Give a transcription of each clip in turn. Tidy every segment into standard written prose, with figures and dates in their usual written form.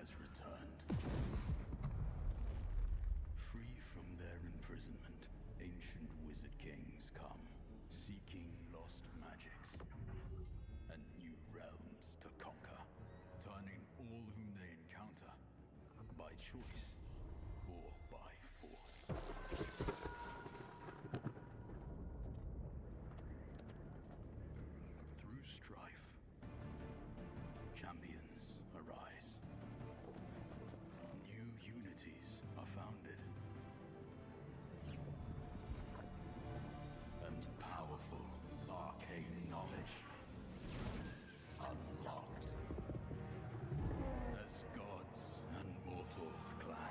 has returned. Free from their imprisonment, ancient wizard kings come, seeking lost magics and new realms to conquer, turning all whom they encounter, by choice or by force. Through strife, champions arise. New unities are founded. And powerful arcane knowledge unlocked. As gods and mortals clash.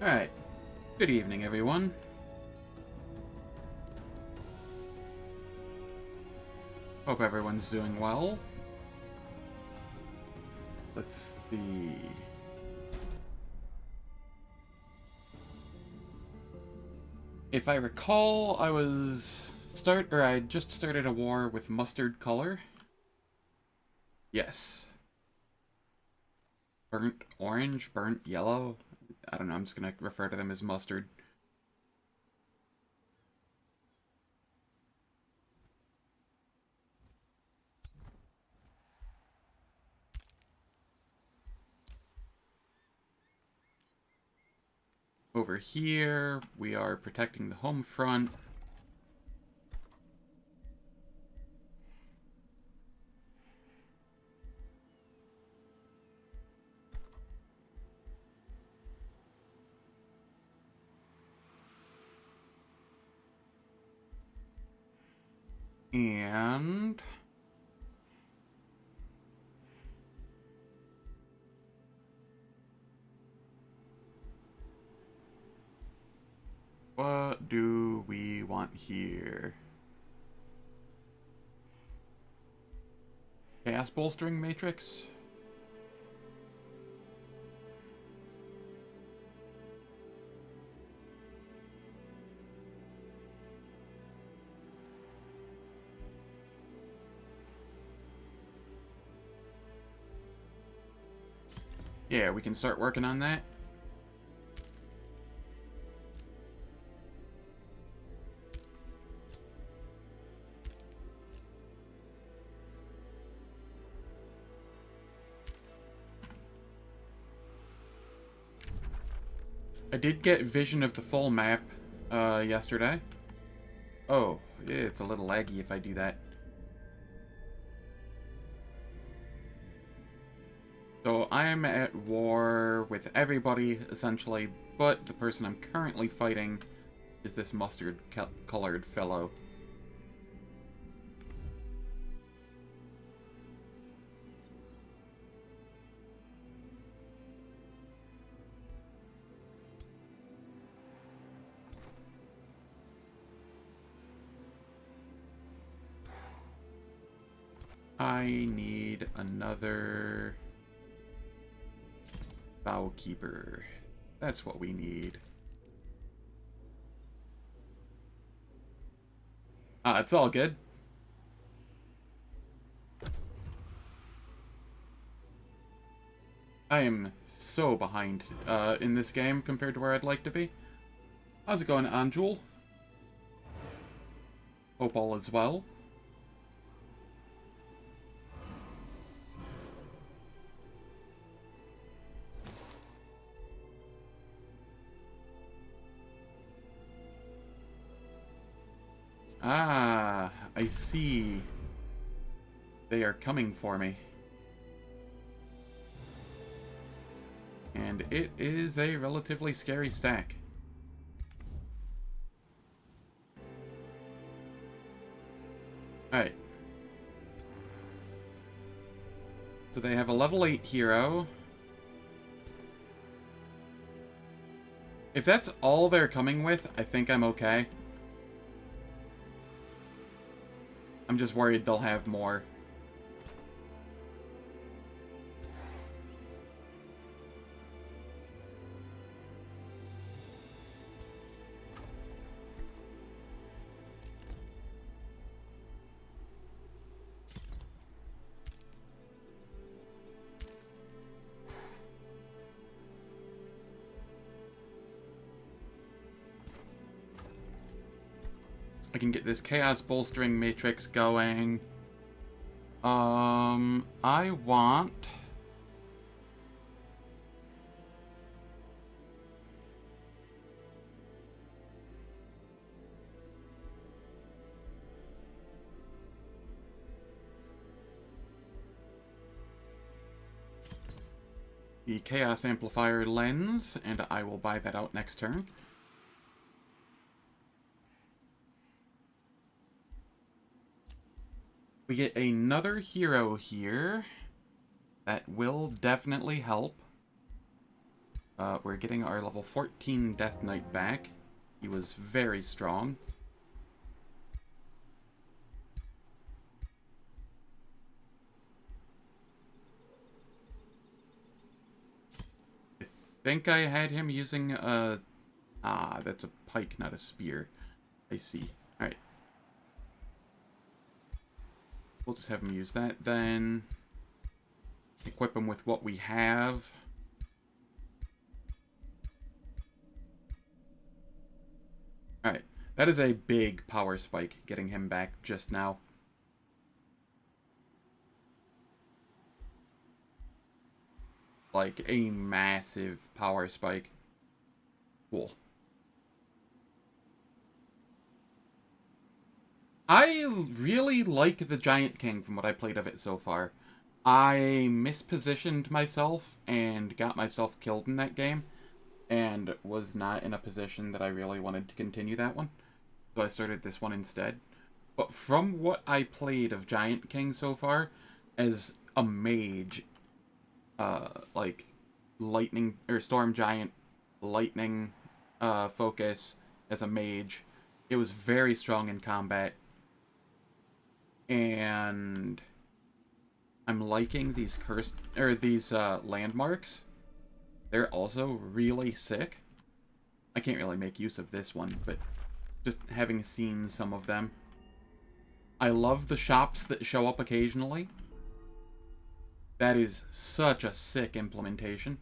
Alright. Good evening, everyone. Hope everyone's doing well. Let's see. If I recall, I just started a war with Mustard Color. Yes. Burnt orange, burnt yellow. I don't know, I'm just gonna refer to them as mustard. Over here, we are protecting the home front. And what do we want here? Chaos Bolstering Matrix? Yeah, we can start working on that. I did get vision of the full map yesterday. Oh, it's a little laggy if I do that. So I'm at war with everybody, essentially, but the person I'm currently fighting is this mustard-colored fellow. I need another Bowkeeper. That's what we need. It's all good. I am so behind in this game compared to where I'd like to be. How's it going, Anjul? Hope all is well. Ah, I see. They are coming for me. And it is a relatively scary stack. Alright. So they have a level 8 hero. If that's all they're coming with, I think I'm okay. I'm just worried they'll have more. I can get this Chaos Bolstering Matrix going. I want... the Chaos Amplifier Lens, and I will buy that out next turn. We get another hero here. That will definitely help. We're getting our level 14 Death Knight back. He was very strong. I think I had him using a... Ah, that's a pike, not a spear. I see. Alright. We'll just have him use that, then equip him with what we have. Alright, that is a big power spike, getting him back just now. Like, a massive power spike. Cool. I really like the Giant King from what I played of it so far. I mispositioned myself and got myself killed in that game, and was not in a position that I really wanted to continue that one. So I started this one instead. But from what I played of Giant King so far, as a mage, like lightning or storm giant, lightning focus as a mage, it was very strong in combat. And I'm liking these cursed or these landmarks. They're also really sick. I can't really make use of this one, but just having seen some of them. I love the shops that show up occasionally. That is such a sick implementation.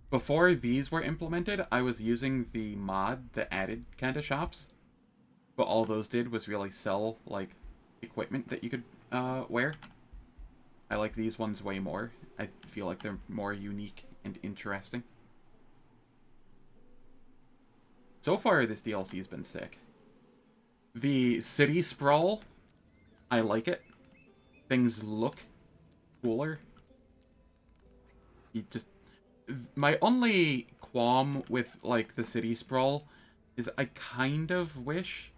Before these were implemented, I was using the mod that added kind of shops. But all those did was really sell, like, equipment that you could wear. I like these ones way more. I feel like they're more unique and interesting. So far, this DLC has been sick. The city sprawl, I like it. Things look cooler. My only qualm with, like, the city sprawl is I kind of wish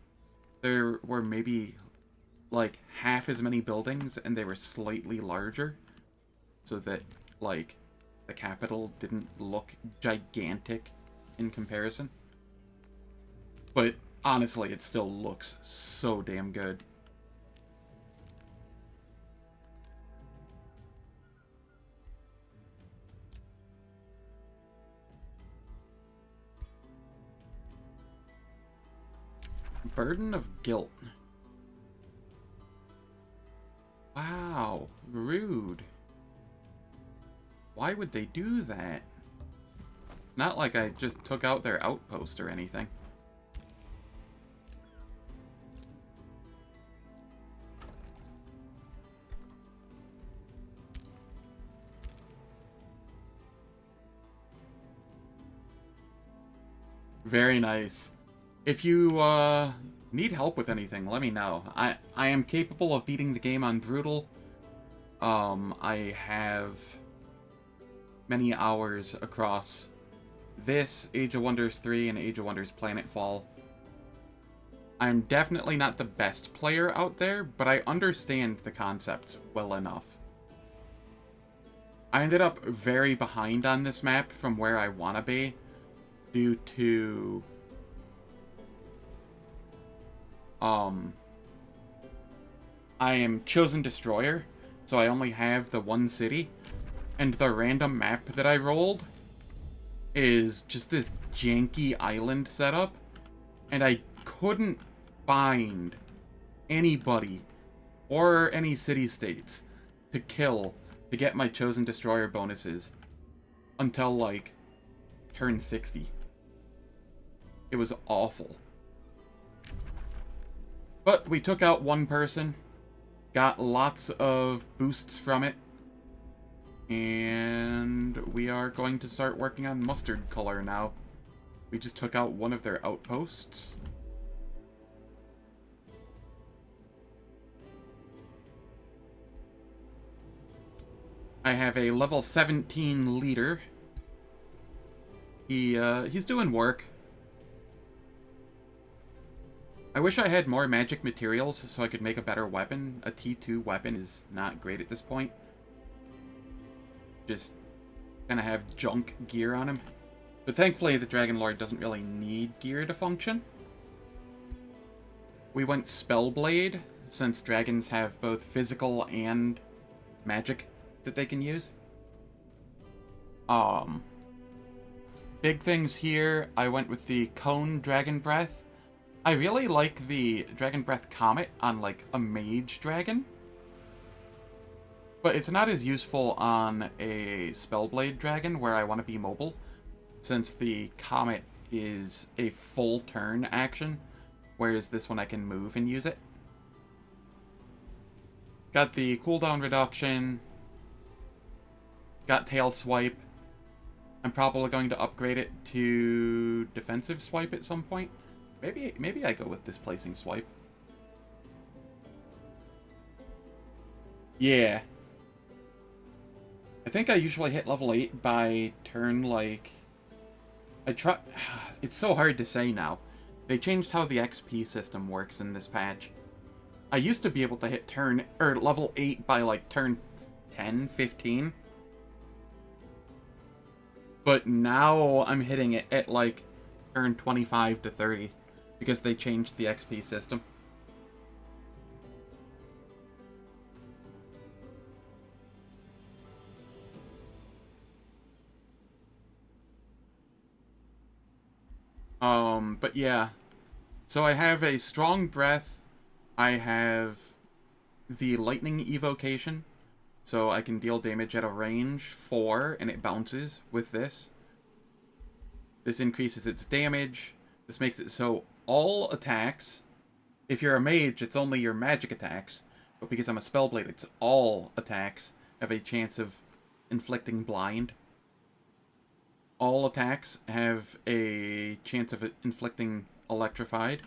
there were maybe, like, half as many buildings and they were slightly larger, so that, like, the capital didn't look gigantic in comparison. But honestly, it still looks so damn good. Burden of Guilt. Wow, rude. Why would they do that? Not like I just took out their outpost or anything. Very nice. If you need help with anything, let me know. I am capable of beating the game on Brutal. I have many hours across this, Age of Wonders 3, and Age of Wonders Planetfall. I'm definitely not the best player out there, but I understand the concept well enough. I ended up very behind on this map from where I want to be, due to I am Chosen Destroyer, so I only have the one city, and the random map that I rolled is just this janky island setup, and I couldn't find anybody or any city-states to kill to get my Chosen Destroyer bonuses until, like, turn 60. It was awful. But we took out one person, got lots of boosts from it, and we are going to start working on mustard color now. We just took out one of their outposts. I have a level 17 leader. He's doing work. I wish I had more magic materials so I could make a better weapon. A T2 weapon is not great at this point. Just kind of have junk gear on him. But thankfully, the Dragon Lord doesn't really need gear to function. We went Spellblade, since dragons have both physical and magic that they can use. Big things here, I went with the Cone Dragon Breath. I really like the Dragon Breath Comet on, like, a mage dragon. But it's not as useful on a Spellblade dragon where I want to be mobile, since the Comet is a full turn action, whereas this one I can move and use it. Got the cooldown reduction. Got Tail Swipe. I'm probably going to upgrade it to Defensive Swipe at some point. Maybe I go with Displacing Swipe. Yeah. I think I usually hit level 8 by turn, like... It's so hard to say now. They changed how the XP system works in this patch. I used to be able to hit level 8 by, like, turn 10, 15. But now I'm hitting it at, like, turn 25 to 30. Because they changed the XP system. But yeah. So I have a Strong Breath. I have the Lightning Evocation. So I can deal damage at a range 4, and it bounces with this. This increases its damage. This makes it so all attacks, if you're a mage, it's only your magic attacks. But because I'm a Spellblade, it's all attacks have a chance of inflicting blind. All attacks have a chance of inflicting electrified.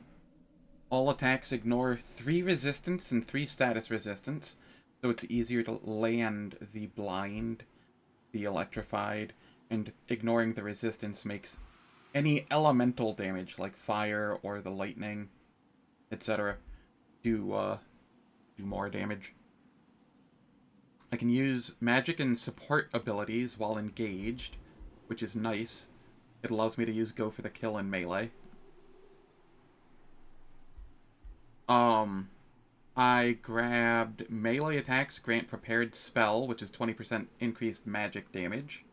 All attacks ignore 3 resistance and 3 status resistance, so it's easier to land the blind, the electrified, and ignoring the resistance makes any elemental damage, like fire or the lightning, etc., do more damage. I can use magic and support abilities while engaged, which is nice. It allows me to use Go for the Kill in melee. I grabbed melee attacks grant prepared spell, which is 20% increased magic damage.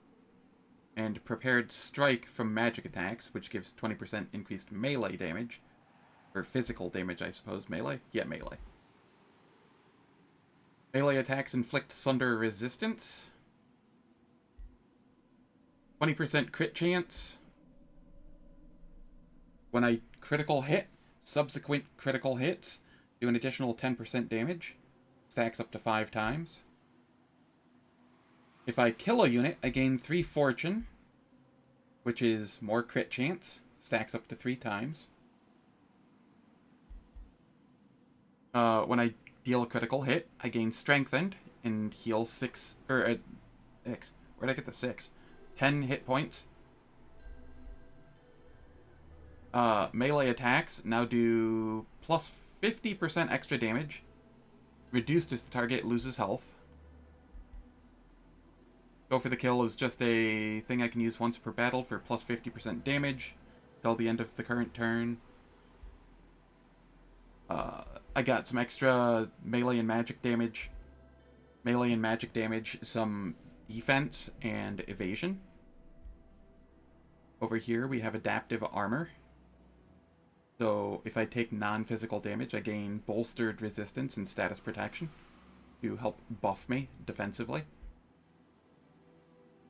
And prepared strike from magic attacks, which gives 20% increased melee damage. Or physical damage, I suppose. Melee? Yeah, melee. Melee attacks inflict sunder resistance. 20% crit chance. When I critical hit, subsequent critical hits do an additional 10% damage. Stacks up to 5 times. If I kill a unit, I gain 3 fortune, which is more crit chance. Stacks up to 3 times. When I deal a critical hit, I gain strengthened and heal 6, or 6. Where'd I get the 6? 10 hit points. Melee attacks now do plus 50% extra damage. Reduced as the target loses health. Go for the Kill is just a thing I can use once per battle for plus 50% damage till the end of the current turn. I got some extra melee and magic damage. Melee and magic damage, some defense and evasion. Over here we have adaptive armor. So if I take non-physical damage, I gain bolstered resistance and status protection to help buff me defensively.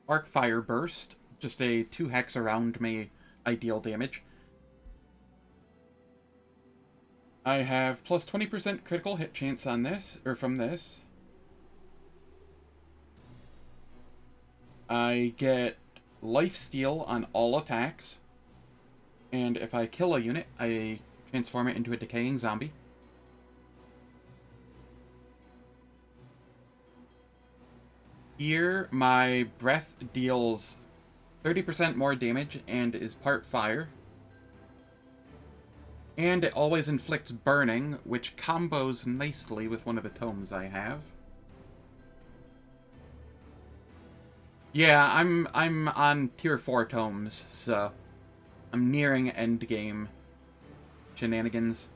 Arc Fire Burst, just a 2 hex around me ideal damage. I have plus 20% critical hit chance on this, or from this. I get Lifesteal on all attacks. And if I kill a unit, I transform it into a decaying zombie. Here, my breath deals 30% more damage and is part fire. And it always inflicts burning, which combos nicely with one of the tomes I have. Yeah, I'm on tier 4 tomes, so I'm nearing end game shenanigans.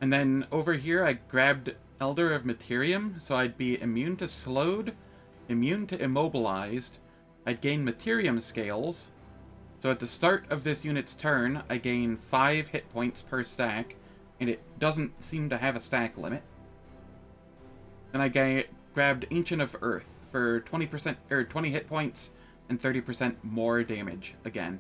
And then over here I grabbed Elder of Materium, so I'd be immune to slowed, immune to immobilized. I'd gain Materium scales. So at the start of this unit's turn, I gain 5 hit points per stack, and it doesn't seem to have a stack limit. Then I grabbed Ancient of Earth for 20% or 20 hit points and 30% more damage again.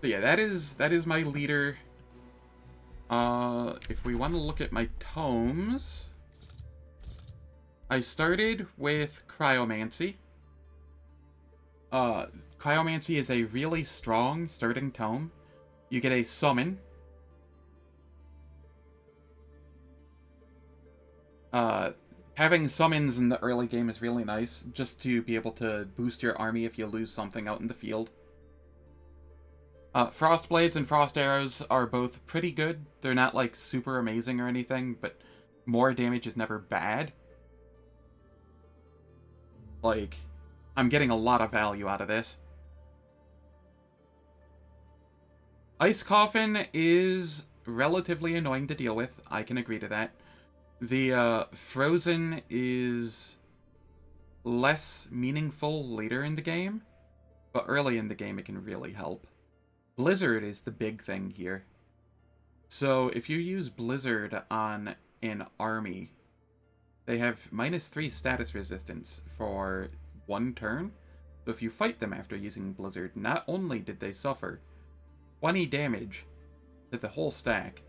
So yeah, that is my leader. If we want to look at my tomes, I started with Cryomancy. Cryomancy is a really strong starting tome. You get a summon. Having summons in the early game is really nice, just to be able to boost your army if you lose something out in the field. Frost Blades and Frost Arrows are both pretty good. They're not, like, super amazing or anything, but more damage is never bad. Like, I'm getting a lot of value out of this. Ice Coffin is relatively annoying to deal with. I can agree to that. The Frozen is less meaningful later in the game, but early in the game it can really help. Blizzard is the big thing here. So if you use Blizzard on an army, they have -3 status resistance for 1 turn. So if you fight them after using Blizzard, not only did they suffer 20 damage to the whole stack,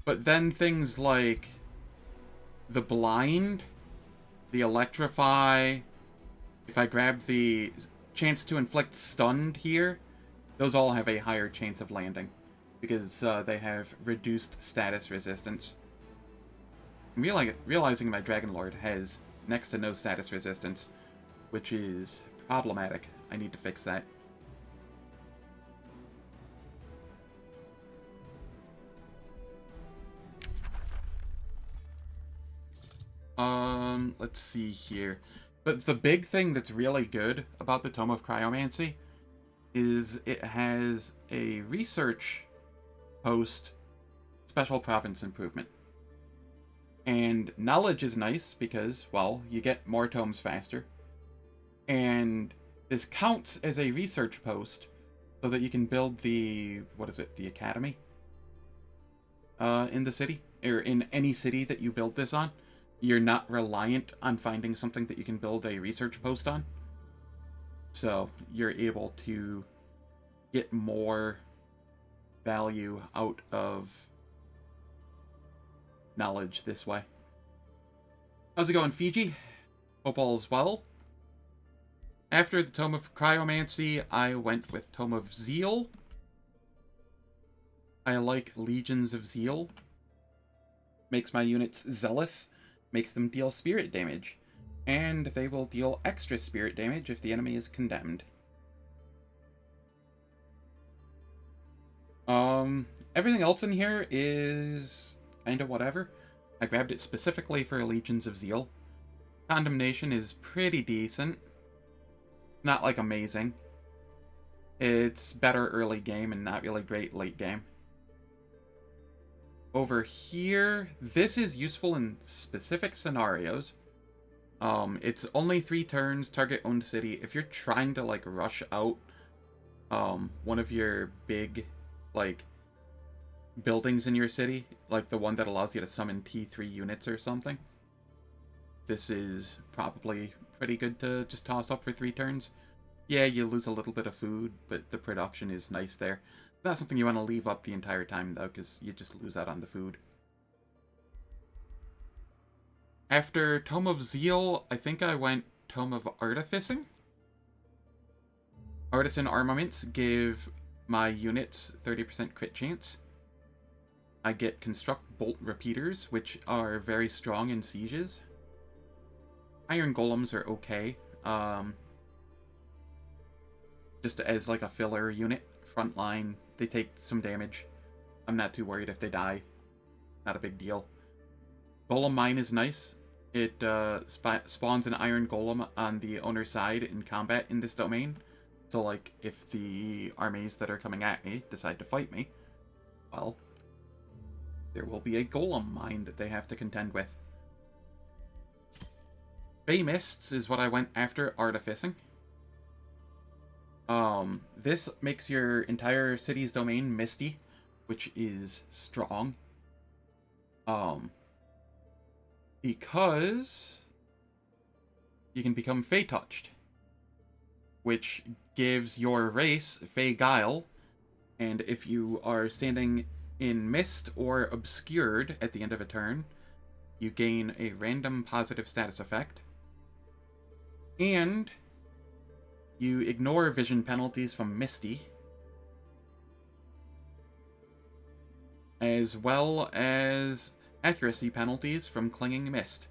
but then things like the Blind, the Electrify, if I grab the chance to inflict stunned here, those all have a higher chance of landing, because they have reduced status resistance. I'm realizing my Dragon Lord has next to no status resistance, which is problematic. I need to fix that. Let's see here. But the big thing that's really good about the Tome of Cryomancy is it has a research post special province improvement. And knowledge is nice because, well, you get more tomes faster. And this counts as a research post so that you can build the, the academy? In the city, or in any city that you build this on. You're not reliant on finding something that you can build a research post on. So you're able to get more value out of knowledge this way. How's it going, Fiji? Hope all is well. After the Tome of Cryomancy, I went with Tome of Zeal. I like Legions of Zeal. Makes my units zealous. Makes them deal spirit damage. And they will deal extra spirit damage if the enemy is condemned. Everything else in here is kind of whatever. I grabbed it specifically for Legions of Zeal. Condemnation is pretty decent. Not, like, amazing. It's better early game and not really great late game. Over here, this is useful in specific scenarios. It's only 3 turns, target owned city. If you're trying to, like, rush out one of your big, like, buildings in your city, like the one that allows you to summon T3 units or something, this is probably pretty good to just toss up for 3 turns. Yeah, you lose a little bit of food, but the production is nice there. Not something you want to leave up the entire time, though, because you just lose out on the food. After Tome of Zeal, I think I went Tome of Artificing. Artisan armaments give my units 30% crit chance. I get Construct Bolt Repeaters, which are very strong in sieges. Iron Golems are okay. Just as like a filler unit. Frontline, they take some damage. I'm not too worried if they die. Not a big deal. Golem Mine is nice. It spawns an Iron Golem on the owner's side in combat in this domain. So, like, if the armies that are coming at me decide to fight me, well, there will be a Golem Mine that they have to contend with. Bay Mists is what I went after artificing. This makes your entire city's domain misty, which is strong. Because you can become Fey Touched, which gives your race Fey Guile, and if you are standing in mist or obscured at the end of a turn, you gain a random positive status effect, and you ignore vision penalties from Misty, as well as accuracy penalties from Clinging Mist.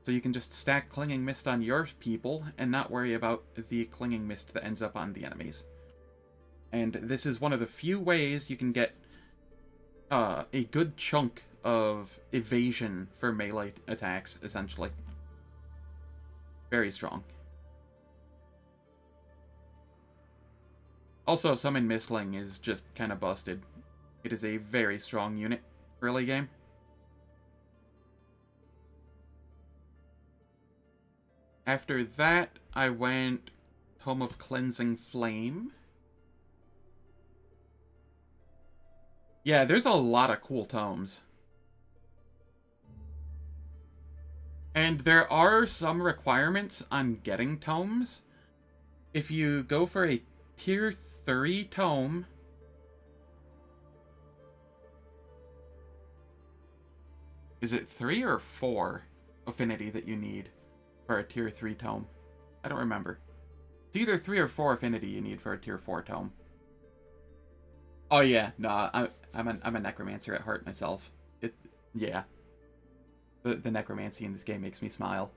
So you can just stack Clinging Mist on your people and not worry about the Clinging Mist that ends up on the enemies. And this is one of the few ways you can get a good chunk of evasion for melee attacks, essentially. Very strong. Also, Summon Mistling is just kind of busted. It is a very strong unit early game. After that, I went Tome of Cleansing Flame. Yeah, there's a lot of cool tomes. And there are some requirements on getting tomes. If you go for a Tier 3 tome, is it 3 or 4 affinity that you need for a Tier 3 tome? I don't remember. It's either 3 or 4 affinity you need for a Tier 4 tome. Oh yeah, no, I'm a necromancer at heart myself. Yeah. The necromancy in this game makes me smile.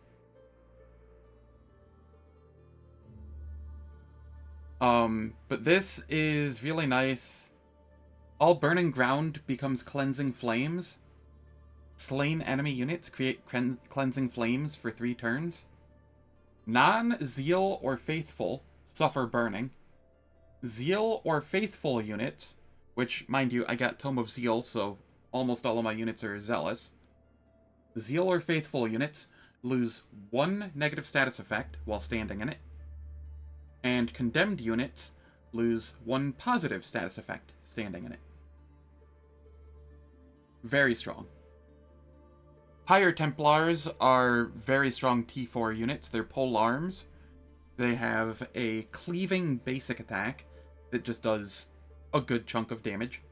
But this is really nice. All burning ground becomes cleansing flames. Slain enemy units create cleansing flames for 3 turns. Non-zeal or faithful suffer burning. Zeal or faithful units, which, mind you, I got Tome of Zeal, so almost all of my units are zealous. Zeal or faithful units lose 1 negative status effect while standing in it. And condemned units lose 1 positive status effect standing in it. Very strong. Higher Templars are very strong T4 units. They're polearms. They have a cleaving basic attack that just does a good chunk of damage.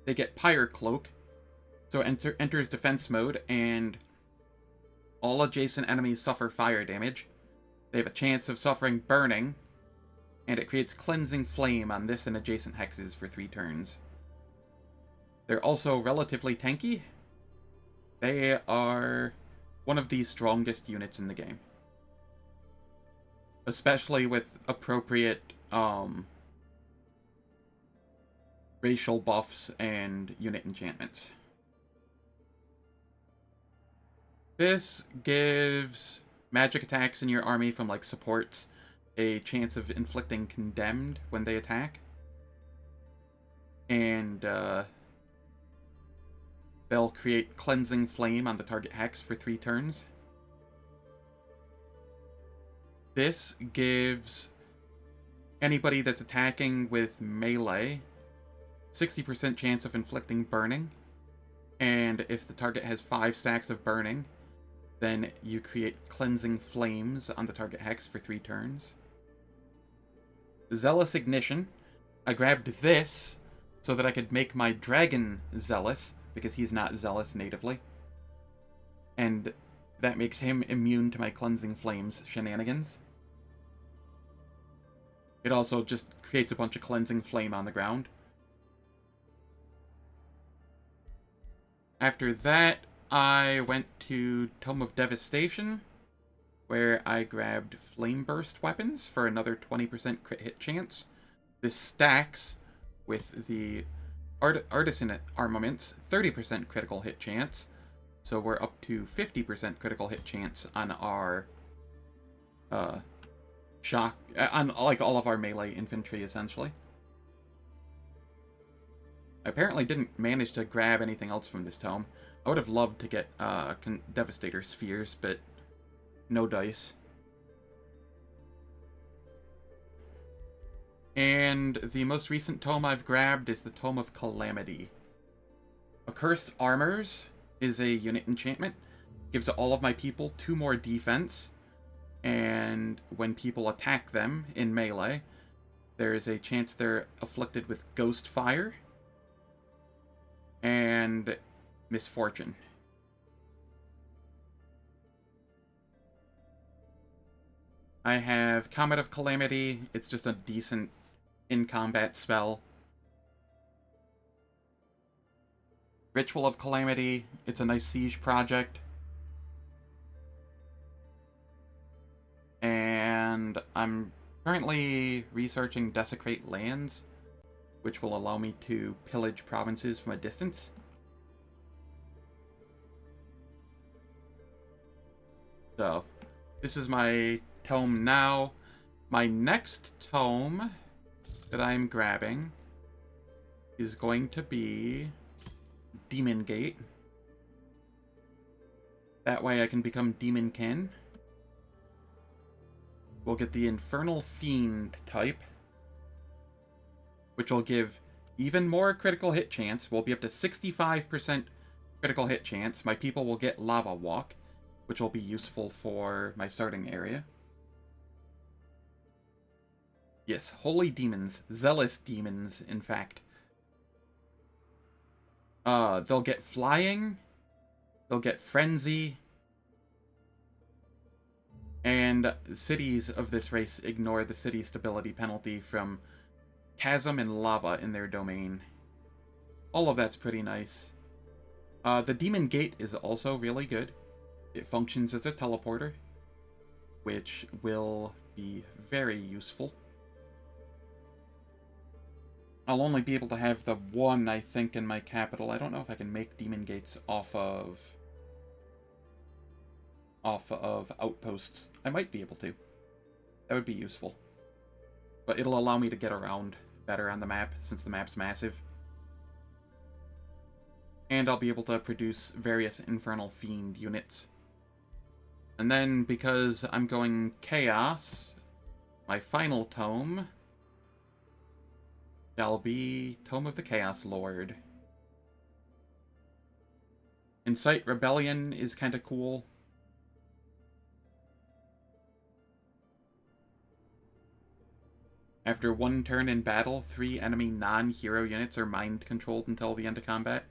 They get Pyre Cloak, so enters defense mode, and all adjacent enemies suffer fire damage. They have a chance of suffering burning, and it creates Cleansing Flame on this and adjacent hexes for 3 turns. They're also relatively tanky. They are one of the strongest units in the game. Especially with appropriate racial buffs and unit enchantments. This gives magic attacks in your army from like supports a chance of inflicting condemned when they attack. And they'll create Cleansing Flame on the target hex for 3 turns. This gives anybody that's attacking with melee 60% chance of inflicting burning. And if the target has 5 stacks of burning, then you create Cleansing Flames on the target hex for 3 turns. Zealous Ignition. I grabbed this so that I could make my dragon zealous, because he's not zealous natively. And that makes him immune to my Cleansing Flames shenanigans. It also just creates a bunch of Cleansing Flame on the ground. After that, I went to Tome of Devastation, where I grabbed Flame Burst weapons for another 20% crit hit chance. This stacks with the Artisan armaments, 30% critical hit chance, so we're up to 50% critical hit chance on our shock, on like all of our melee infantry, essentially. I apparently didn't manage to grab anything else from this tome. I would have loved to get Devastator Spheres, but no dice. And the most recent tome I've grabbed is the Tome of Calamity. Accursed Armors is a unit enchantment. Gives all of my people 2 more defense. And when people attack them in melee, there is a chance they're afflicted with Ghost Fire and Misfortune. I have Comet of Calamity. It's just a decent in-combat spell. Ritual of Calamity. It's a nice siege project. And I'm currently researching Desecrate Lands, which will allow me to pillage provinces from a distance. So, this is my tome now. My next tome that I'm grabbing is going to be Demon Gate. That way I can become Demonkin. We'll get the Infernal Fiend type, which will give even more critical hit chance. We'll be up to 65% critical hit chance. My people will get Lava Walk, which will be useful for my starting area. Yes, Holy Demons. Zealous Demons, in fact. They'll get Flying. They'll get Frenzy. And cities of this race ignore the city stability penalty from Chasm and Lava in their domain. All of that's pretty nice. The Demon Gate is also really good. It functions as a teleporter, which will be very useful. I'll only be able to have the one, I think, in my capital. I don't know if I can make Demon Gates off of outposts. I might be able to. That would be useful. But it'll allow me to get around better on the map, since the map's massive. And I'll be able to produce various Infernal Fiend units. And then, because I'm going Chaos, my final tome shall be Tome of the Chaos Lord. Incite Rebellion is kind of cool. After 1 turn in battle, 3 enemy non-hero units are mind-controlled until the end of combat.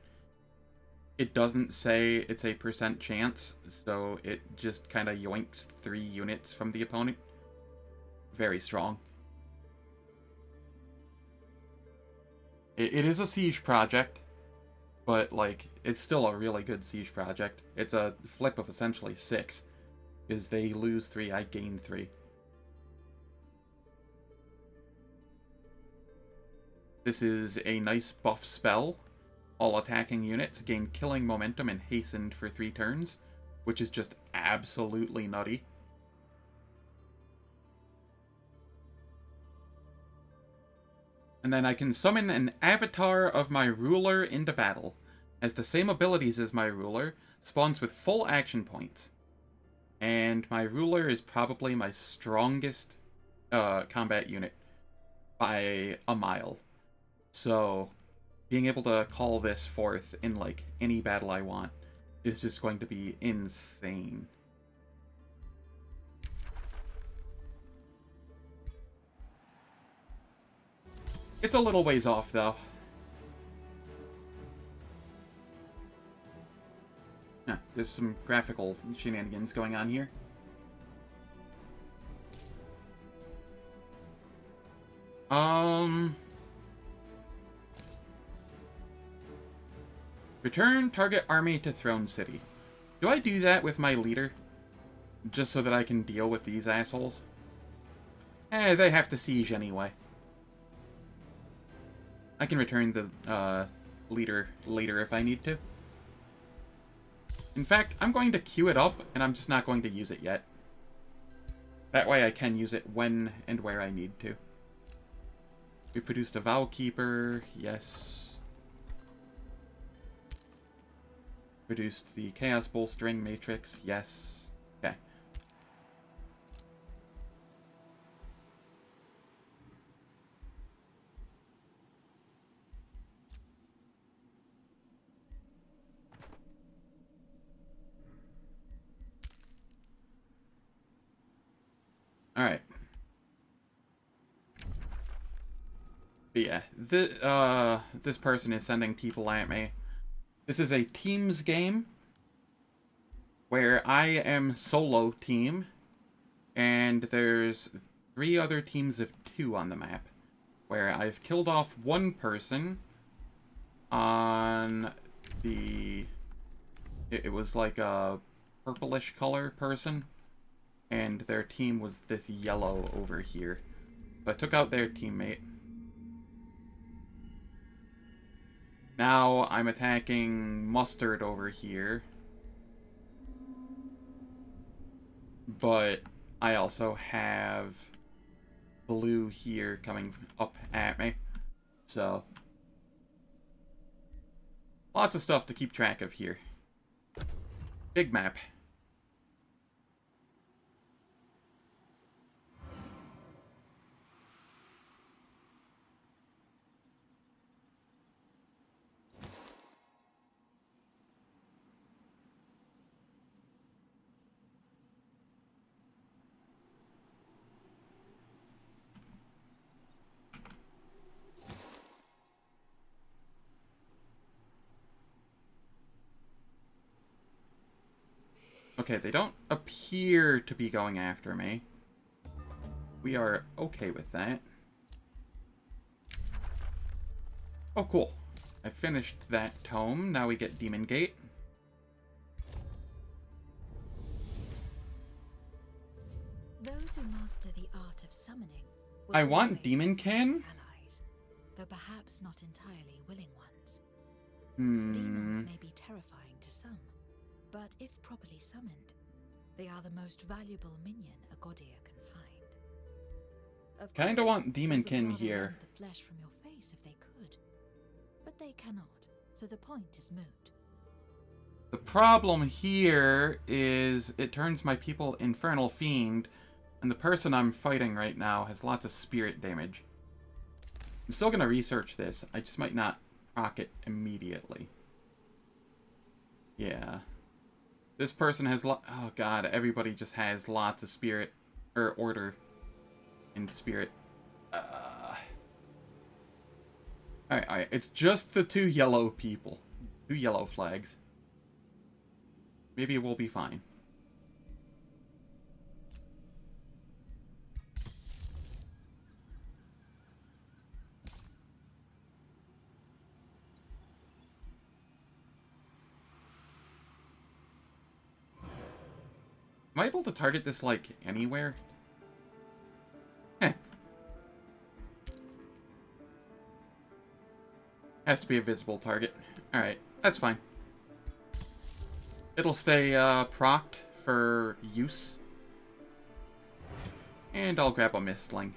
It doesn't say it's a % chance, so it just kind of yoinks 3 units from the opponent. Very strong. It is a siege project, but, like, it's still a really good siege project. It's a flip of essentially 6, because they lose 3, I gain 3. This is a nice buff spell. All attacking units gain killing momentum and hastened for 3 turns, which is just absolutely nutty. And then I can summon an avatar of my ruler into battle. Has the same abilities as my ruler, spawns with full action points. And my ruler is probably my strongest combat unit by a mile. So, being able to call this forth in, like, any battle I want is just going to be insane. It's a little ways off, though. Yeah, there's some graphical shenanigans going on here. Return target army to Throne City. Do I do that with my leader? Just so that I can deal with these assholes? They have to siege anyway. I can return the leader later if I need to. In fact, I'm going to queue it up, and I'm just not going to use it yet. That way I can use it when and where I need to. We produced a Vow Keeper, yes. Produced the Chaos Bolstering Matrix, yes. Okay. Alright. But yeah, this person is sending people at me. This is a teams game where I am solo team, and there's 3 other teams of 2 on the map, where I've killed off one person on the... It was like a purplish color person, and their team was this yellow over here. So I took out their teammate. Now I'm attacking Mustard over here. But I also have Blue here coming up at me. So, lots of stuff to keep track of here. Big map. Okay, they don't appear to be going after me. We are okay with that. Oh, cool. I finished that tome. Now we get Demon Gate. Those who master the art of summoning I want Demonkin. Allies, though perhaps not entirely willing ones. Hmm. Demons may be terrifying to some, but if properly summoned, they are the most valuable minion a Godia can find. Of Kinda course, want they would Demonkin rather here. rend the flesh from your face if they could, but they cannot, so the point is moot. The problem here is it turns my people Infernal Fiend, and the person I'm fighting right now has lots of spirit damage. I'm still gonna research this. I just might not proc it immediately. Yeah. This person has oh god, everybody just has lots of spirit, or order in spirit. Alright, it's just the 2 yellow people. 2 yellow flags. Maybe we'll be fine. Am I able to target this, like, anywhere? Heh. Has to be a visible target. Alright, that's fine. It'll stay, procced for use. And I'll grab a Mistling.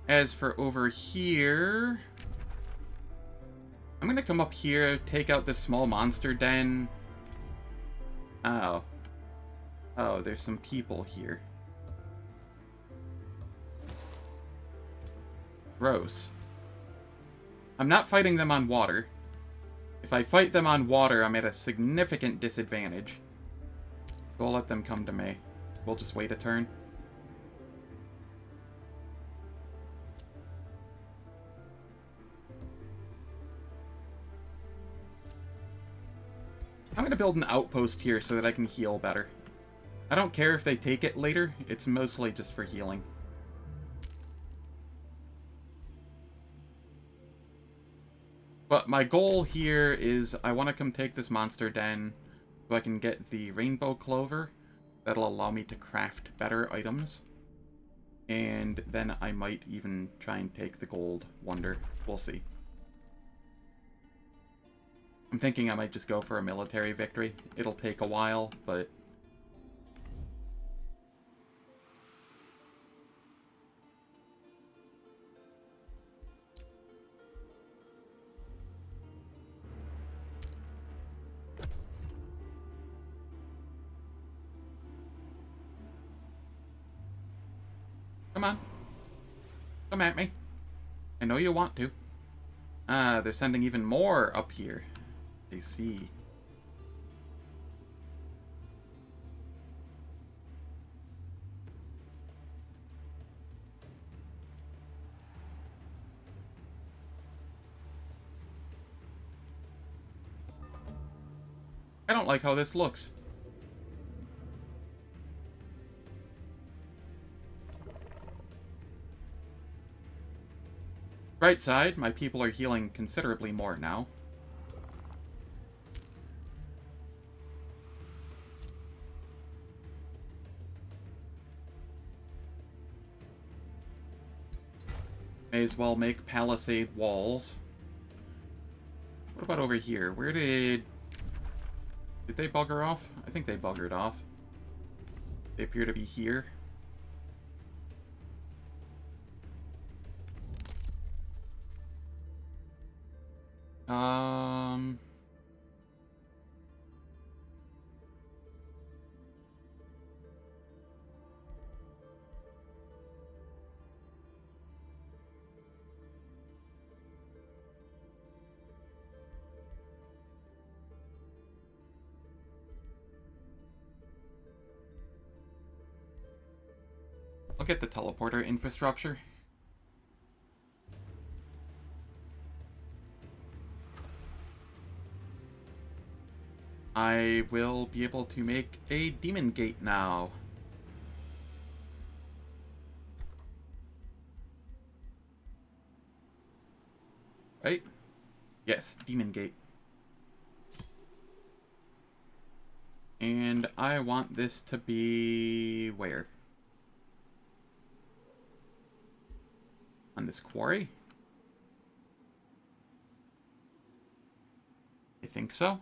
As for over here, I'm gonna come up here, take out this small monster den. Oh. Oh, there's some people here. Gross. I'm not fighting them on water. If I fight them on water, I'm at a significant disadvantage. So I'll let them come to me. We'll just wait a turn. I'm gonna build an outpost here so that I can heal better. I don't care if they take it later, it's mostly just for healing. But my goal here is I want to come take this monster den so I can get the rainbow clover. That'll allow me to craft better items. And then I might even try and take the gold wonder. We'll see. I'm thinking I might just go for a military victory. It'll take a while, but... Come on. Come at me. I know you want to. Ah, they're sending even more up here. I see. I don't like how this looks. Bright side, my people are healing considerably more now. May as well make palisade walls. What about over here? Where did they bugger off? I think they buggered off. They appear to be here. Look at the teleporter infrastructure. I will be able to make a demon gate now. Right? Yes, demon gate. And I want this to be... where? On this quarry? I think so.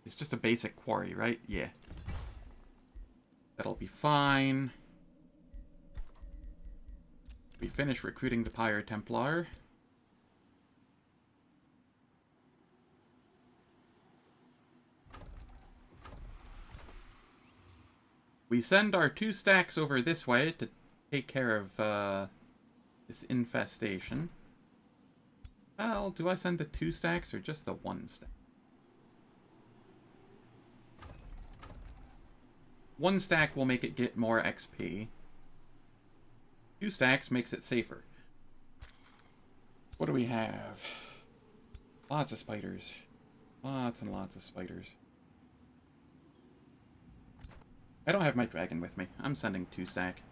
It's just a basic quarry, right? Yeah. That'll be fine. We finish recruiting the Pyre Templar. We send our 2 stacks over this way to take care of this infestation. Well, do I send the 2 stacks or just the 1 stack? 1 stack will make it get more XP. 2 stacks makes it safer. What do we have? Lots of spiders. Lots and lots of spiders. I don't have my dragon with me. I'm sending 2 stack.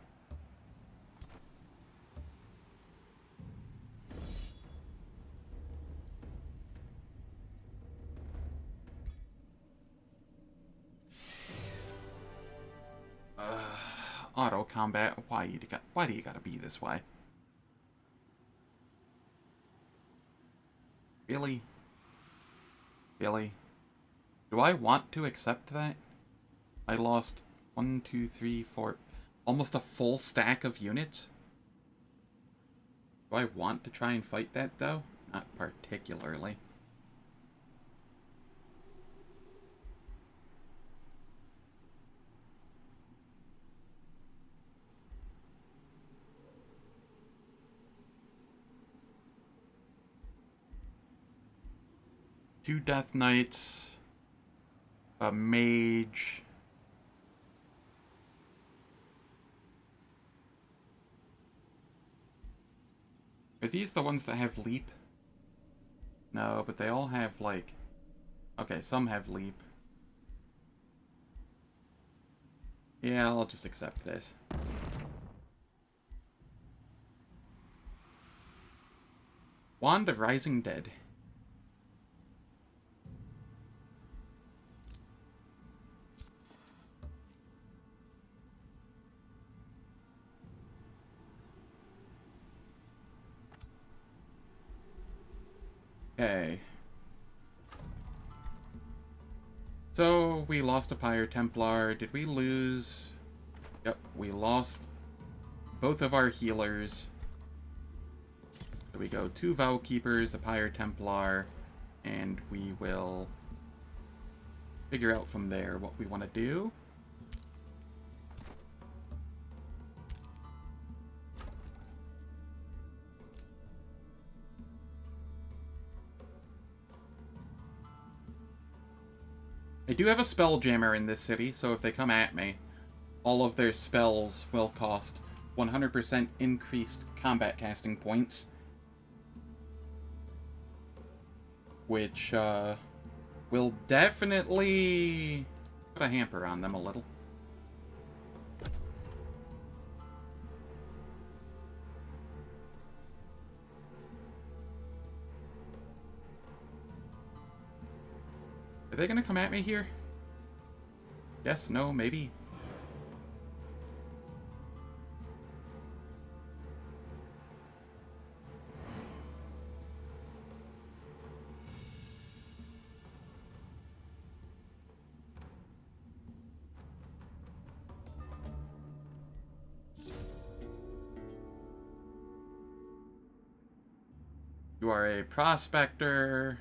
Auto combat. Why do you gotta be this way? Really? Really? Do I want to accept that? I lost 1, 2, 3, 4, almost a full stack of units? Do I want to try and fight that, though? Not particularly. Two Death Knights, a mage, Are these the ones that have leap? No, but they all have, like... Okay, some have leap. Yeah, I'll just accept this. Wand of Rising Dead. Okay. So, we lost a Pyre Templar. Did we lose... Yep, we lost both of our healers. So we go 2 Vow Keepers, a Pyre Templar, and we will figure out from there what we want to do. I do have a Spelljammer in this city, so if they come at me, all of their spells will cost 100% increased combat casting points. Which, will definitely put a hamper on them a little. Are they gonna come at me here? Yes, no, maybe. You are a prospector.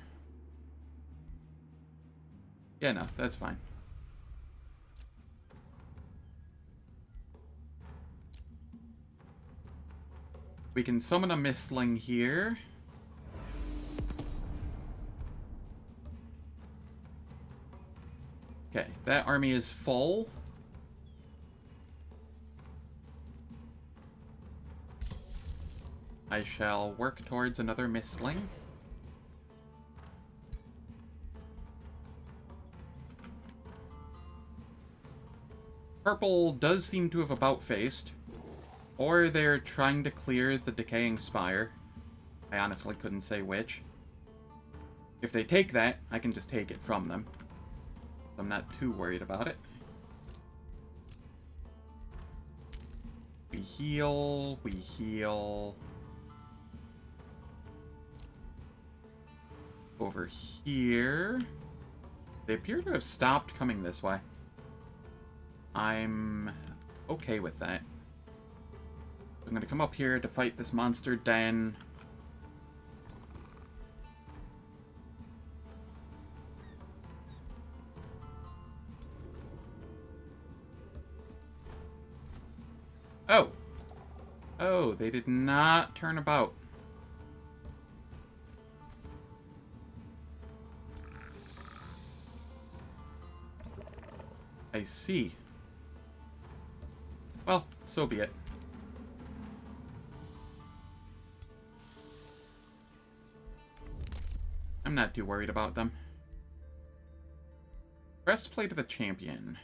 Yeah, no, that's fine. We can summon a Mistling here. Okay, that army is full. I shall work towards another Mistling. Purple does seem to have about-faced. Or they're trying to clear the Decaying Spire. I honestly couldn't say which. If they take that, I can just take it from them. I'm not too worried about it. We heal, we heal. Over here. They appear to have stopped coming this way. I'm okay with that. I'm gonna come up here to fight this monster den. Oh! Oh, they did not turn about. I see. Well, so be it. I'm not too worried about them. Breastplate of the Champion.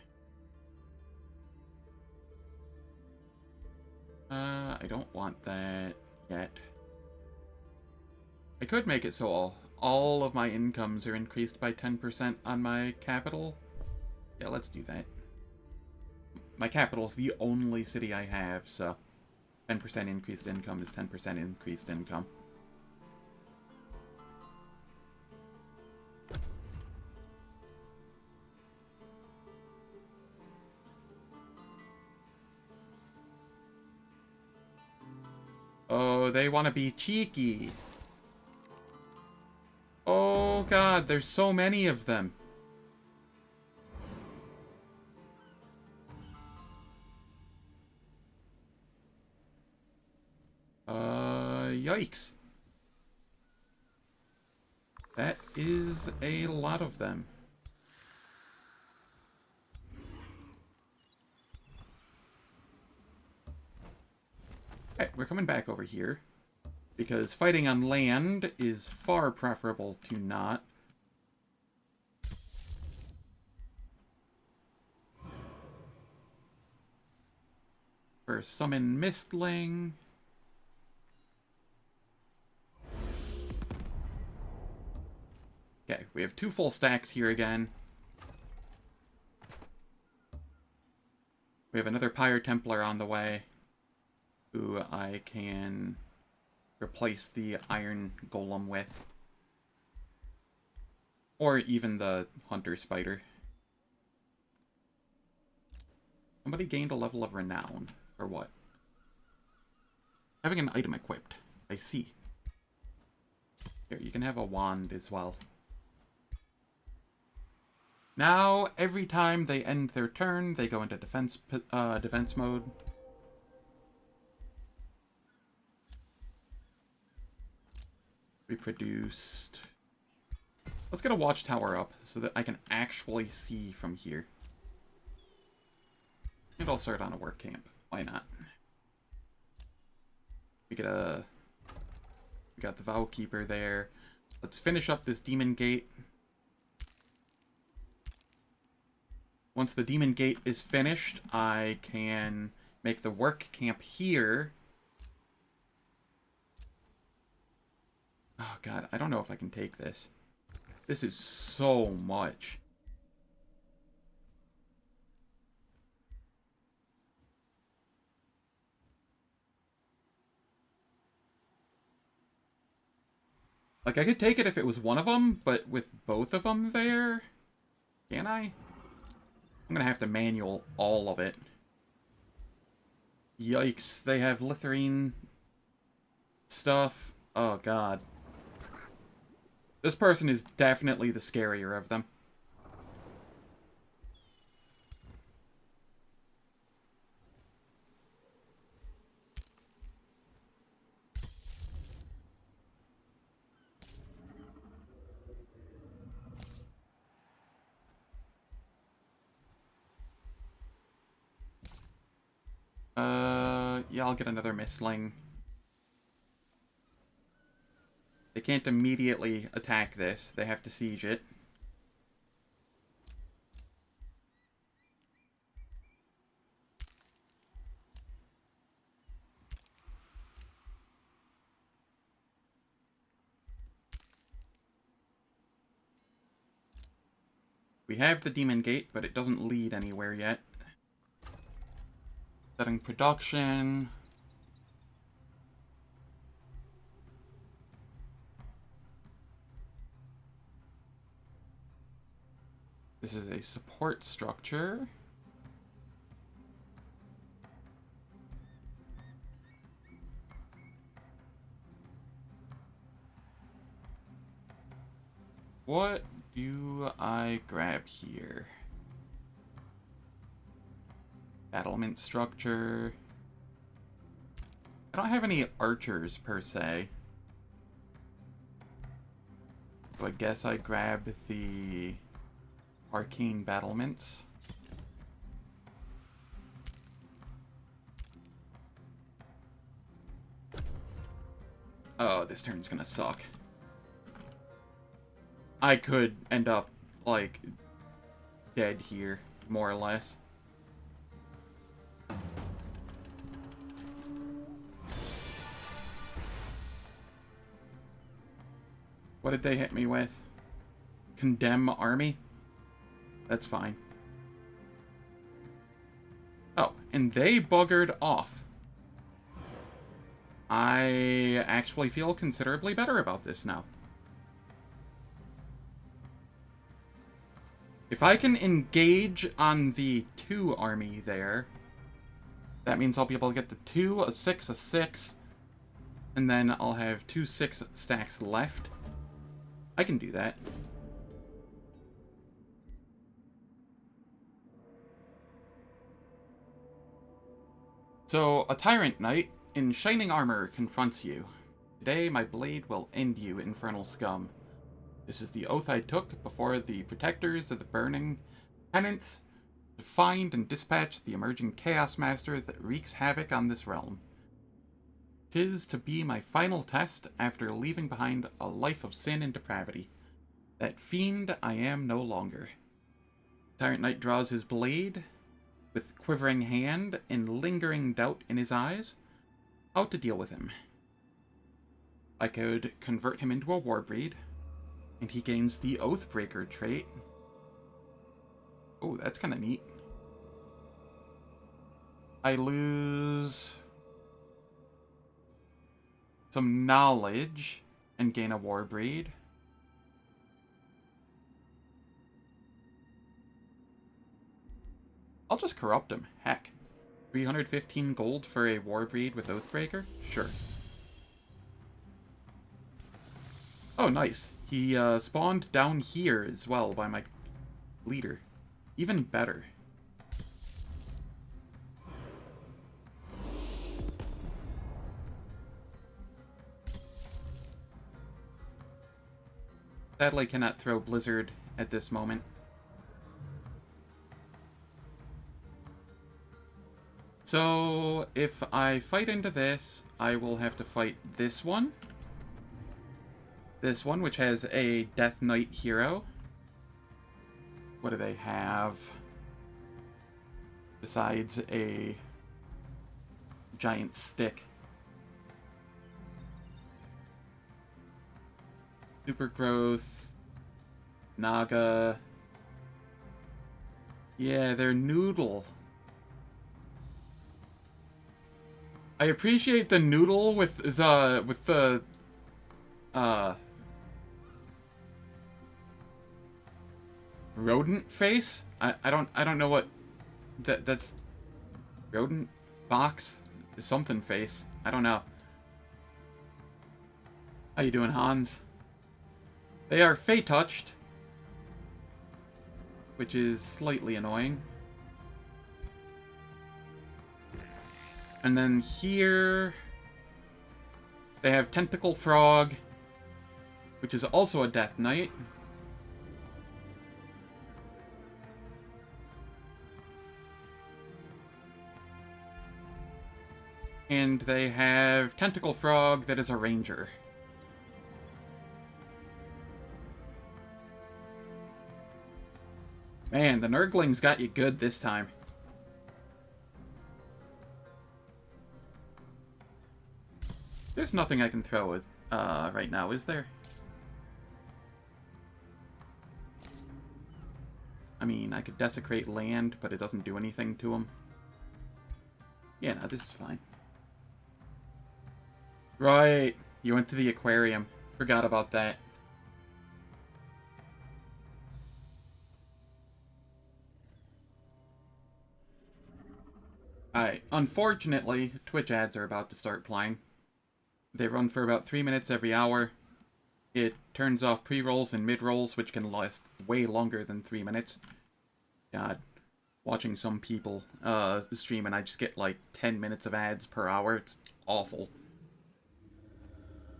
I don't want that yet. I could make it so all of my incomes are increased by 10% on my capital. Yeah, let's do that. My capital is the only city I have, so 10% increased income is 10% increased income. Oh, they want to be cheeky. Oh god, there's so many of them. Yikes. That is a lot of them. Alright, we're coming back over here. Because fighting on land is far preferable to not. First, summon Mistling. Okay, we have 2 full stacks here again. We have another Pyre Templar on the way, who I can replace the Iron Golem with. Or even the Hunter Spider. Somebody gained a level of Renown. For what? Having an item equipped. I see. Here, you can have a wand as well. Now, every time they end their turn, they go into defense mode. We produced... Let's get a watchtower up so that I can actually see from here. And I'll start on a work camp. Why not? We got the Vow Keeper there. Let's finish up this Demon Gate. Once the Demon Gate is finished, I can make the work camp here. Oh god, I don't know if I can take this. This is so much. Like, I could take it if it was one of them, but with both of them there, can I? I'm gonna have to manual all of it. Yikes, they have Litharine stuff. Oh god. This person is definitely the scarier of them. Yeah, I'll get another Mistling. They can't immediately attack this. They have to siege it. We have the Demon Gate, but it doesn't lead anywhere yet. Setting production. This is a support structure. What do I grab here? Battlement structure. I don't have any archers per se. So I guess I grab the arcane battlements. Oh, this turn's gonna suck. I could end up, like, dead here, more or less. What did they hit me with? Condemn army? That's fine. Oh, and they buggered off. I actually feel considerably better about this now. If I can engage on the 2 army there, that means I'll be able to get the 2, a 6, a 6, and then I'll have 2 6 stacks left. I can do that. So, a Tyrant Knight in shining armor confronts you. Today, my blade will end you, infernal scum. This is the oath I took before the protectors of the burning tenants to find and dispatch the emerging Chaos Master that wreaks havoc on this realm. 'Tis to be my final test after leaving behind a life of sin and depravity. That fiend I am no longer. Tyrant Knight draws his blade, with quivering hand and lingering doubt in his eyes. How to deal with him? I could convert him into a Warbreed, and he gains the Oathbreaker trait. Oh, that's kind of neat. I lose some knowledge and gain a Warbreed. I'll just corrupt him. Heck. 315 gold for a Warbreed with Oathbreaker? Sure. Oh, nice. He spawned down here as well by my leader. Even better. Sadly, cannot throw Blizzard at this moment. So, if I fight into this, I will have to fight this one. This one, which has a Death Knight hero. What do they have? Besides a giant stick. Super Growth. Naga. Yeah, they're noodle. I appreciate the noodle with the rodent face. I don't know what that's rodent box something face. I don't know. How you doing, Hans? They are Fey touched, which is slightly annoying. And then here they have Tentacle Frog, which is also a Death Knight. And they have Tentacle Frog that is a Ranger. Man, the Nurglings got you good this time. There's nothing I can throw with, right now, is there? I mean, I could desecrate land, but it doesn't do anything to them. Yeah, no, this is fine. Right, you went to the aquarium. Forgot about that. Alright, unfortunately, Twitch ads are about to start playing. They run for about 3 minutes every hour. It turns off pre-rolls and mid-rolls, which can last way longer than 3 minutes. God, watching some people stream and I just get like 10 minutes of ads per hour. It's awful.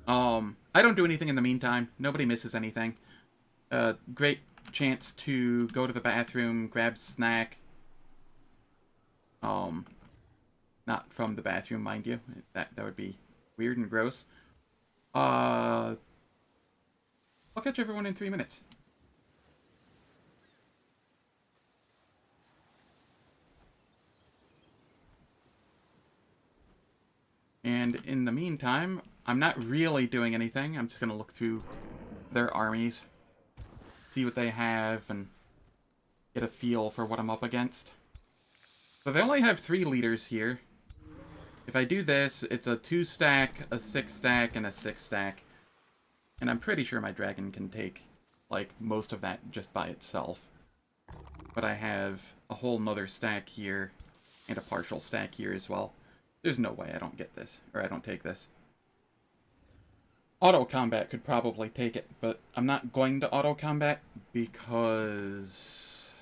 I don't do anything in the meantime. Nobody misses anything. Great chance to go to the bathroom, grab a snack. Not from the bathroom, mind you. That would be weird and gross. I'll catch everyone in 3 minutes. And in the meantime, I'm not really doing anything. I'm just going to look through their armies, see what they have, and get a feel for what I'm up against. So they only have 3 leaders here. If I do this, it's a 2-stack, a 6-stack, and a 6-stack. And I'm pretty sure my dragon can take, like, most of that just by itself. But I have a whole nother stack here, and a partial stack here as well. There's no way I don't get this, or I don't take this. Auto combat could probably take it, but I'm not going to auto combat because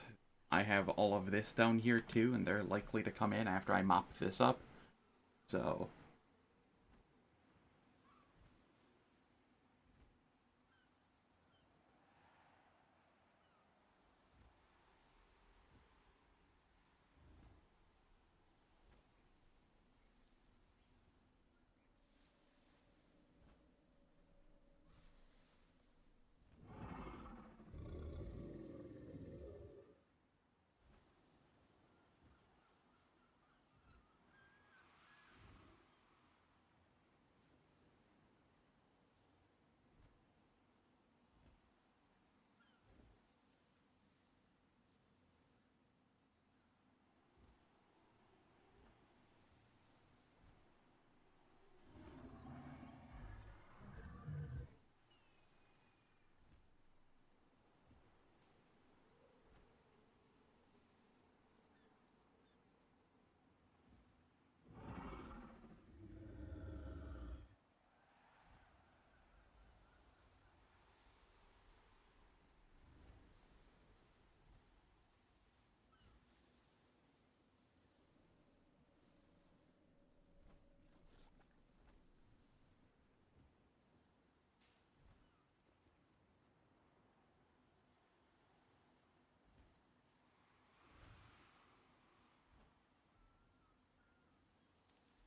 I have all of this down here too, and they're likely to come in after I mop this up. So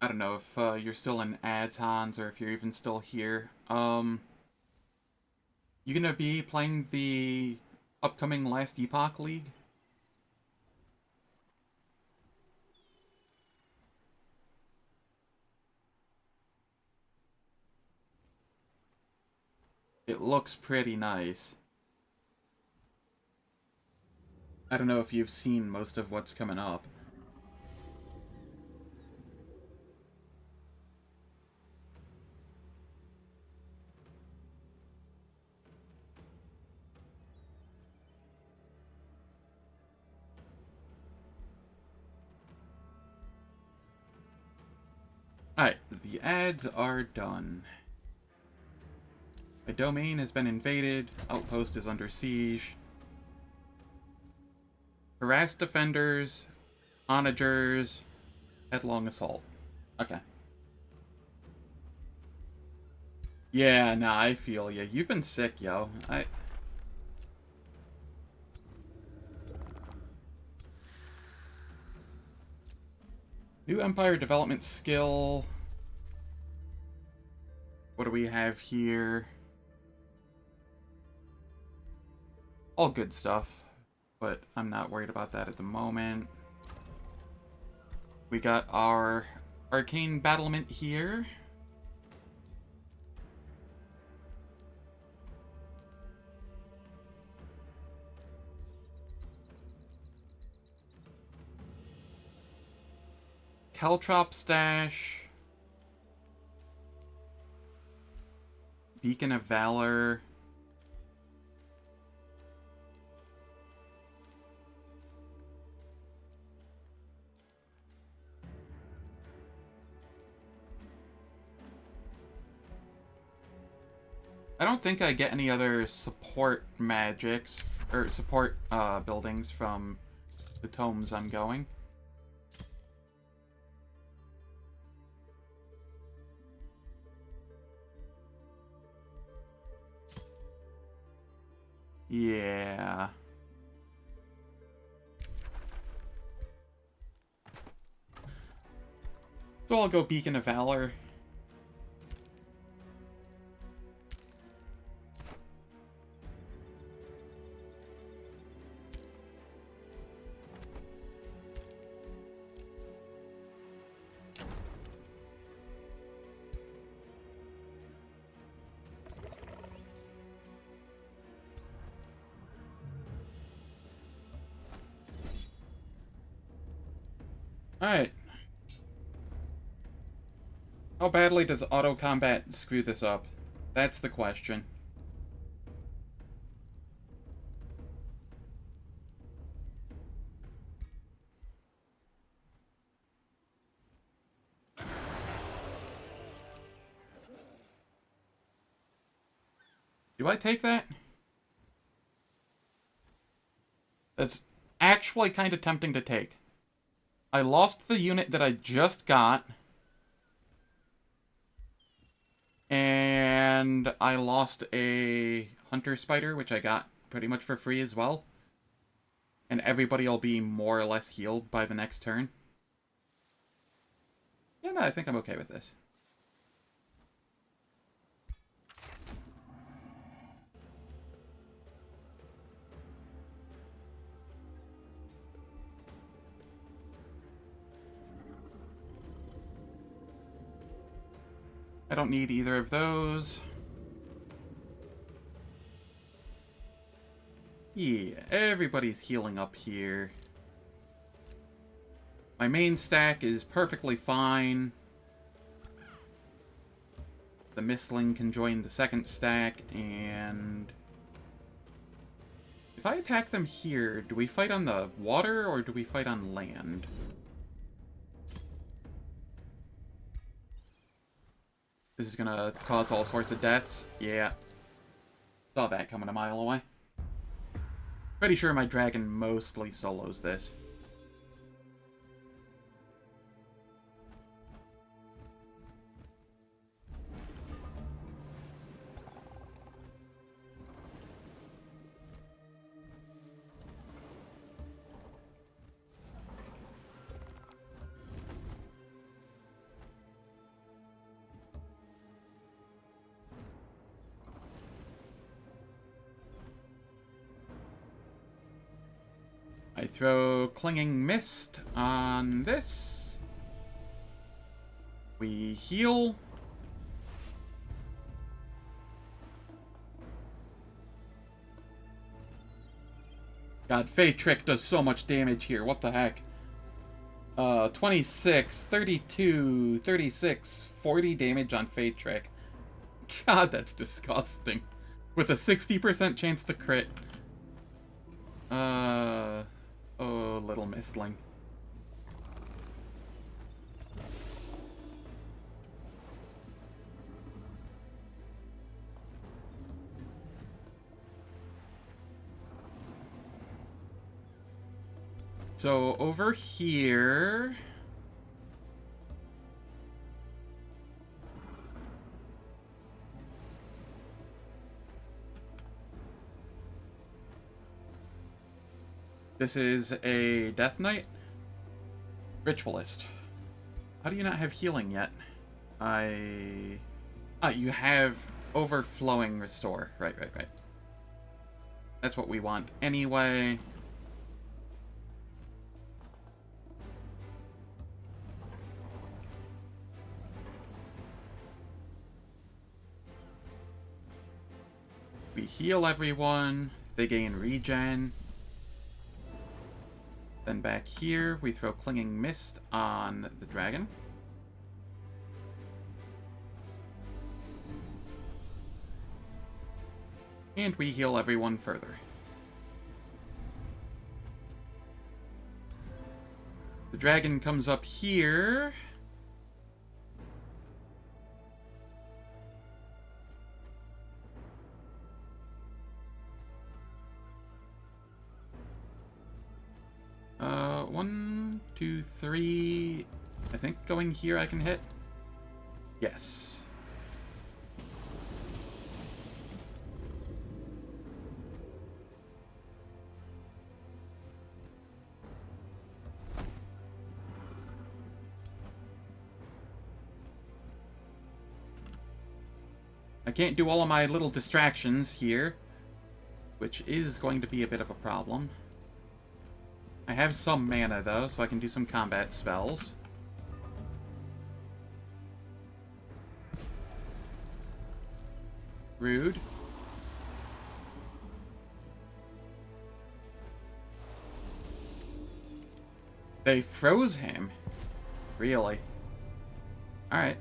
I don't know if you're still in ads, Hans, or if you're even still here. You gonna be playing the upcoming Last Epoch League? It looks pretty nice. I don't know if you've seen most of what's coming up. Alright, the ads are done. My domain has been invaded. Outpost is under siege. Harassed defenders. Onagers. Headlong assault. Okay. Yeah, nah, I feel ya. You've been sick, yo. New Empire development skill. What do we have here? All good stuff, but I'm not worried about that at the moment. We got our arcane battlement here. Caltrop stash. Beacon of Valor. I don't think I get any other support magics, or support buildings from the tomes I'm going. Yeah. So I'll go Beacon of Valor. Alright. How badly does auto combat screw this up? That's the question. Do I take that? That's actually kind of tempting to take. I lost the unit that I just got. And I lost a Hunter Spider, which I got pretty much for free as well. And everybody will be more or less healed by the next turn. Yeah, no, I think I'm okay with this. I don't need either of those. Yeah, everybody's healing up here. My main stack is perfectly fine. The Mistling can join the second stack, and... if I attack them here, do we fight on the water, or do we fight on land? This is gonna cause all sorts of deaths. Yeah. Saw that coming a mile away. Pretty sure my dragon mostly solos this. I throw Clinging Mist on this. We heal. God, Fey Trick does so much damage here. What the heck? 26, 32, 36, 40 damage on Fey Trick. God, that's disgusting. With a 60% chance to crit. Oh, little Mistling. So, over here... This is a Death Knight? Ritualist. How do you not have healing yet? You have Overflowing Restore. Right. That's what we want anyway. We heal everyone. They gain regen. Then back here, we throw Clinging Mist on the dragon. And we heal everyone further. The dragon comes up here. One, two, three. I think going here I can hit. Yes. I can't do all of my little distractions here, which is going to be a bit of a problem. I have some mana, though, so I can do some combat spells. Rude. They froze him? Really? Alright.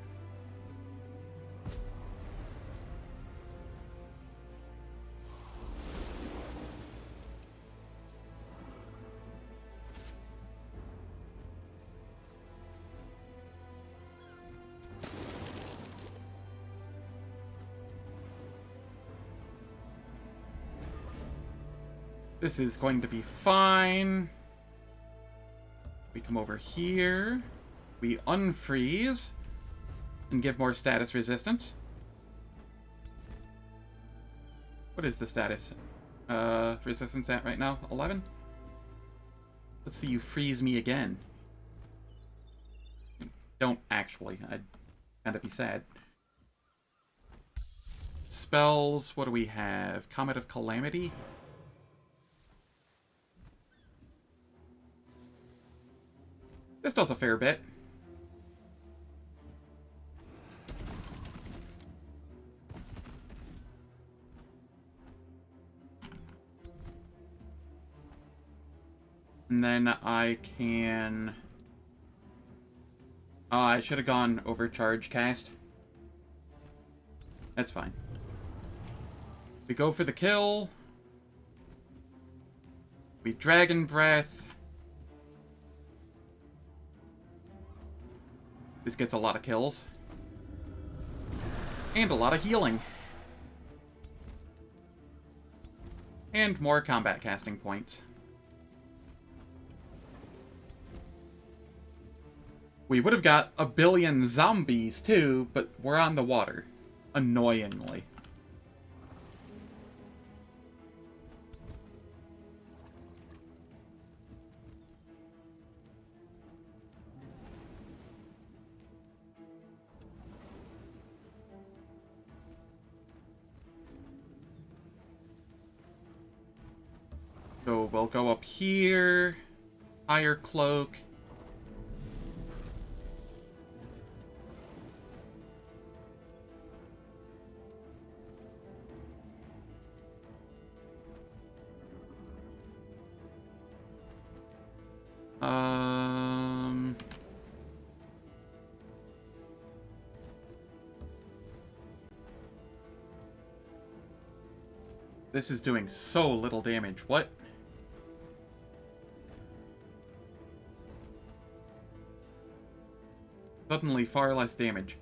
This is going to be fine. We come over here. We unfreeze and give more status resistance. What is the status? Resistance at right now? 11? Let's see you freeze me again. Don't actually. I'd kind of be sad. Spells. What do we have? Comet of Calamity? This does a fair bit. And then I can... I should have gone Overcharge Cast. That's fine. We go for the kill. We Dragon Breath. This gets a lot of kills. And a lot of healing. And more combat casting points. We would have got a billion zombies too, but we're on the water. Annoyingly. So we'll go up here. Fire Cloak. This is doing so little damage. What? Suddenly far less damage.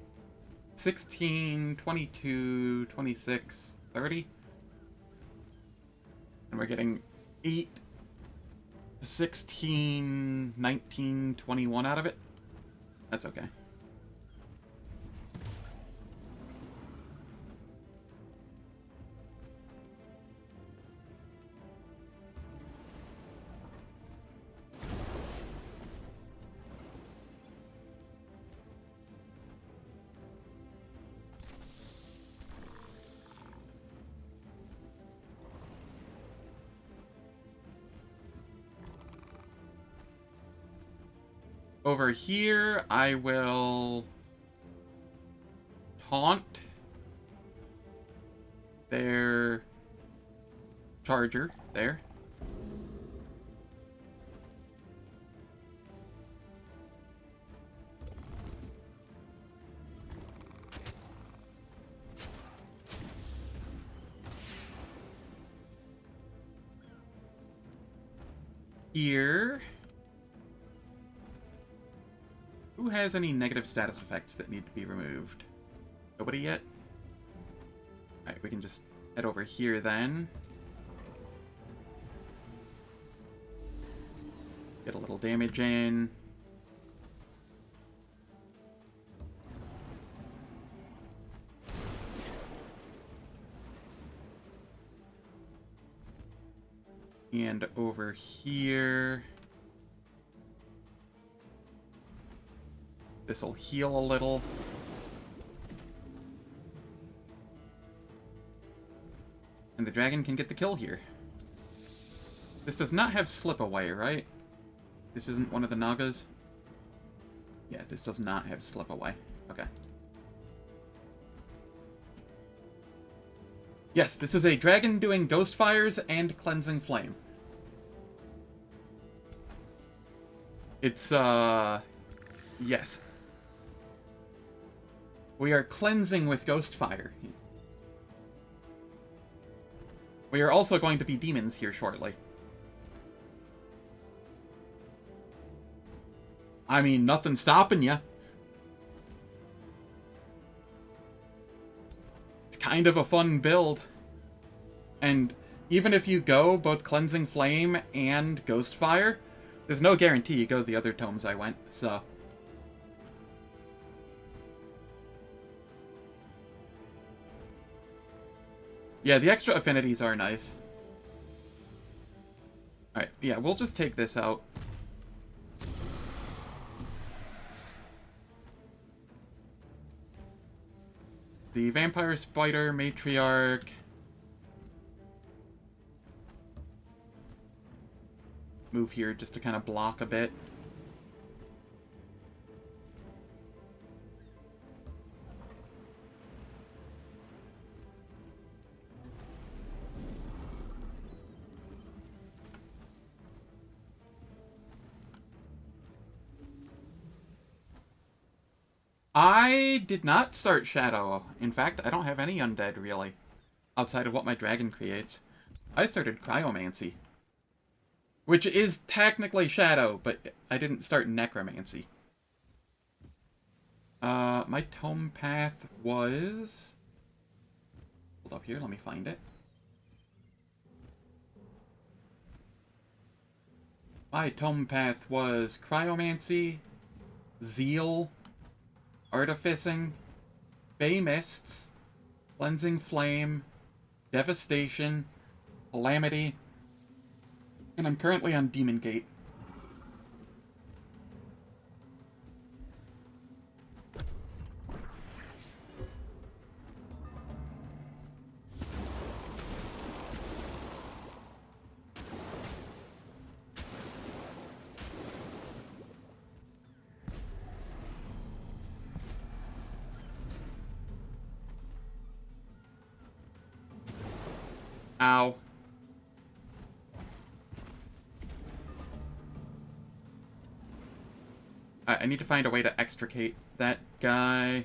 16, 22, 26, 30. And we're getting 8, 16, 19, 21 out of it. That's okay. Over here, I will taunt their charger there. Here. Who has any negative status effects that need to be removed? Nobody yet? Alright, we can just head over here then. Get a little damage in. And over here... This'll heal a little. And the dragon can get the kill here. This does not have slip away, right? This isn't one of the Nagas? Yeah, this does not have slip away. Okay. Yes, this is a dragon doing ghost fires and cleansing flame. It's, yes. We are cleansing with ghost fire. We are also going to be demons here shortly. I mean, nothing's stopping ya. It's kind of a fun build. And even if you go both Cleansing Flame and Ghost Fire, there's no guarantee you go the other tomes I went, so... Yeah, the extra affinities are nice. Alright, yeah, we'll just take this out. The Vampire Spider Matriarch. Move here just to kind of block a bit. I did not start Shadow. In fact, I don't have any undead, really. Outside of what my dragon creates. I started Cryomancy. Which is technically Shadow, but I didn't start Necromancy. My tome path was... Hold up here, let me find it. My tome path was Cryomancy, Zeal, Artificing, Bay Mists, Cleansing Flame, Devastation, Calamity, and I'm currently on Demon Gate. Ow. I need to find a way to extricate that guy.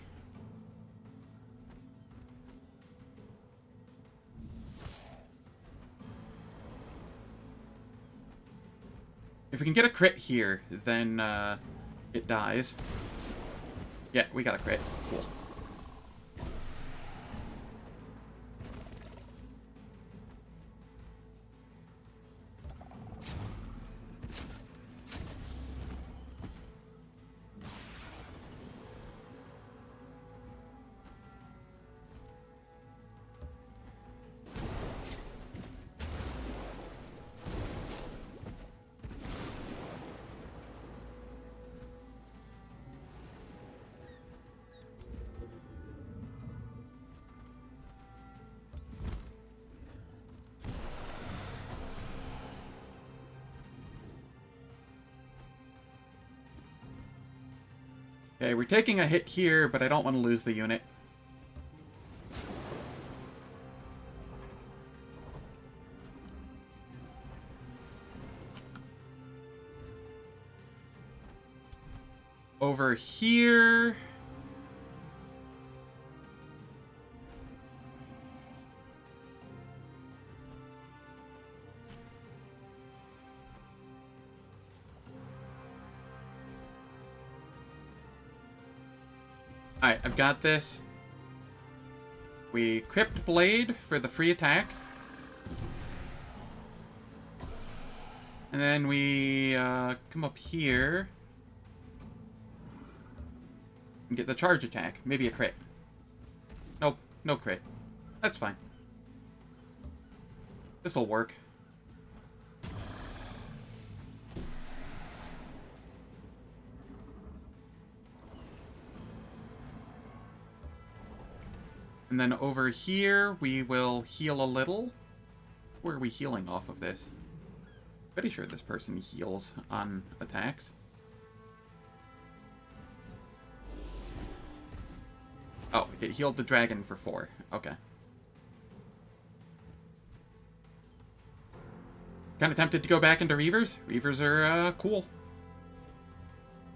If we can get a crit here, then it dies. Yeah, we got a crit. Cool. Okay, we're taking a hit here, but I don't want to lose the unit. Over here... Alright, I've got this. We Crypt Blade for the free attack. And then we come up here and get the charge attack. Maybe a crit. Nope, no crit. That's fine. This'll work. And then over here, we will heal a little. Where are we healing off of this? Pretty sure this person heals on attacks. Oh, it healed the dragon for 4. Okay. Kind of tempted to go back into Reavers. Reavers are, cool.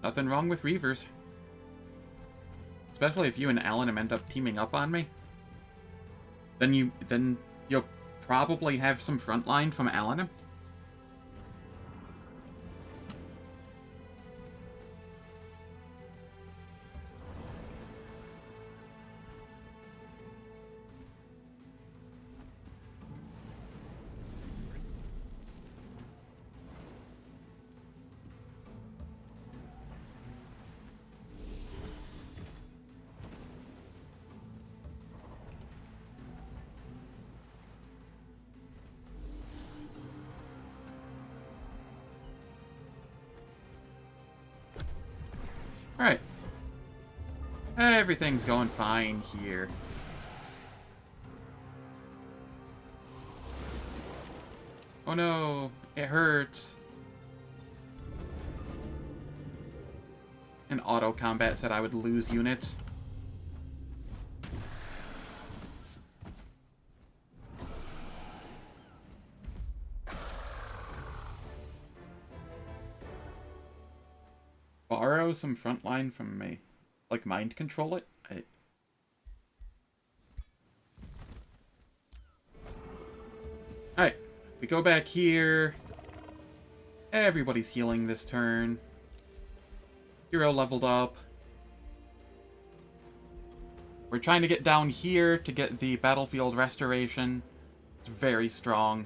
Nothing wrong with Reavers. Especially if you and Alanim end up teaming up on me. Then you'll probably have some frontline from Alanim. Alright. Everything's going fine here. Oh no, it hurts. And auto combat said I would lose units. Borrow some frontline from me. Like, mind control it? Alright, we go back here. Everybody's healing this turn. Hero leveled up. We're trying to get down here to get the battlefield restoration. It's very strong.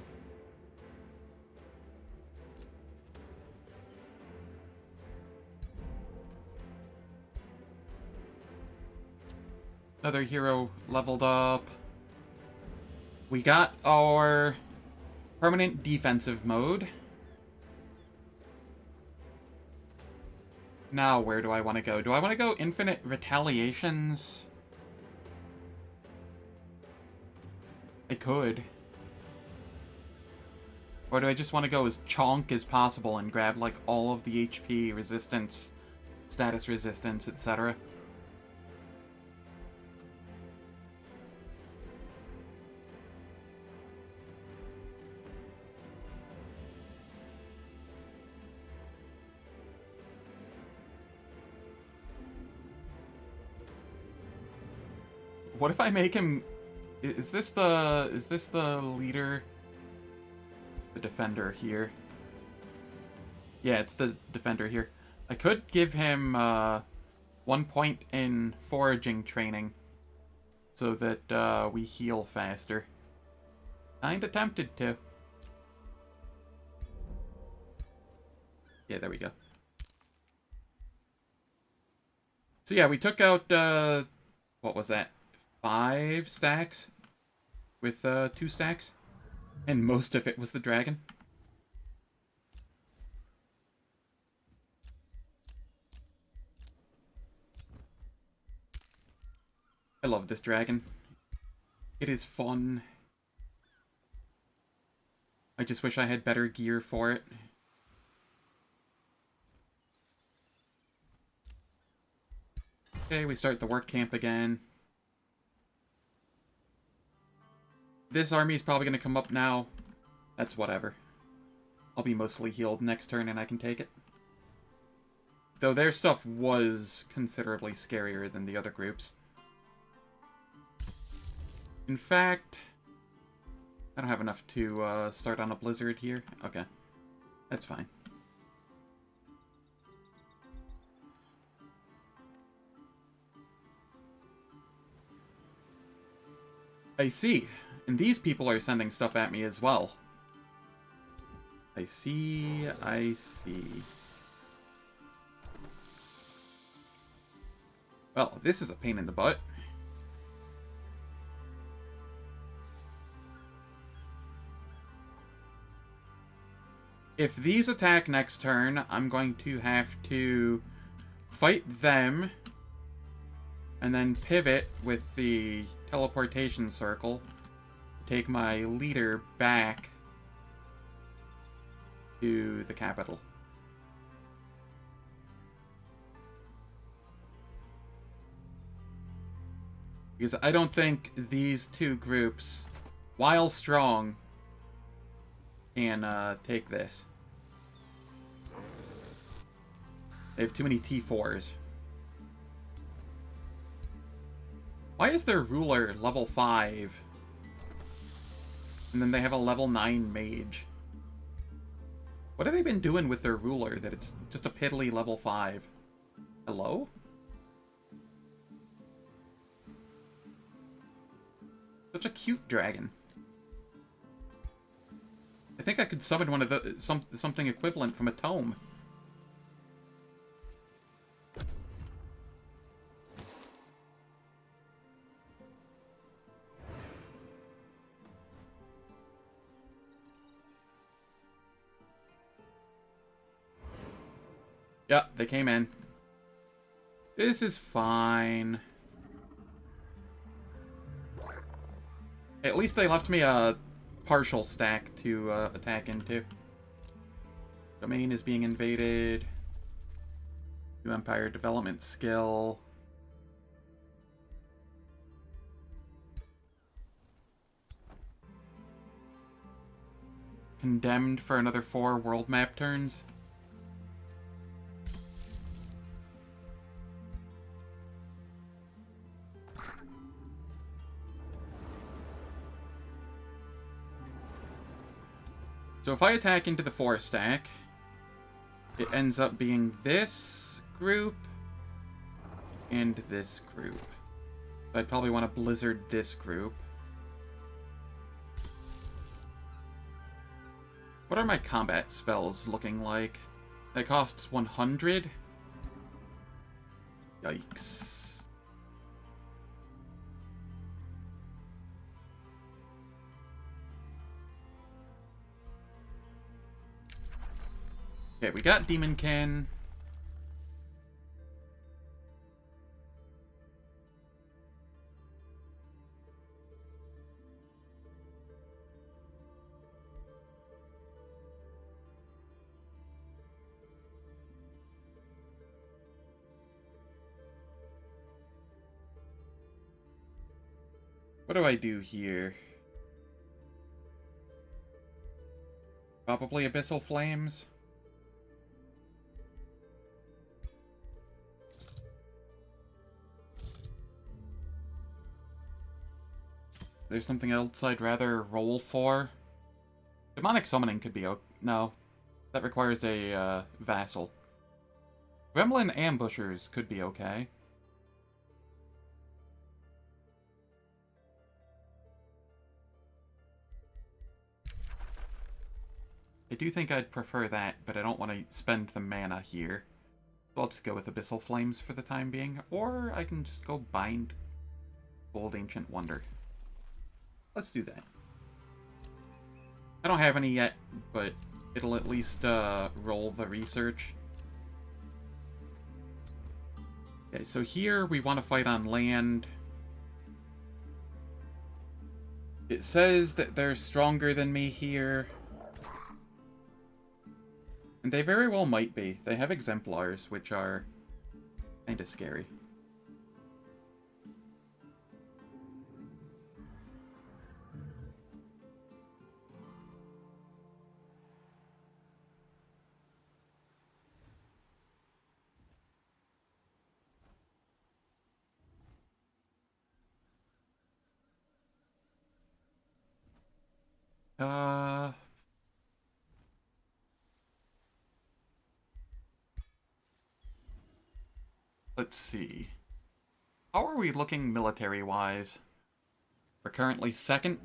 Another hero leveled up. We got our permanent defensive mode. Now, where do I want to go? Do I want to go infinite retaliations? I could. Or do I just want to go as chonk as possible and grab, like, all of the HP, resistance, status resistance, etc.? What if I make him... Is this the leader? The defender here. Yeah, it's the defender here. I could give him 1 point in foraging training so that we heal faster. Kinda tempted to. Yeah, there we go. So yeah, we took out, what was that? 5 stacks? With 2 stacks? And most of it was the dragon. I love this dragon. It is fun. I just wish I had better gear for it. Okay, we start the work camp again. This army is probably going to come up now. That's whatever. I'll be mostly healed next turn and I can take it. Though their stuff was considerably scarier than the other groups. In fact, I don't have enough to start on a blizzard here. Okay, that's fine. I see. And these people are sending stuff at me as well. I see, I see. Well, this is a pain in the butt. If these attack next turn, I'm going to have to fight them and then pivot with the teleportation circle to take my leader back to the capital. Because I don't think these two groups, while strong, can take this. They have too many T4s. Why is their ruler level 5? And then they have a level 9 mage. What have they been doing with their ruler that it's just a piddly level 5? Hello? Such a cute dragon. I think I could summon one of the something equivalent from a tome. Yeah, they came in. This is fine. At least they left me a partial stack to attack into. Domain is being invaded. New Empire development skill. Condemned for another 4 world map turns. So if I attack into the 4 stack, it ends up being this group and this group. So I'd probably want to blizzard this group. What are my combat spells looking like? That costs 100? Yikes. Okay, we got Demonkin. What do I do here? Probably Abyssal Flames. there's something else I'd rather roll for. Demonic summoning could be okay. No, that requires a vassal. Gremlin ambushers could be okay. I do think I'd prefer that, but I don't want to spend the mana here. So I'll just go with Abyssal Flames for the time being, or I can just go bind Old Ancient Wonder. Let's do that. I don't have any yet, but it'll at least roll the research. Okay, so here we want to fight on land. It says that they're stronger than me here. And they very well might be. They have exemplars, which are kind of scary. Let's see. How are we looking military-wise? We're currently second.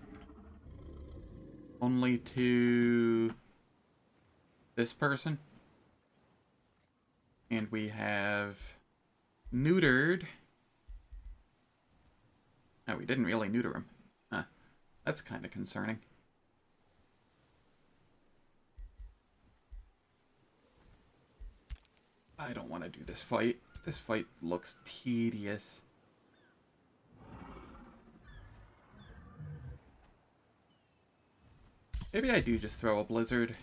Only to this person. And we have neutered. Oh, we didn't really neuter him. Huh. That's kind of concerning. I don't want to do this fight. This fight looks tedious. Maybe I do just throw a blizzard.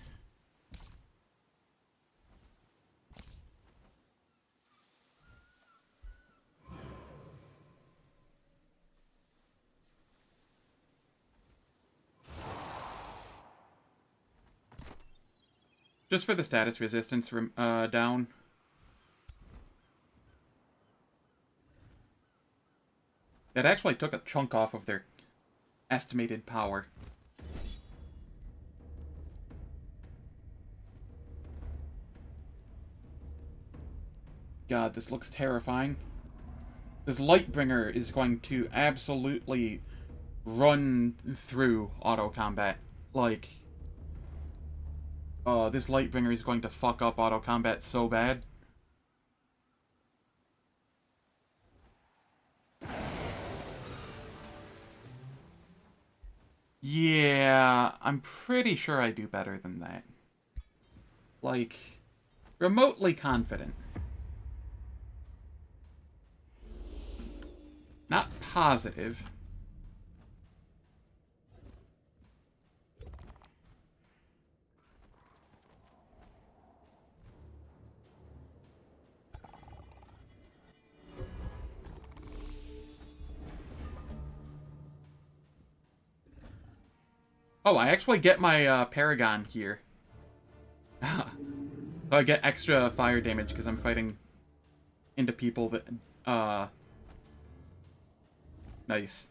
Just for the status resistance down. It actually took a chunk off of their estimated power. God, this looks terrifying. This Lightbringer is going to absolutely run through auto combat. Like, this Lightbringer is going to fuck up auto combat so bad. Yeah, I'm pretty sure I do better than that. Like, remotely confident. Not positive. Oh, I actually get my Paragon here. So I get extra fire damage because I'm fighting into people that, nice.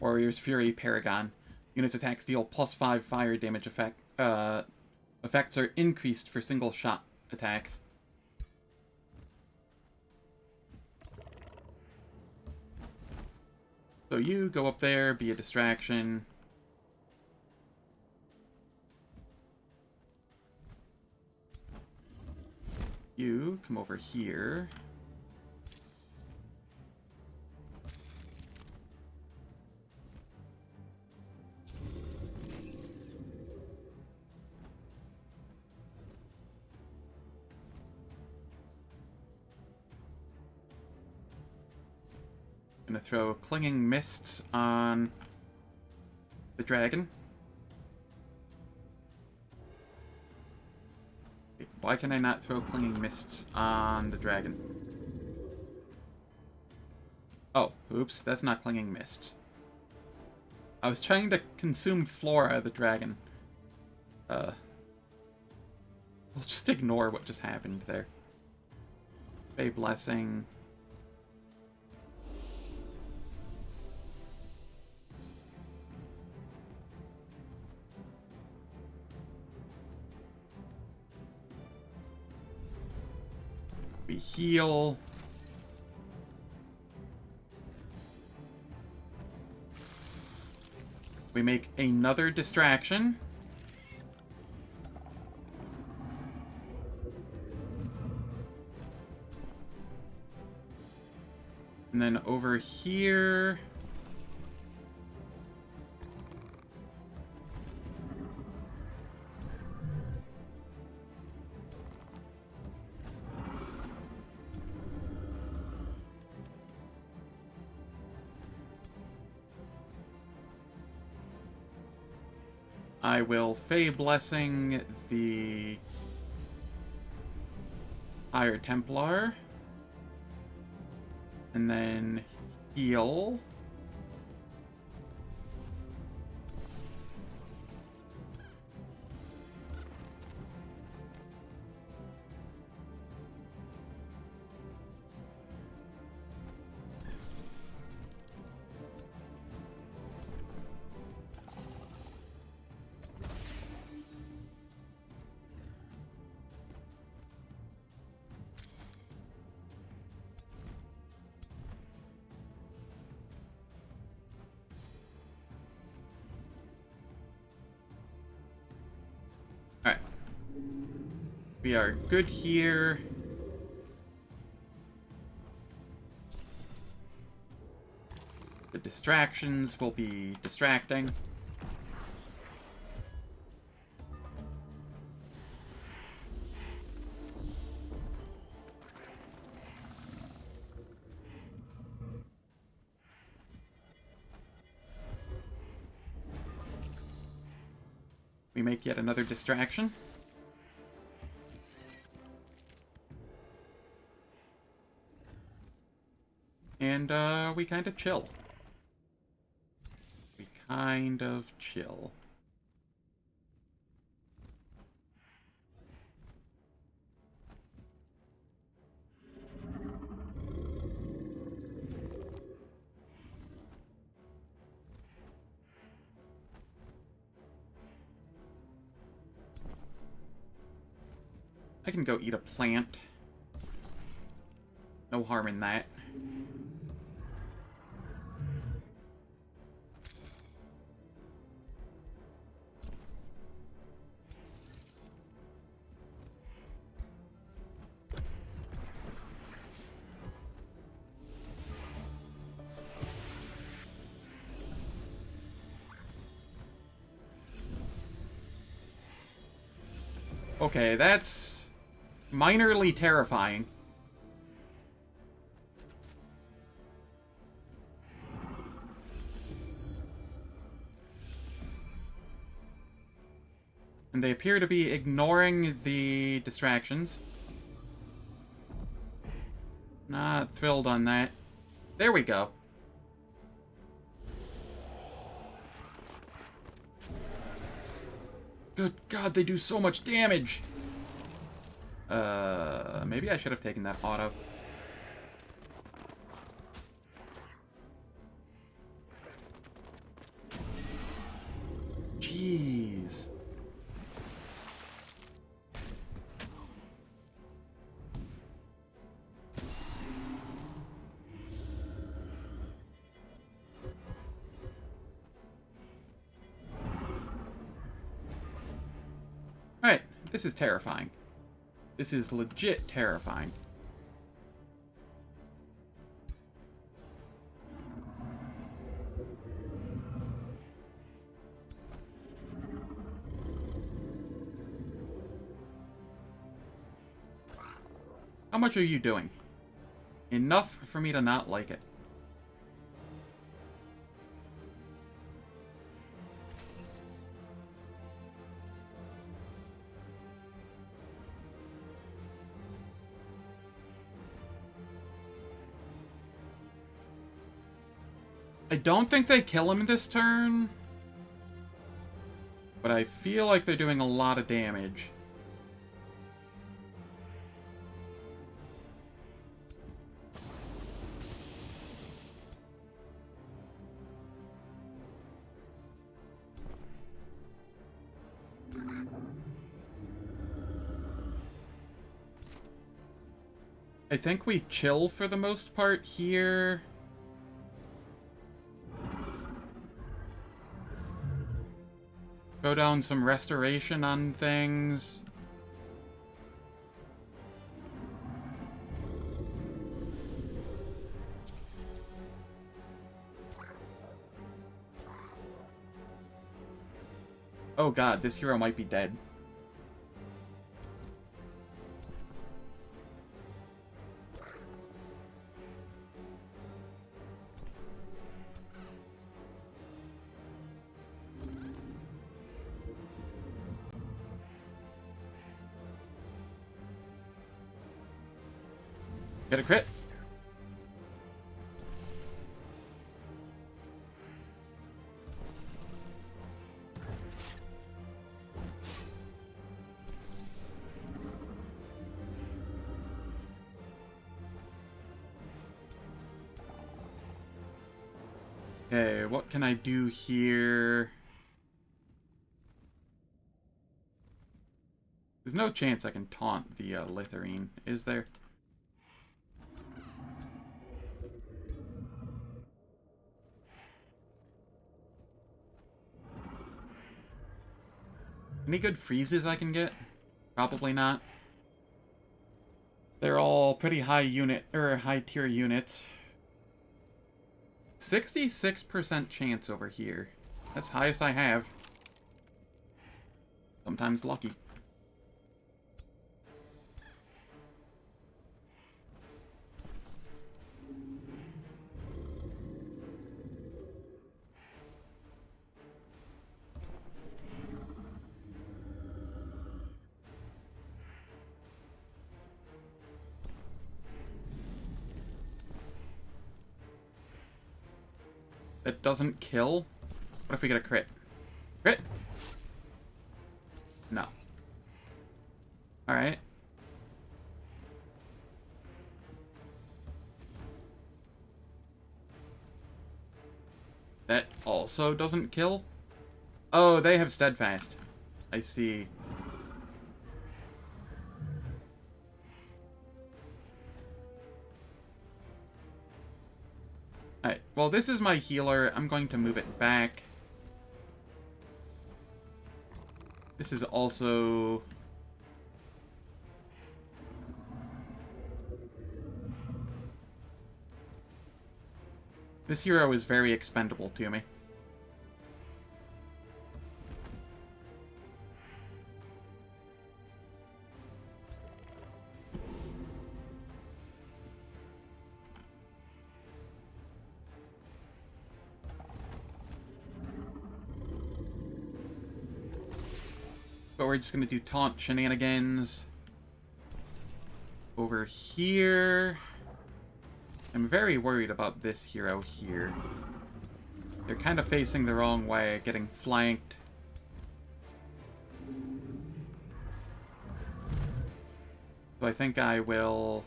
Warrior's Fury, Paragon. Units attacks deal +5 fire damage effect. Effects are increased for single shot attacks. So you go up there, be a distraction. You come over here. Gonna throw Clinging Mists on the dragon. Wait, why can I not throw Clinging Mists on the dragon? Oh, oops, that's not Clinging Mists. I was trying to consume Flora, the dragon. We'll just ignore what just happened there. Fey Blessing. We heal. We make another distraction. And then over here... I will Fey Blessing the Higher Templar. And then heal. Alright. We are good here. The distractions will be distracting. We make yet another distraction. And, we kind of chill. We kind of chill. I can go eat a plant. No harm in that. Okay, that's minorly terrifying. And they appear to be ignoring the distractions. Not thrilled on that. There we go. Good God, they do so much damage! Maybe I should have taken that auto. Jeez. Alright, this is terrifying. This is legit terrifying. How much are you doing? Enough for me to not like it. I don't think they kill him this turn, but I feel like they're doing a lot of damage. I think we chill for the most part here. Go down some restoration on things. Oh god, this hero might be dead. Get a crit. Okay, what can I do here? There's no chance I can taunt the Litharine, is there? Any good freezes I can get? Probably not. They're all pretty high unit, or high tier units. 66% chance over here. That's highest I have. Sometimes lucky. That doesn't kill? What if we get a crit? Crit? No. Alright. That also doesn't kill? Oh, they have steadfast. I see. Alright, well this is my healer. I'm going to move it back. This is also... This hero is very expendable to me. But we're just going to do taunt shenanigans. Over here. I'm very worried about this hero here. They're kind of facing the wrong way, getting flanked. So I think I will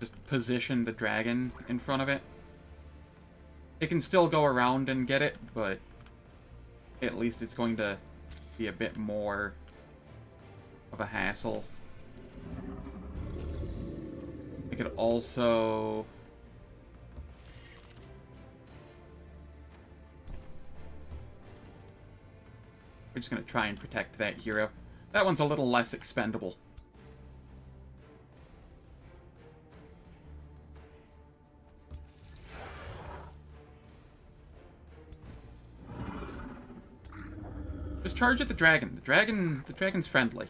just position the dragon in front of it. It can still go around and get it, but at least it's going to be a bit more of a hassle. I could also... We're just going to try and protect that hero. That one's a little less expendable. Just charge at the dragon. The dragon's friendly.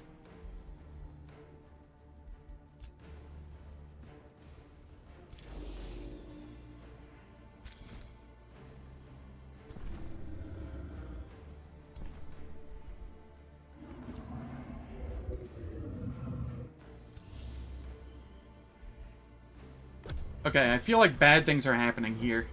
Okay, I feel like bad things are happening here.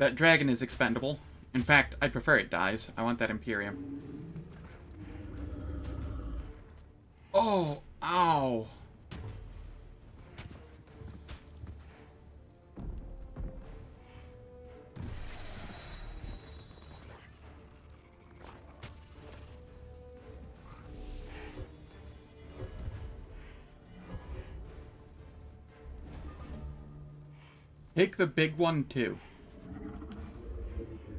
That dragon is expendable. In fact, I prefer it dies. I want that Imperium. Oh, ow. Take the big one, too.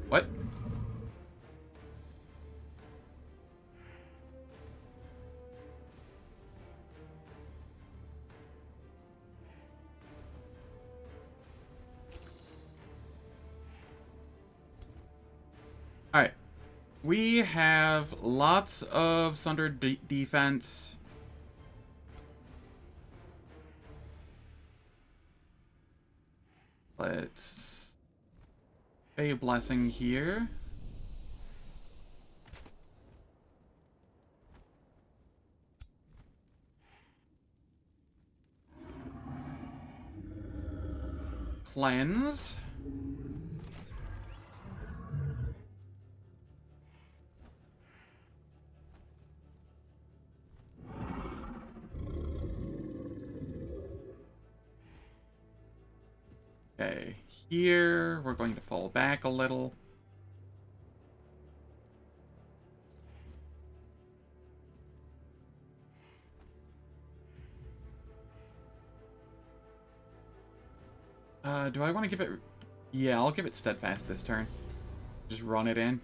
What? Alright. We have lots of Sunder defense. Let's pay a blessing here. Cleanse. Okay, here we're going to fall back a little. Do I want to give it... Yeah, I'll give it Steadfast this turn. Just run it in.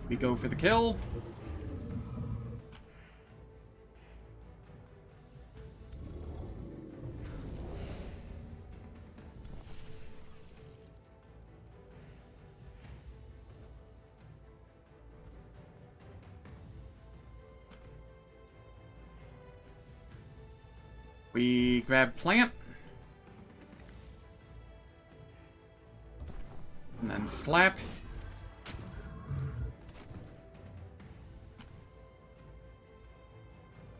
We go for the kill. We grab plant. And then slap.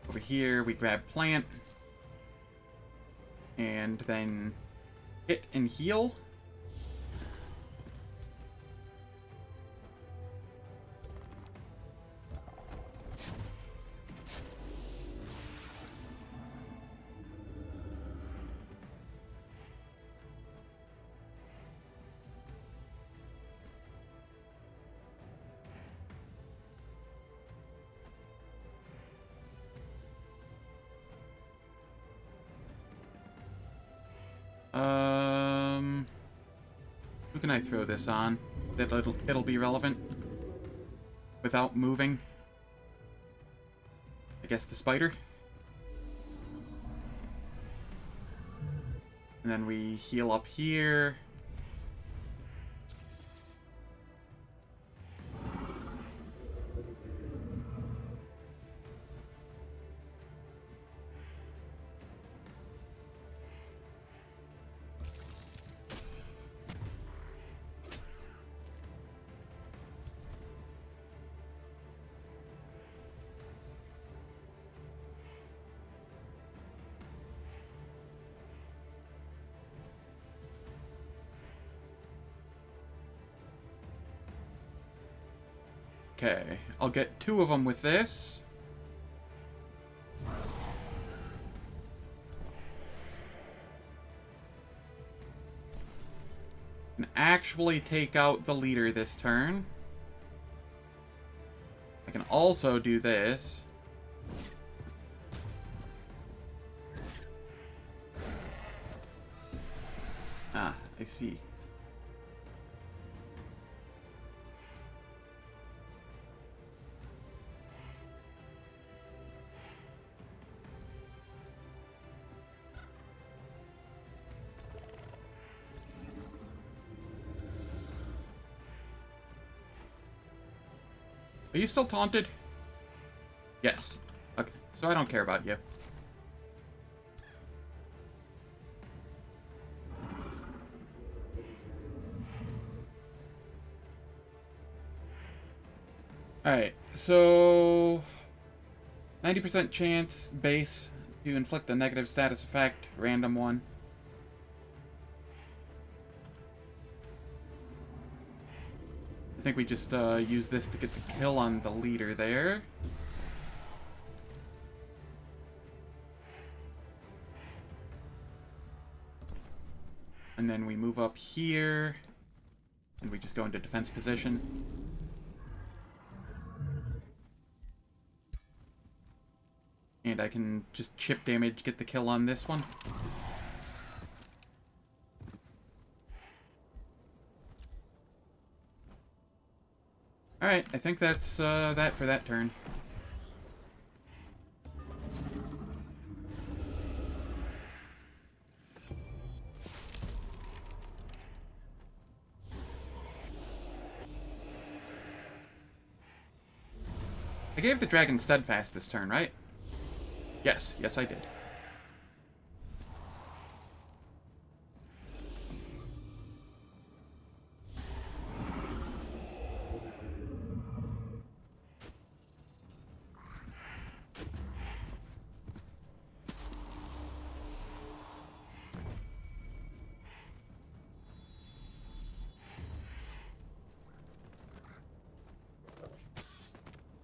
Over here, we grab plant. And then hit and heal. Who can I throw this on? That it'll be relevant without moving. I guess the spider. And then we heal up here. Okay, I'll get 2 of them with this. And actually take out the leader this turn. I can also do this. Ah, I see. Are you still taunted? Yes. Okay, so I don't care about you. Alright, so 90% chance base to inflict a negative status effect, random one. I think we just use this to get the kill on the leader there. And then we move up here, and we just go into defense position. And I can just chip damage, get the kill on this one. Alright, I think that's that for that turn. I gave the dragon steadfast this turn, right? Yes, yes I did.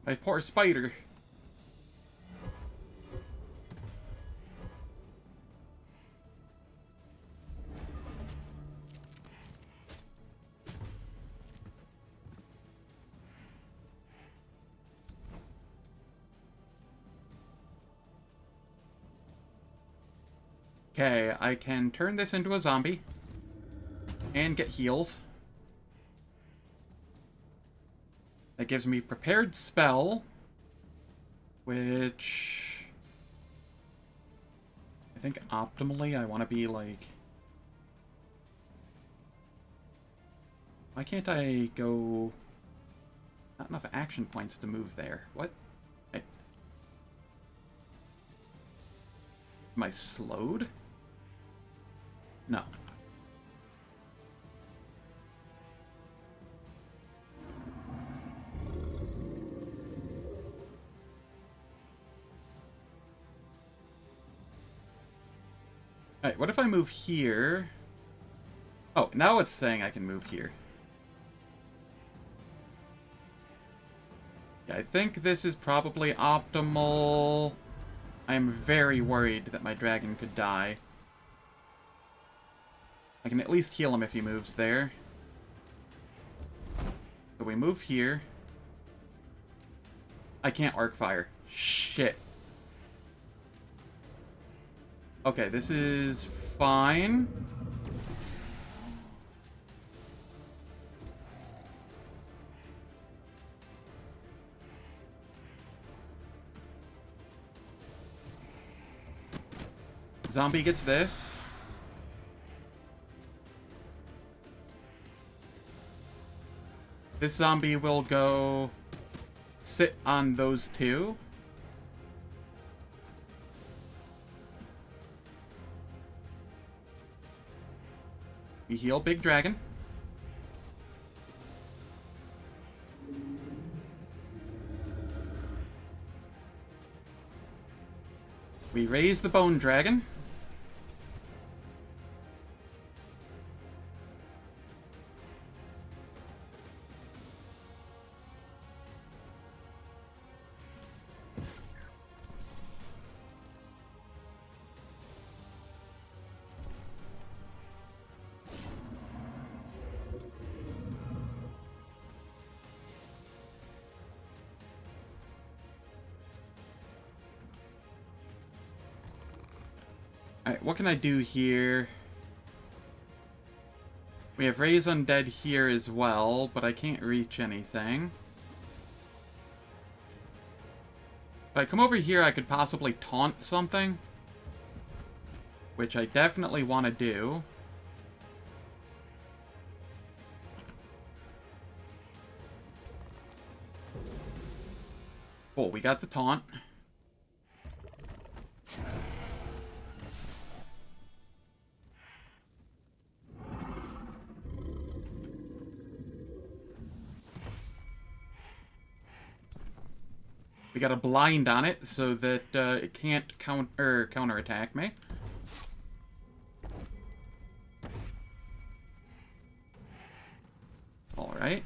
My poor spider. Okay, I can turn this into a zombie and get heals. That gives me prepared spell, which I think optimally I want to be like... Why can't I go... Not enough action points to move there. What? Am I slowed? No. Alright, what if I move here? Oh, now it's saying I can move here. Yeah, I think this is probably optimal. I am very worried that my dragon could die. I can at least heal him if he moves there. So we move here. I can't arc fire. Shit. Okay, this is fine. Zombie gets this. This zombie will go sit on those two. We heal Big Dragon. We raise the Bone Dragon. Alright, what can I do here? We have Raise Undead here as well, but I can't reach anything. If I come over here, I could possibly taunt something, which I definitely want to do. we got the taunt. We got a blind on it so that it can't counterattack me. All right.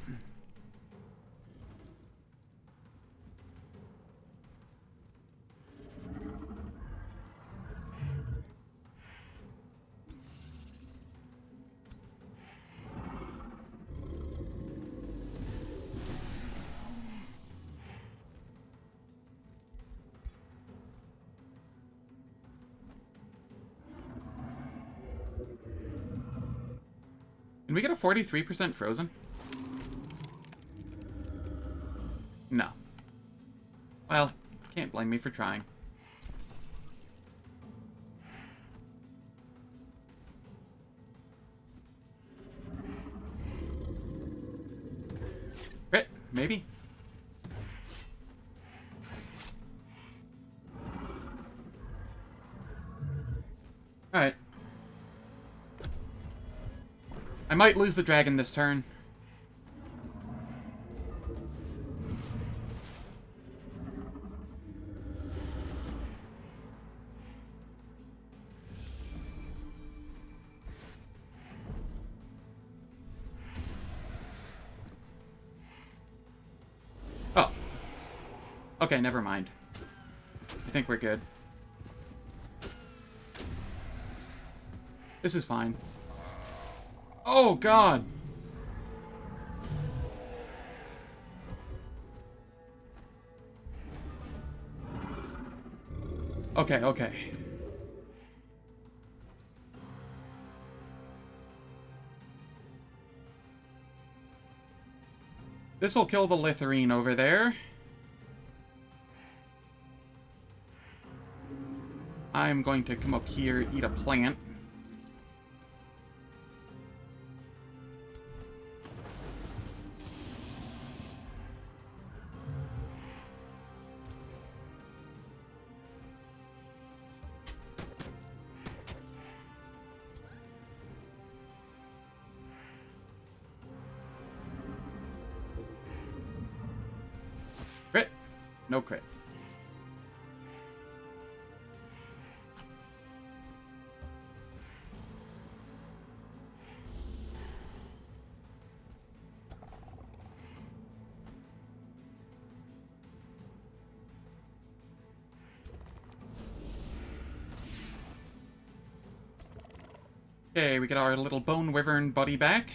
Can we get a 43% frozen? No. Well, can't blame me for trying. Crit, maybe? Alright. I might lose the dragon this turn. Oh. Okay, never mind. I think we're good. This is fine. Oh, God! Okay, okay. This'll kill the Litharine over there. I'm going to come up here, eat a plant. Crit. No crit. Okay, we get our little bone wyvern buddy back.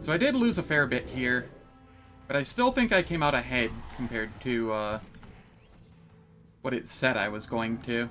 So I did lose a fair bit here, but I still think I came out ahead compared to what it said I was going to.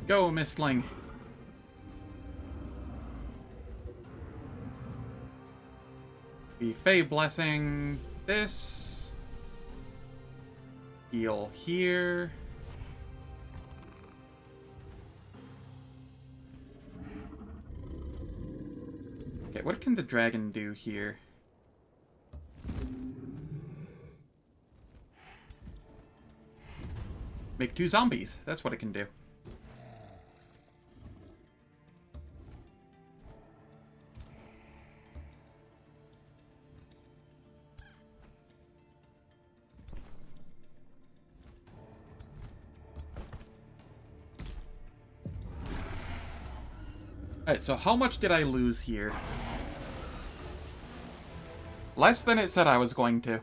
Go, Mistling. The Fey Blessing. This. Heal here. Okay, what can the dragon do here? Make 2 zombies. That's what it can do. Alright, so how much did I lose here? Less than it said I was going to.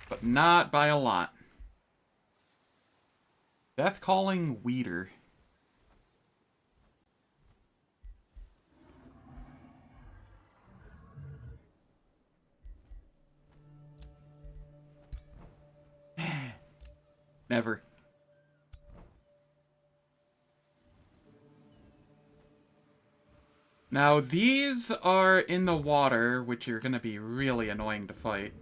But not by a lot. Death Calling Weeder. Never. Now, these are in the water, which are going to be really annoying to fight.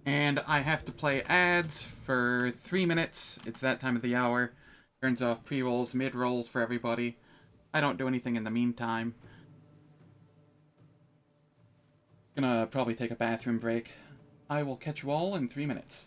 And I have to play ads for 3 minutes. It's that time of the hour. Turns off pre-rolls, mid-rolls for everybody. I don't do anything in the meantime. Gonna probably take a bathroom break. I will catch you all in 3 minutes.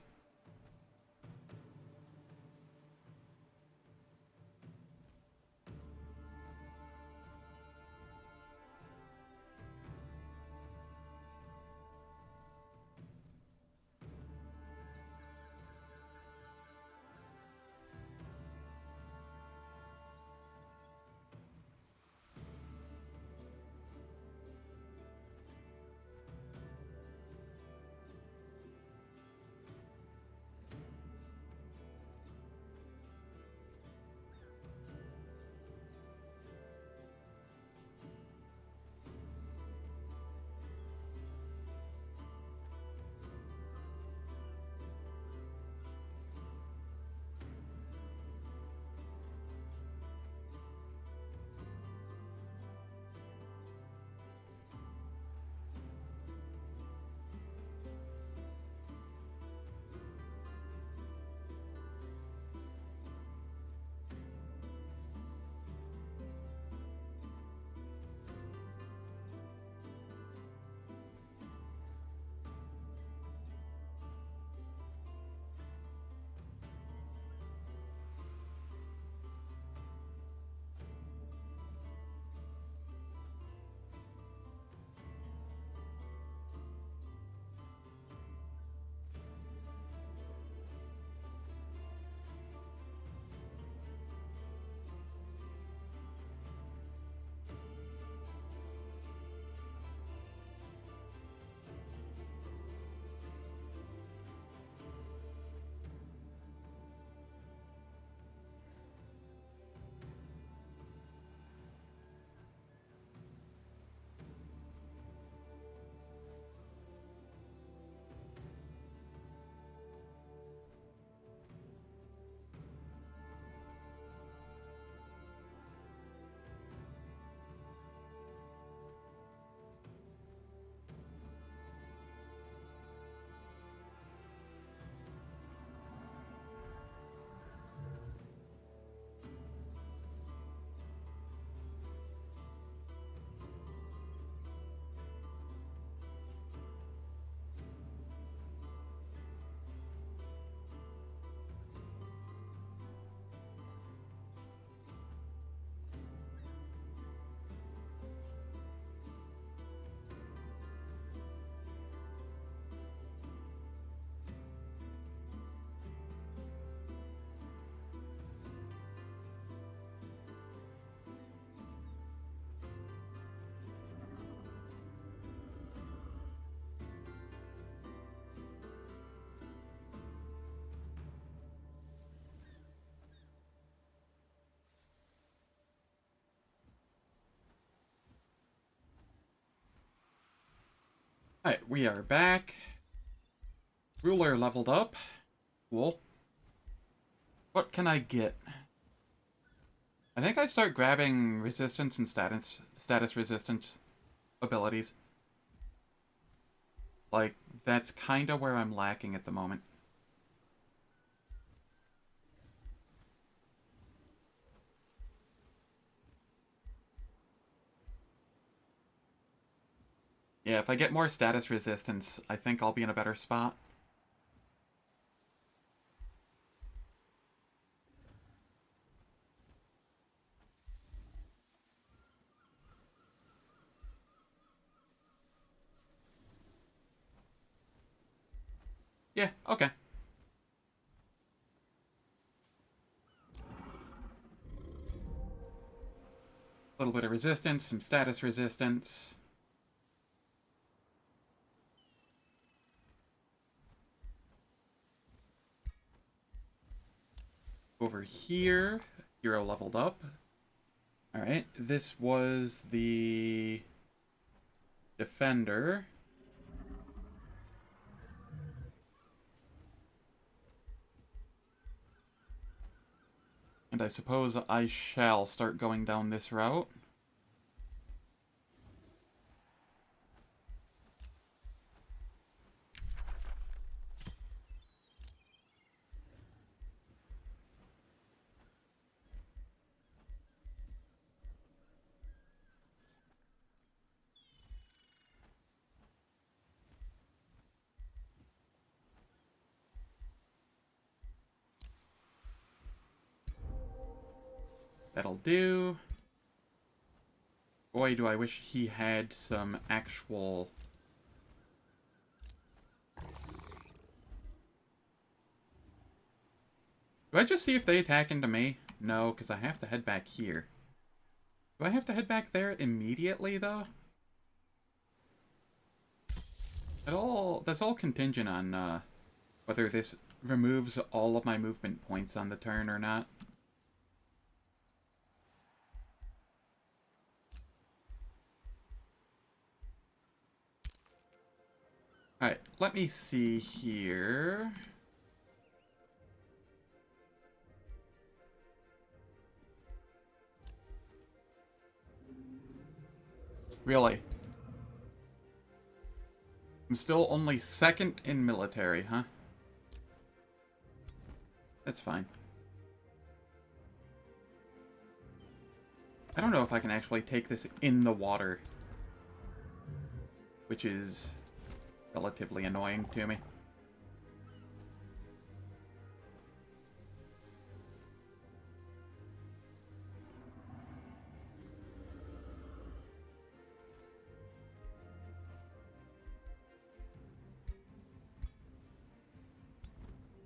Alright, we are back. Ruler leveled up. Cool. What can I get? I think I start grabbing resistance and status resistance abilities. Like, that's kinda where I'm lacking at the moment. Yeah, if I get more status resistance, I think I'll be in a better spot. Yeah, okay. A little bit of resistance, some status resistance. Over here, hero leveled up. Alright, this was the defender. And I suppose I shall start going down this route. That'll do. Boy, do I wish he had some actual... Do I just see if they attack into me? No, because I have to head back here. Do I have to head back there immediately, though? That's all contingent on whether this removes all of my movement points on the turn or not. Alright, let me see here. Really? I'm still only second in military, huh? That's fine. I don't know if I can actually take this in the water, which is relatively annoying to me.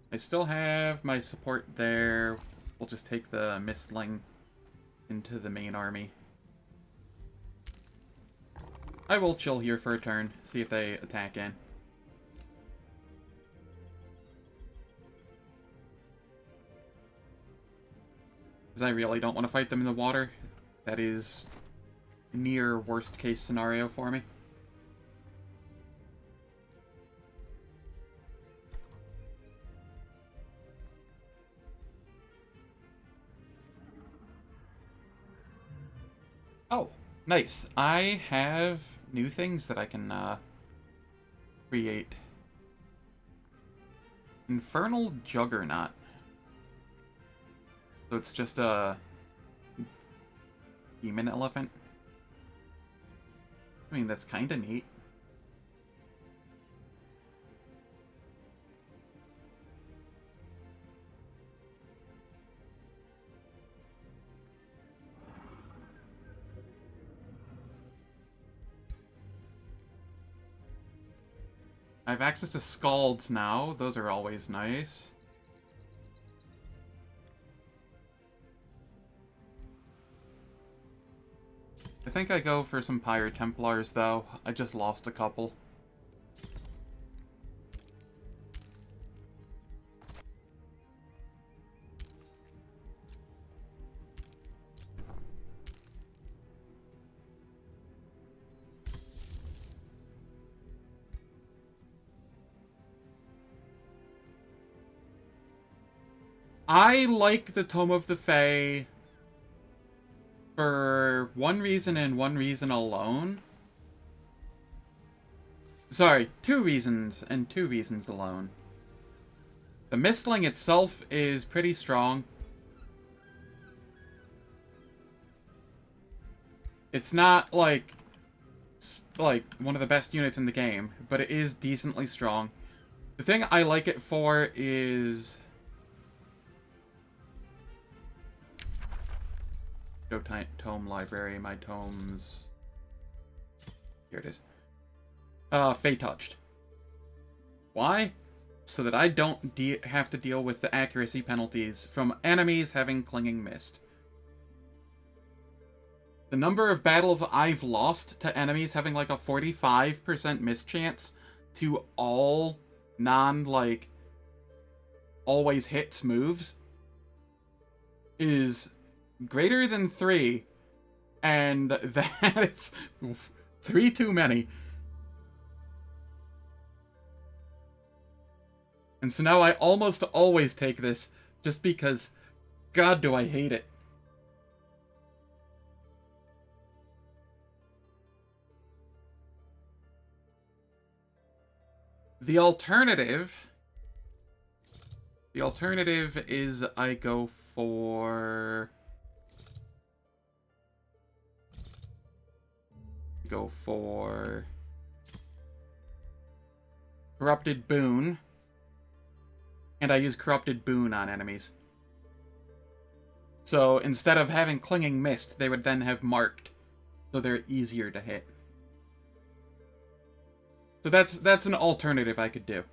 I still have my support there. We'll just take the Mistling into the main army. I will chill here for a turn, see if they attack in. Because I really don't want to fight them in the water. That is near worst case scenario for me. Oh, nice. I have new things that I can create. Infernal Juggernaut. So it's just a demon elephant. I mean, that's kind of neat. I have access to Scalds now. Those are always nice. I think I go for some Pyre Templars, though. I just lost a couple. I like the Tome of the Fae for one reason and one reason alone. Sorry, 2 reasons and 2 reasons alone. The Mistling itself is pretty strong. It's not like one of the best units in the game, but it is decently strong. The thing I like it for is Go Tome Library, my tomes. Here it is. Fey Touched. Why? so that I don't have to deal with the accuracy penalties from enemies having Clinging Mist. The number of battles I've lost to enemies having like a 45% miss chance to all non, always hits moves is greater than 3, and that is 3 too many. And so now I almost always take this, just because, God, do I hate it. The alternative is I go for Corrupted Boon, and I use Corrupted Boon on enemies. So instead of having Clinging Mist, they would then have Marked, so they're easier to hit. So that's an alternative I could do.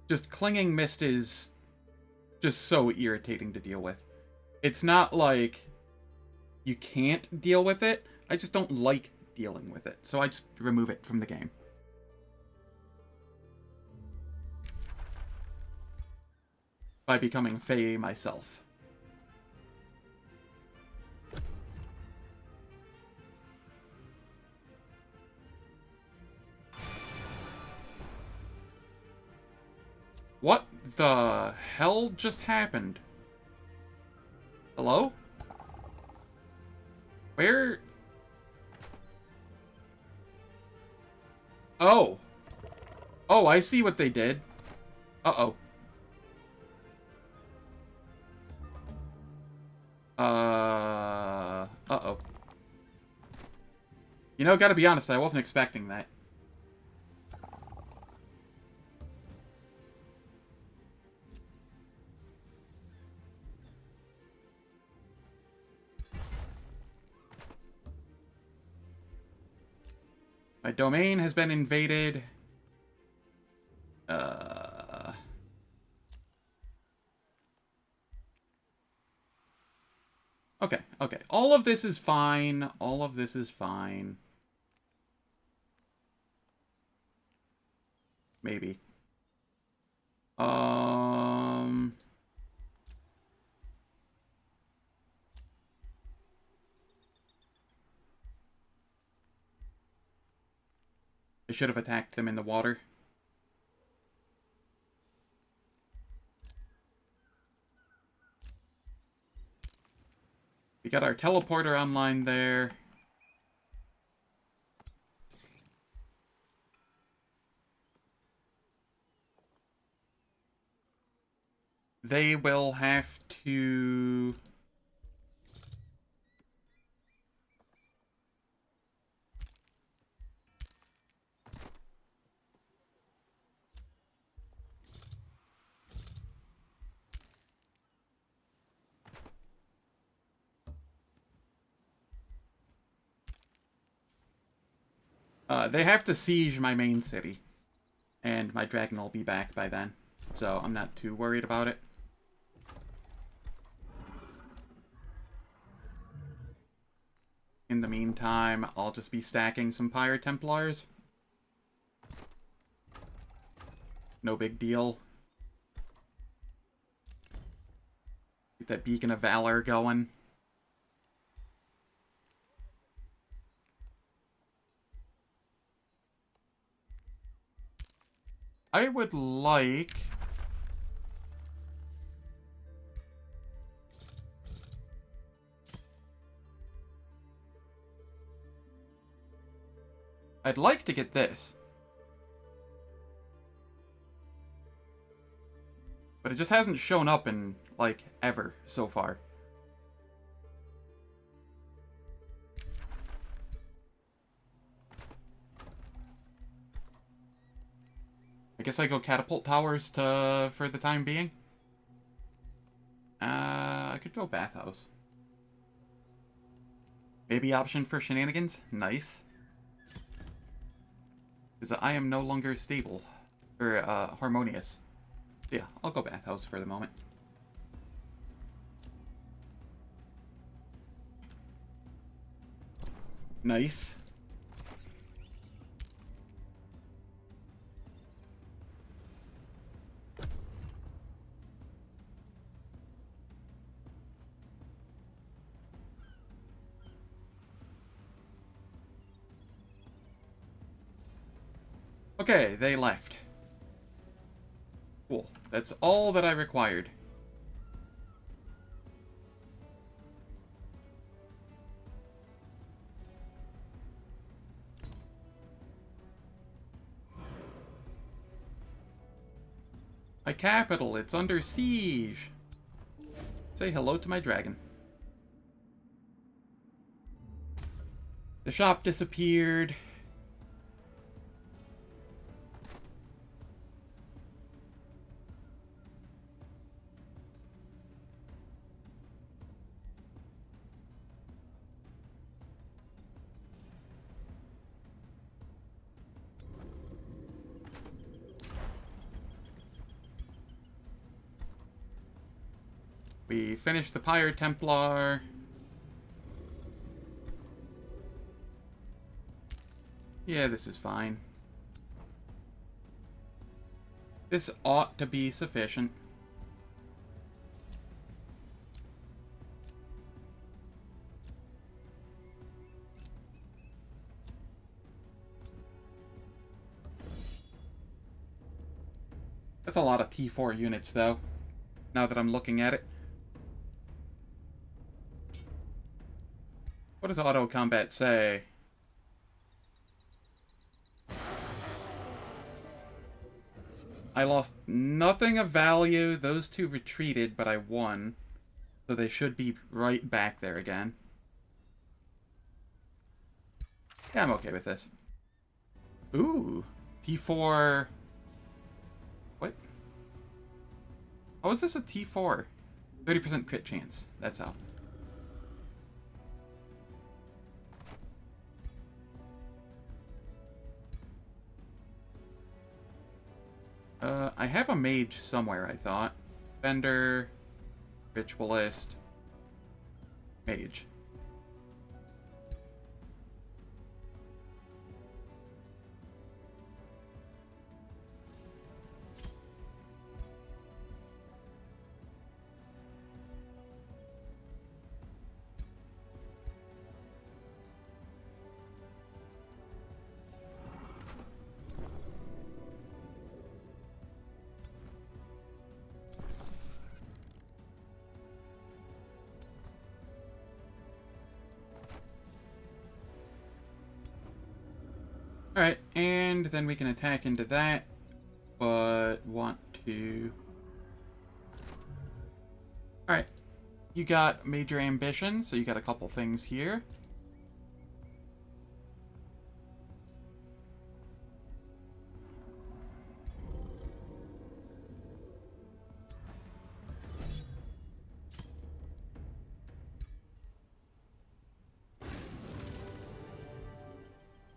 Just Clinging Mist is just so irritating to deal with. It's not like you can't deal with it, I just don't like dealing with it, so I just remove it from the game. By becoming Fae myself. What the hell just happened? Hello? Where? Oh. Oh, I see what they did. Uh-oh. Uh-oh. You know, gotta be honest, I wasn't expecting that. My domain has been invaded. Okay, okay. All of this is fine. All of this is fine. Maybe. I should have attacked them in the water. We got our teleporter online there. They will have to... they have to siege my main city. And my dragon will be back by then. So I'm not too worried about it. In the meantime, I'll just be stacking some Pyre Templars. No big deal. Get that Beacon of Valor going. I would like... I'd like to get this. But it just hasn't shown up in, like, ever so far. I guess I go Catapult Towers for the time being. I could go Bathhouse. Maybe option for Shenanigans? Nice. Because I am no longer stable. Or, Harmonious. Yeah, I'll go bathhouse for the moment. Nice. Okay, they left. Cool. That's all that I required. My capital, it's under siege. Say hello to my dragon. The shop disappeared. We finished the Pyre Templar. Yeah, this is fine. This ought to be sufficient. That's a lot of T4 units, though, now that I'm looking at it. What does auto combat say? I lost nothing of value. Those two retreated, but I won. So they should be right back there again. Yeah, I'm okay with this. Ooh. T4... What? How is this a T4? 30% crit chance. That's how. I have a mage somewhere, I thought. Bender, Ritualist, Mage. Alright, and then we can attack into that, but want to... Alright, you got major ambition, so you got a couple things here.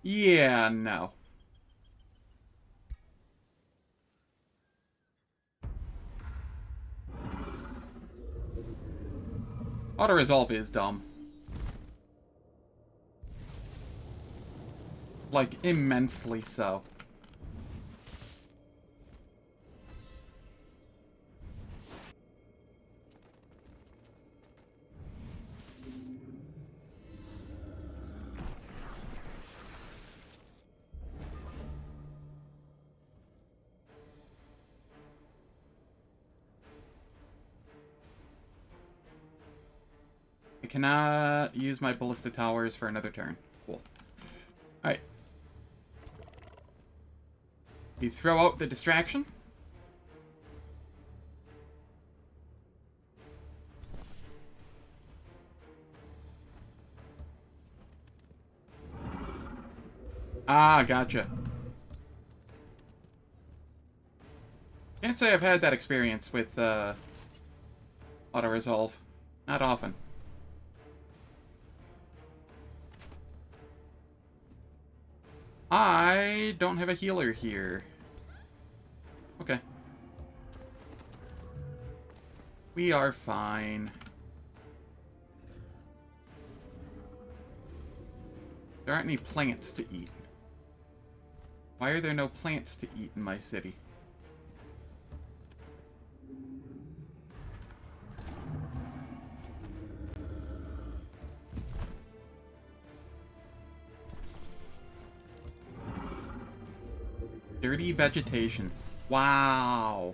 Yeah, no. Auto-resolve is dumb. Like, immensely so. I cannot use my ballista towers for another turn. Cool. Alright. You throw out the distraction. Ah, gotcha. Can't say I've had that experience with auto-resolve. Not often. I don't have a healer here. Okay. We are fine. There aren't any plants to eat. Why are there no plants to eat in my city? Dirty vegetation. Wow.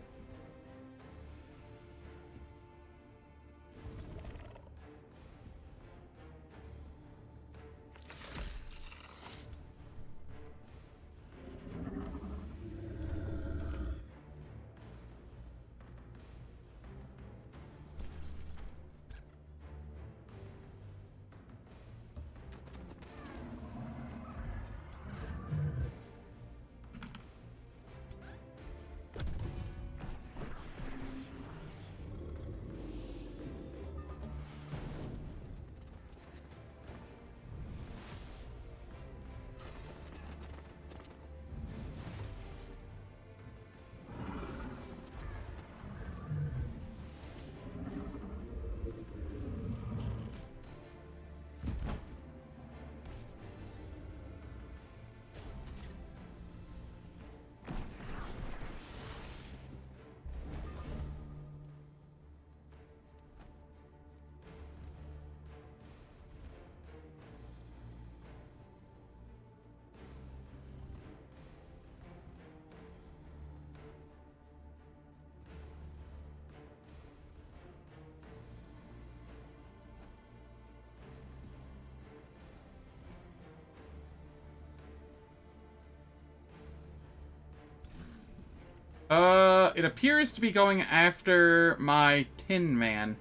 It appears to be going after my Tin Man.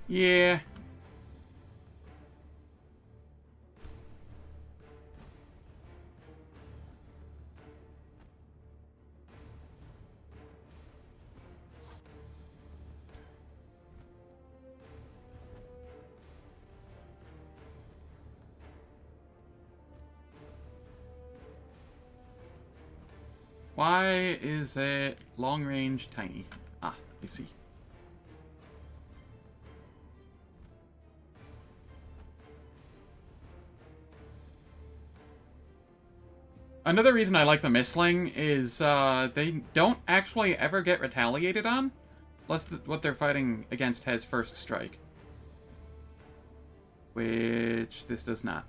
Yeah. Why is it long range tiny? Ah, I see. Another reason I like the Mistling is they don't actually ever get retaliated on, unless what they're fighting against has first strike. Which this does not.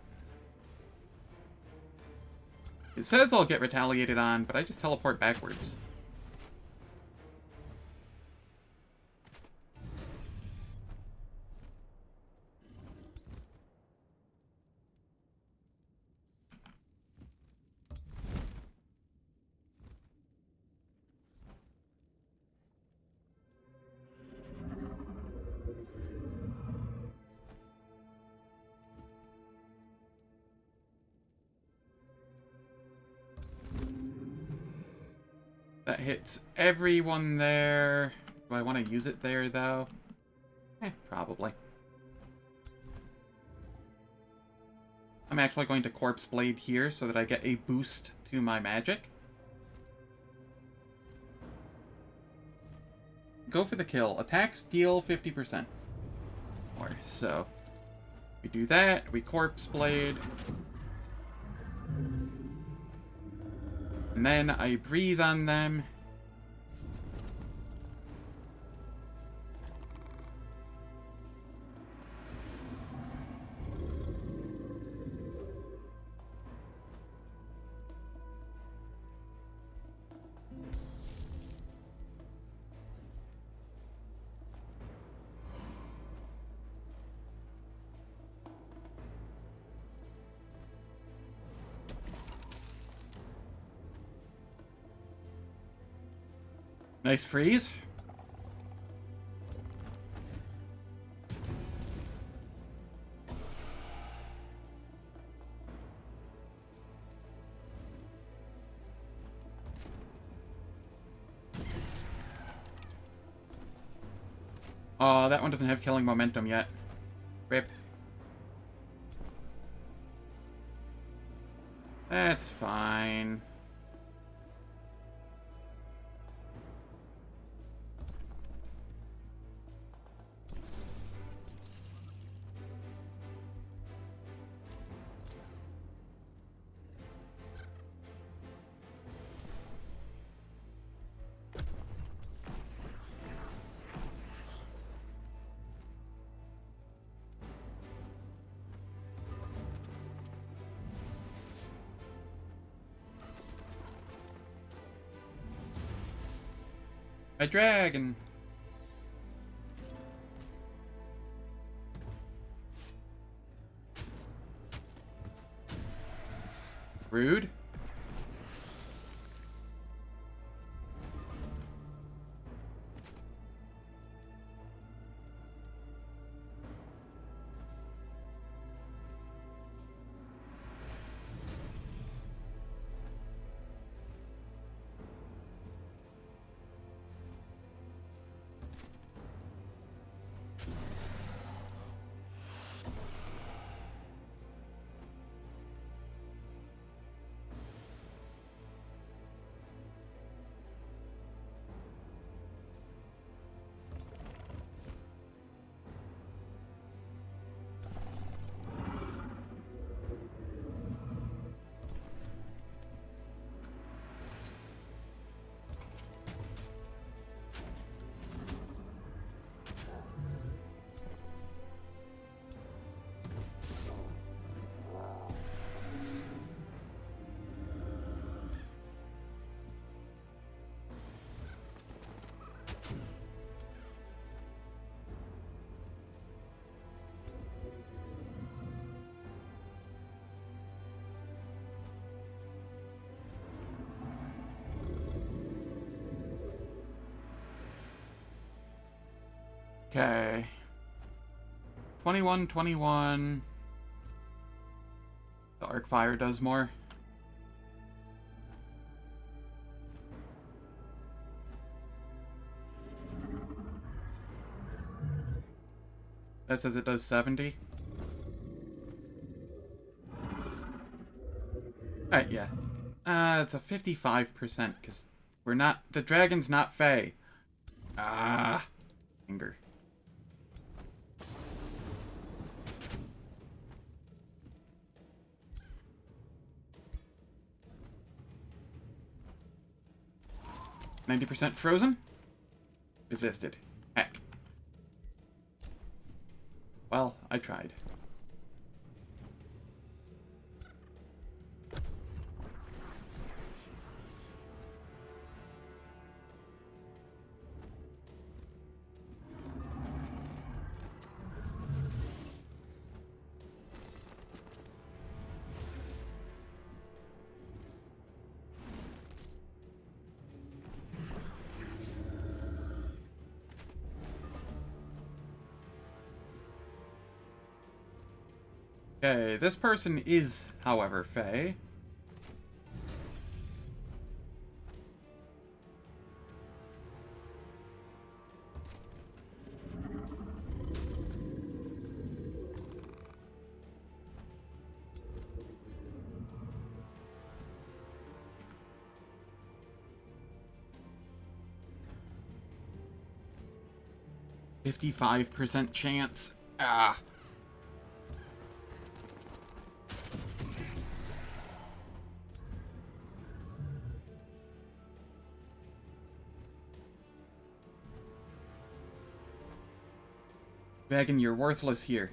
It says I'll get retaliated on, but I just teleport backwards. That hits everyone there. Do I want to use it there, though? Probably. I'm actually going to Corpse Blade here so that I get a boost to my magic. Go for the kill. Attacks deal 50% more. So, we do that. We Corpse Blade. And then I breathe on them. Nice freeze. Oh, that one doesn't have killing momentum yet. Rip. That's fine. A dragon. Rude. Okay. 21, 21. The arc fire does more. That says it does 70. Alright, yeah. It's a 55%, because we're not... The dragon's not Fey. Ah. Anger. %, frozen? Resisted. Heck. Well, I tried. Okay, this person is, however, Fey. %55 chance. Ah. Dragon, you're worthless here.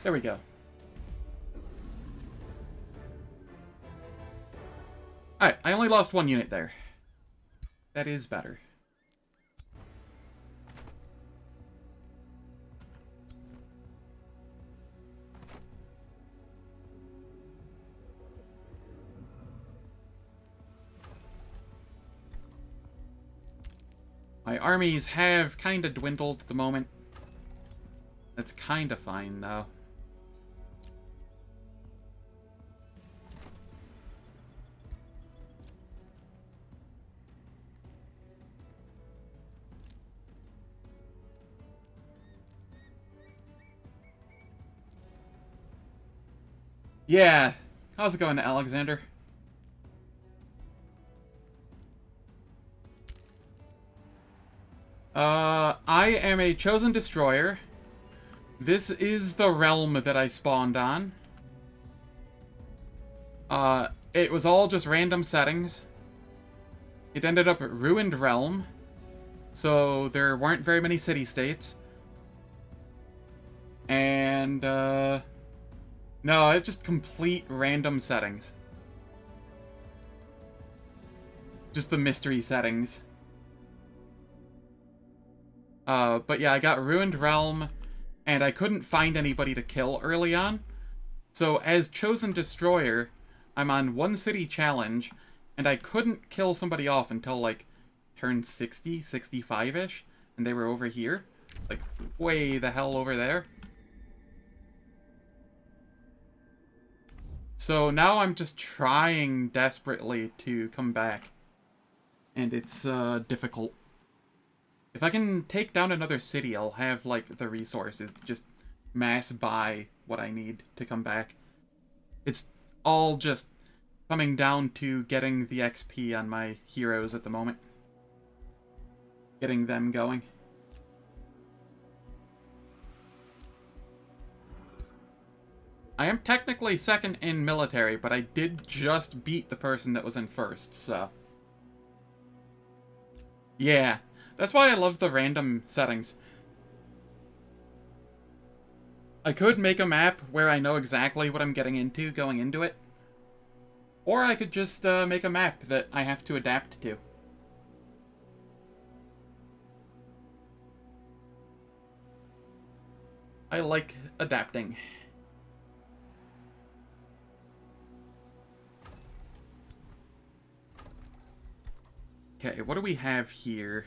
There we go. Alright, I only lost 1 unit there. That is better. My armies have kind of dwindled at the moment. That's kind of fine, though. Yeah. How's it going, Alexander? I am a chosen destroyer. This is the realm that I spawned on. It was all just random settings. It ended up at Ruined Realm. So there weren't very many city-states. And, no, it's just complete random settings. Just the mystery settings. But yeah, I got Ruined Realm, and I couldn't find anybody to kill early on. So as Chosen Destroyer, I'm on one city challenge, and I couldn't kill somebody off until, like, turn 60, 65-ish, and they were over here. Like, way the hell over there. So now I'm just trying desperately to come back. And it's, difficult. If I can take down another city, I'll have, like, the resources to just mass buy what I need to come back. It's all just coming down to getting the XP on my heroes at the moment. Getting them going. I am technically second in military, but I did just beat the person that was in first, so... Yeah. That's why I love the random settings. I could make a map where I know exactly what I'm getting into going into it. Or I could just make a map that I have to adapt to. I like adapting. Okay, what do we have here?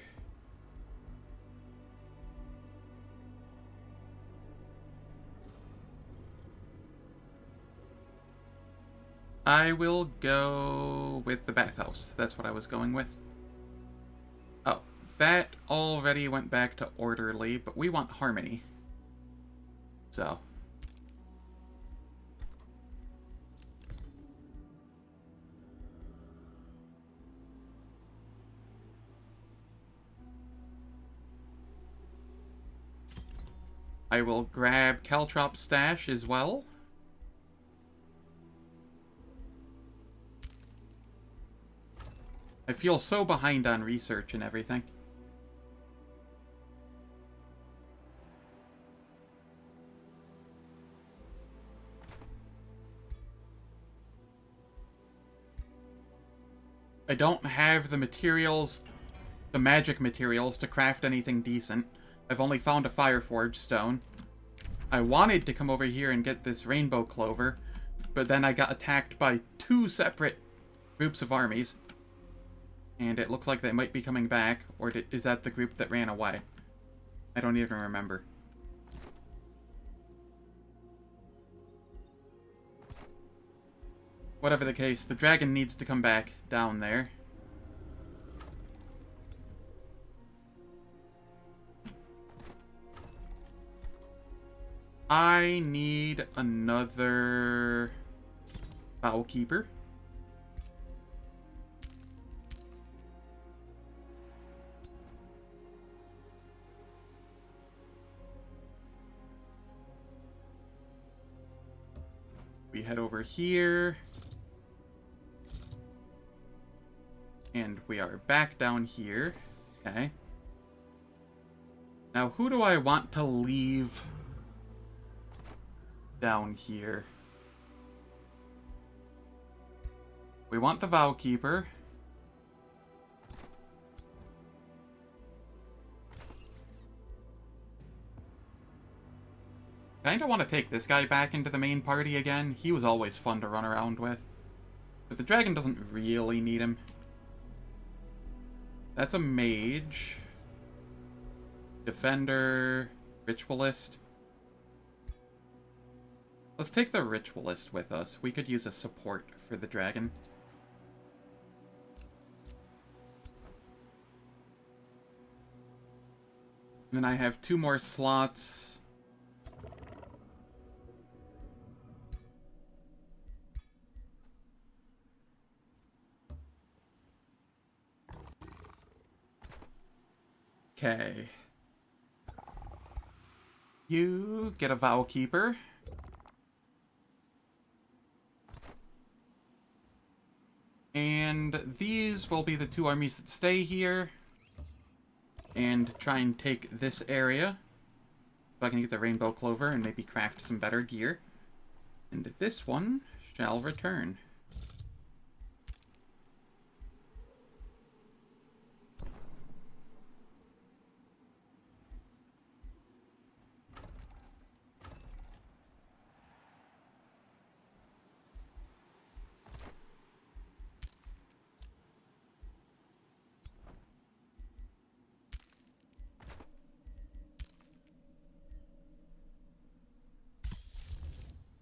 I will go with the bathhouse. That's what I was going with. Oh, that already went back to orderly, but we want harmony. So. I will grab Caltrop's stash as well. I feel so behind on research and everything. I don't have the materials, the magic materials, to craft anything decent. I've only found a Fireforge stone. I wanted to come over here and get this rainbow clover, but then I got attacked by 2 separate groups of armies. And it looks like they might be coming back, or is that the group that ran away? I don't even remember. Whatever the case, the dragon needs to come back down there. I need another Bowkeeper. We head over here. And we are back down here. Okay. Now, who do I want to leave down here? We want the Vowkeeper. Kinda want to take this guy back into the main party again. He was always fun to run around with. But the dragon doesn't really need him. That's a mage. Defender, Ritualist. Let's take the Ritualist with us. We could use a support for the dragon. And then I have 2 more slots. Okay. You get a Vow Keeper. And these will be the 2 armies that stay here. And try and take this area. So I can get the Rainbow Clover and maybe craft some better gear. And this one shall return.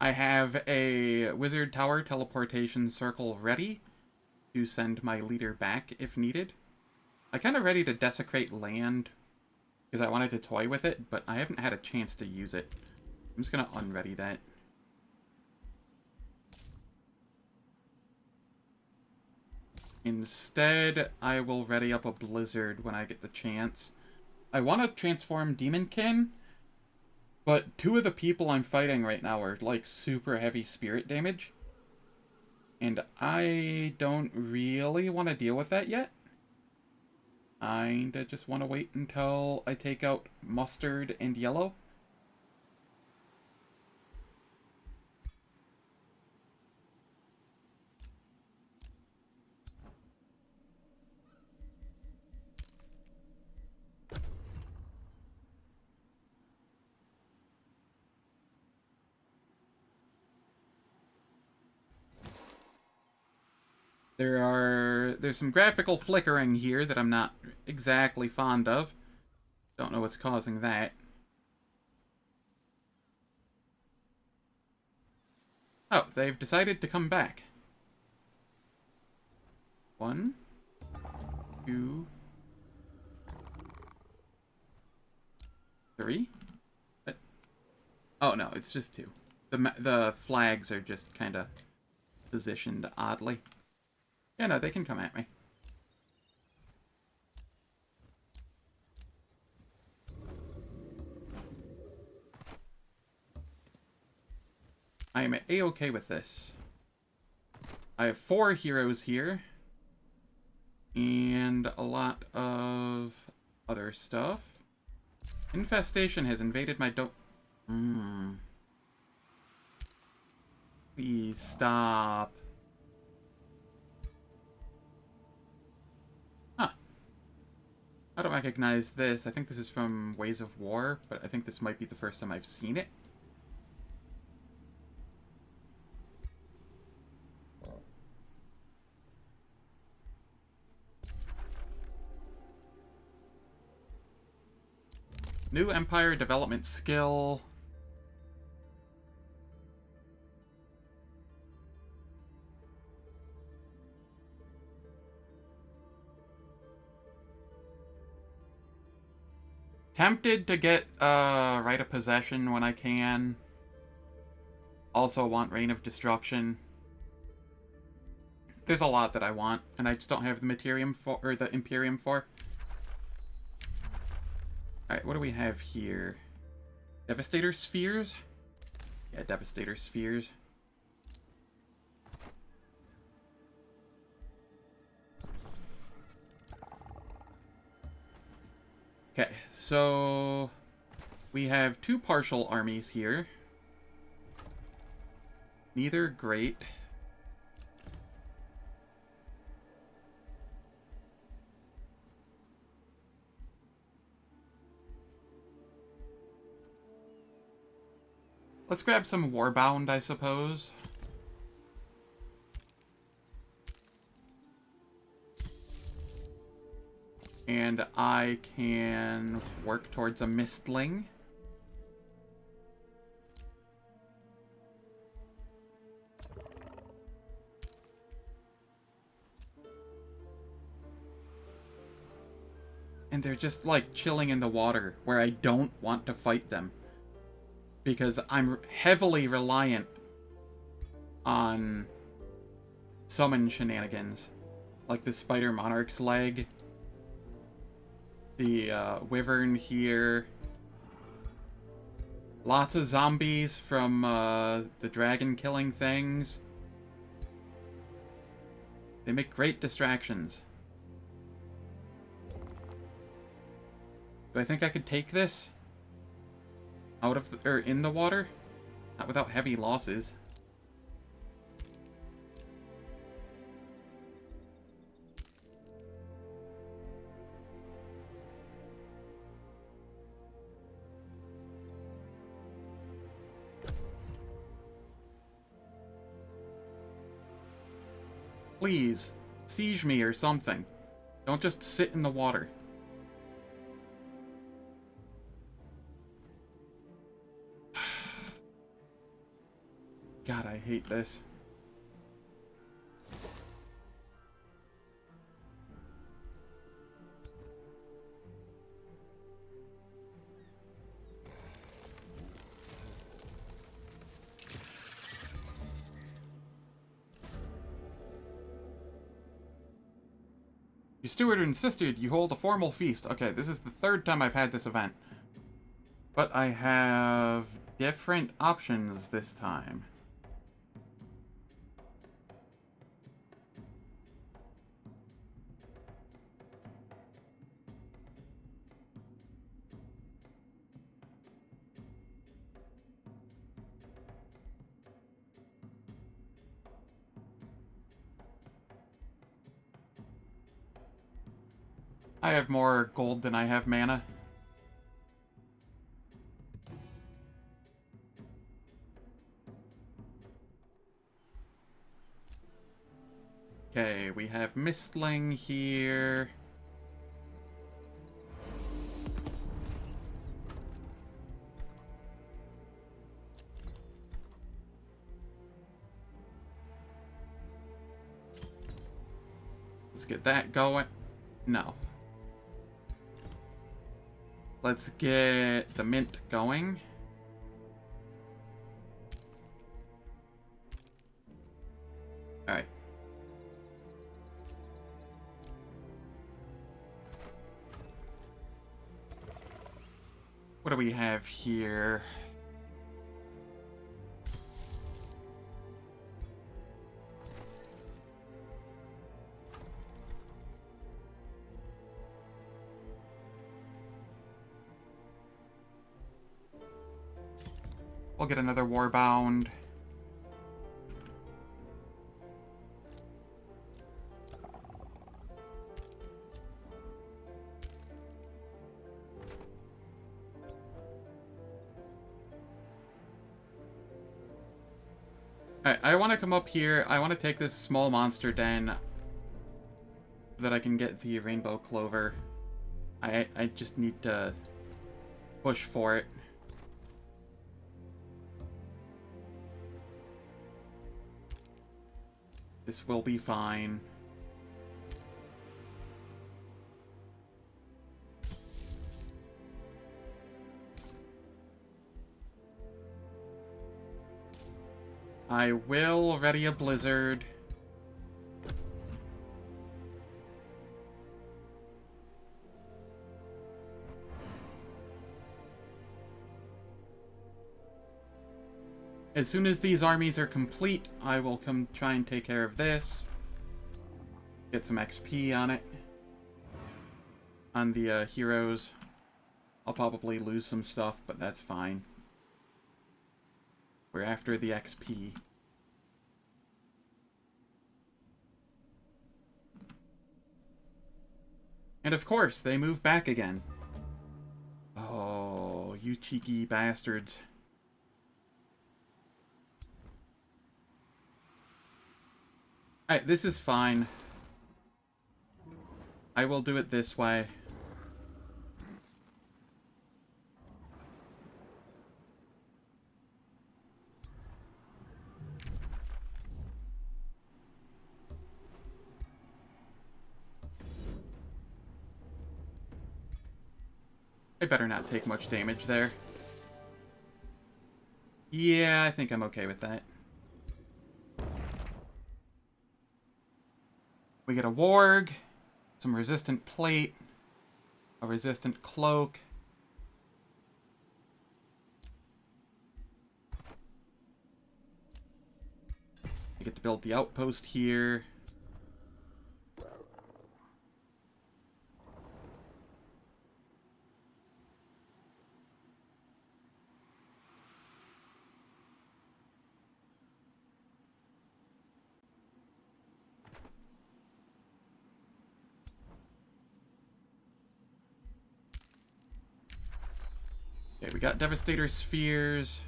I have a Wizard Tower teleportation circle ready to send my leader back if needed. I'm kind of ready to desecrate land because I wanted to toy with it, but I haven't had a chance to use it. I'm just going to unready that. Instead, I will ready up a Blizzard when I get the chance. I want to transform Demonkin, but 2 of the people I'm fighting right now are, like, super heavy spirit damage. And I don't really want to deal with that yet. I just want to wait until I take out Mustard and Yellow. There's some graphical flickering here that I'm not exactly fond of. Don't know what's causing that. Oh, they've decided to come back. 1, 2, 3. Oh no, it's just 2. The flags are just kind of positioned oddly. Yeah, no, they can come at me. I am A-okay with this. I have 4 heroes here. And a lot of other stuff. Infestation has invaded my Please stop. I don't recognize this. I think this is from Ways of War, but I think this might be the first time I've seen it. New Empire development skill. Tempted to get Right of Possession when I can. Also want Reign of Destruction. There's a lot that I want, and I just don't have the Materium for, or the Imperium for. Alright, what do we have here? Devastator Spheres? Yeah, Devastator Spheres. Okay, so we have 2 partial armies here. Neither great. Let's grab some Warbound, I suppose. And I can work towards a Mistling. And they're just, like, chilling in the water, where I don't want to fight them. Because I'm heavily reliant on summon shenanigans. Like the Spider Monarch's leg. The Wyvern here. Lots of zombies from the dragon killing things. They make great distractions. Do I think I could take this? Out of the, or in the water? Not without heavy losses. Please, siege me or something. Don't just sit in the water. God, I hate this. Your steward insisted you hold a formal feast. Okay, this is the third time I've had this event. But I have different options this time. I have more gold than I have mana. Okay, we have Mistling here. Let's get that going. No. Let's get the mint going. Alright. What do we have here? We'll get another Warbound. Alright, I want to come up here. I want to take this small monster den so that I can get the Rainbow Clover. I just need to push for it. This will be fine. I will ready a blizzard. As soon as these armies are complete, I will come try and take care of this. Get some XP on it. On the heroes. I'll probably lose some stuff, but that's fine. We're after the XP. And of course, they move back again. Oh, you cheeky bastards. Alright, this is fine. I will do it this way. I better not take much damage there. Yeah, I think I'm okay with that. We get a warg, some resistant plate, a resistant cloak. I get to build the outpost here. Okay, we got Devastator Spheres.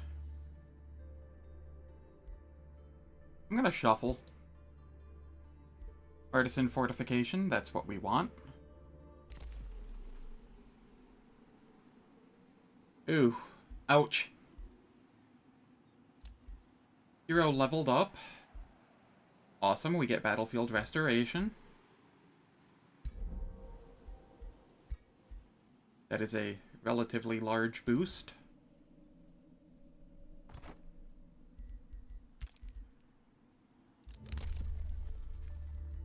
I'm gonna shuffle. Artisan Fortification, that's what we want. Ooh, ouch. Hero leveled up. Awesome, we get Battlefield Restoration. That is a relatively large boost.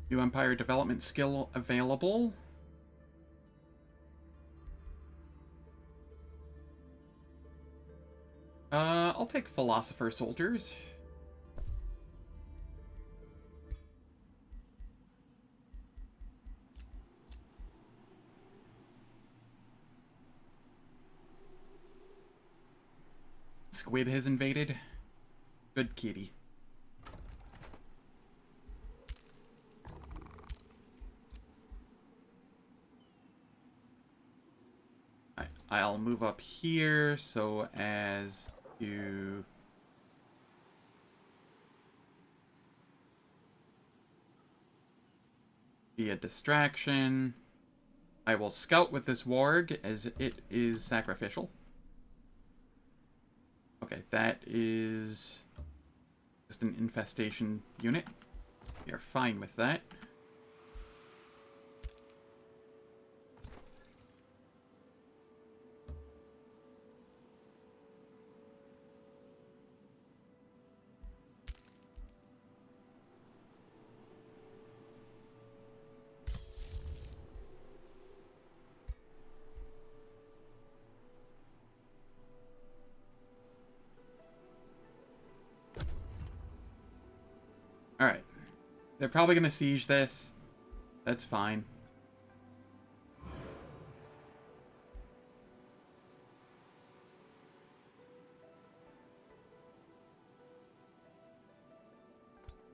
New Empire Development skill available. I'll take Philosopher Soldiers. Squid has invaded. Good kitty. I'll move up here so as to be a distraction. I will scout with this warg as it is sacrificial. Okay, that is just an infestation unit. We are fine with that. Alright. They're probably going to siege this. That's fine.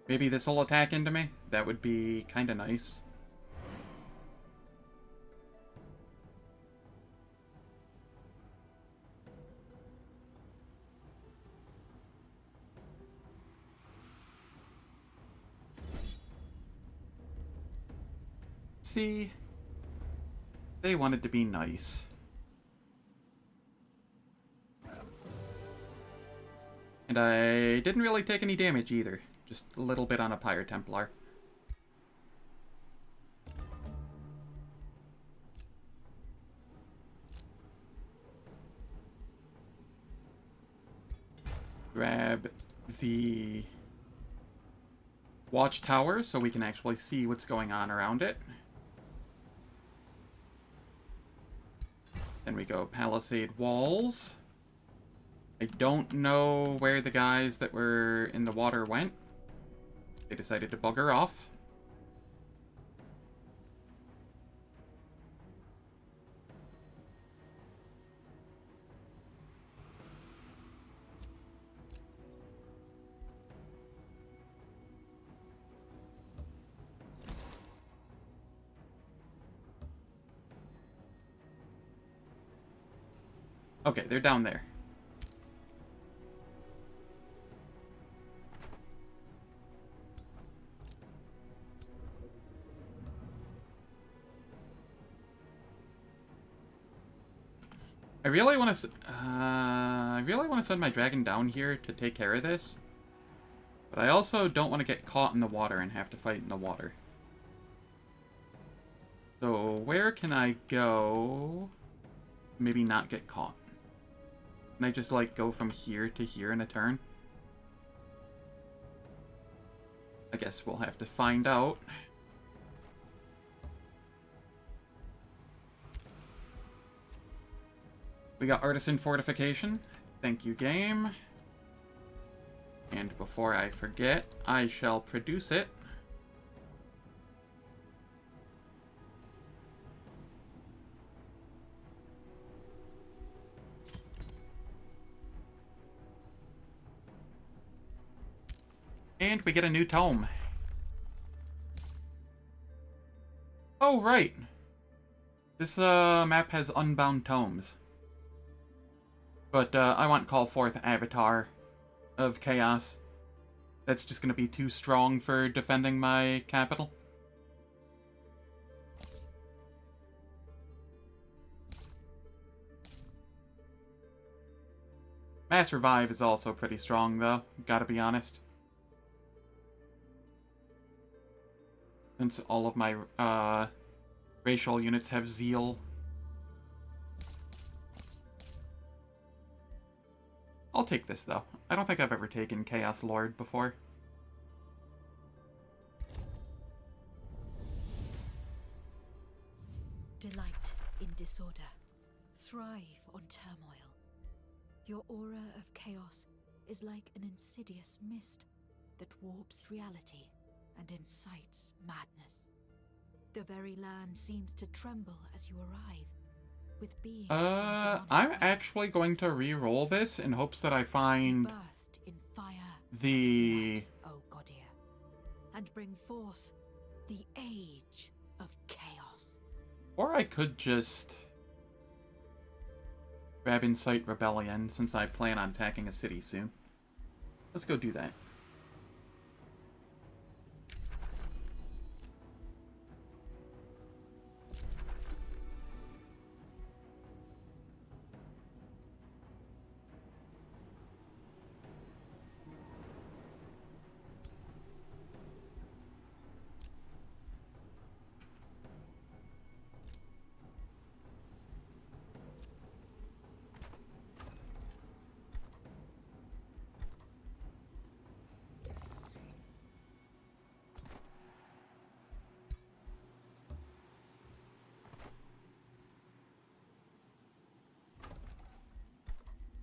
Maybe this will attack into me? That would be kind of nice. See? They wanted to be nice. And I didn't really take any damage either. Just a little bit on a Pyre Templar. Grab the watchtower so we can actually see what's going on around it. Then we go Palisade Walls. I don't know where the guys that were in the water went. They decided to bugger off. Okay, they're down there. I really want to send my dragon down here to take care of this. But I also don't want to get caught in the water and have to fight in the water. So where can I go maybe not get caught? Can I just, like, go from here to here in a turn? I guess we'll have to find out. We got Artisan Fortification. Thank you, game. And before I forget, I shall produce it. And we get a new tome. Oh, right. This map has unbound tomes. But I want Call Forth Avatar of Chaos. That's just going to be too strong for defending my capital. Mass Revive is also pretty strong, though. Gotta be honest. Since all of my racial units have Zeal. I'll take this, though. I don't think I've ever taken Chaos Lord before. Delight in disorder. Thrive on turmoil. Your aura of chaos is like an insidious mist that warps reality and incites madness. The very land seems to tremble as you arrive, with beings from dawn I'm to actually dusk. going to re-roll this in hopes that I find Burst in fire, the... O Godir, and bring forth the age of chaos. Or I could just grab Incite Rebellion, since I plan on attacking a city soon. Let's go do that.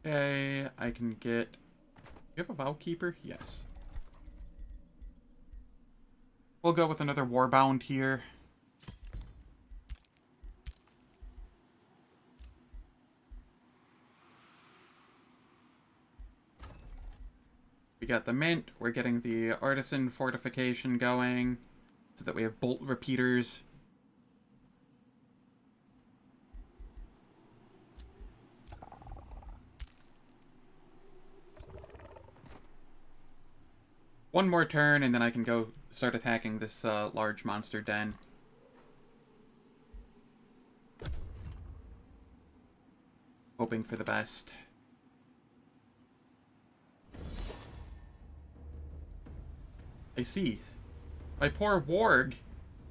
Okay, I can get... Do you have a Vow Keeper? Yes. We'll go with another Warbound here. We got the Mint. We're getting the Artisan Fortification going, so that we have Bolt Repeaters. One more turn, and then I can go start attacking this large monster den. Hoping for the best. I see. My poor Warg.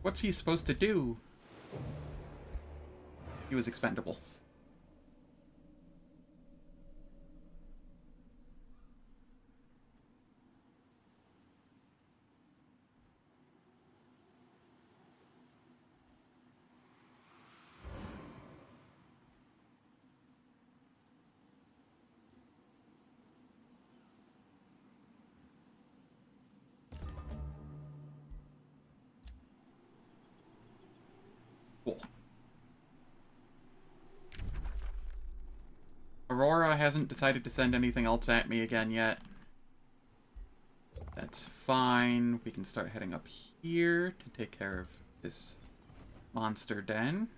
What's he supposed to do? He was expendable. Cool. Aurora hasn't decided to send anything else at me again yet. That's fine. We can start heading up here to take care of this monster den.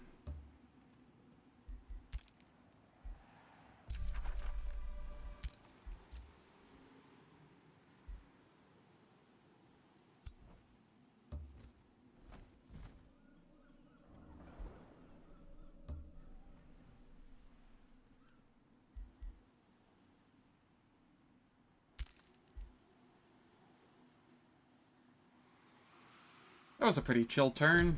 That was a pretty chill turn.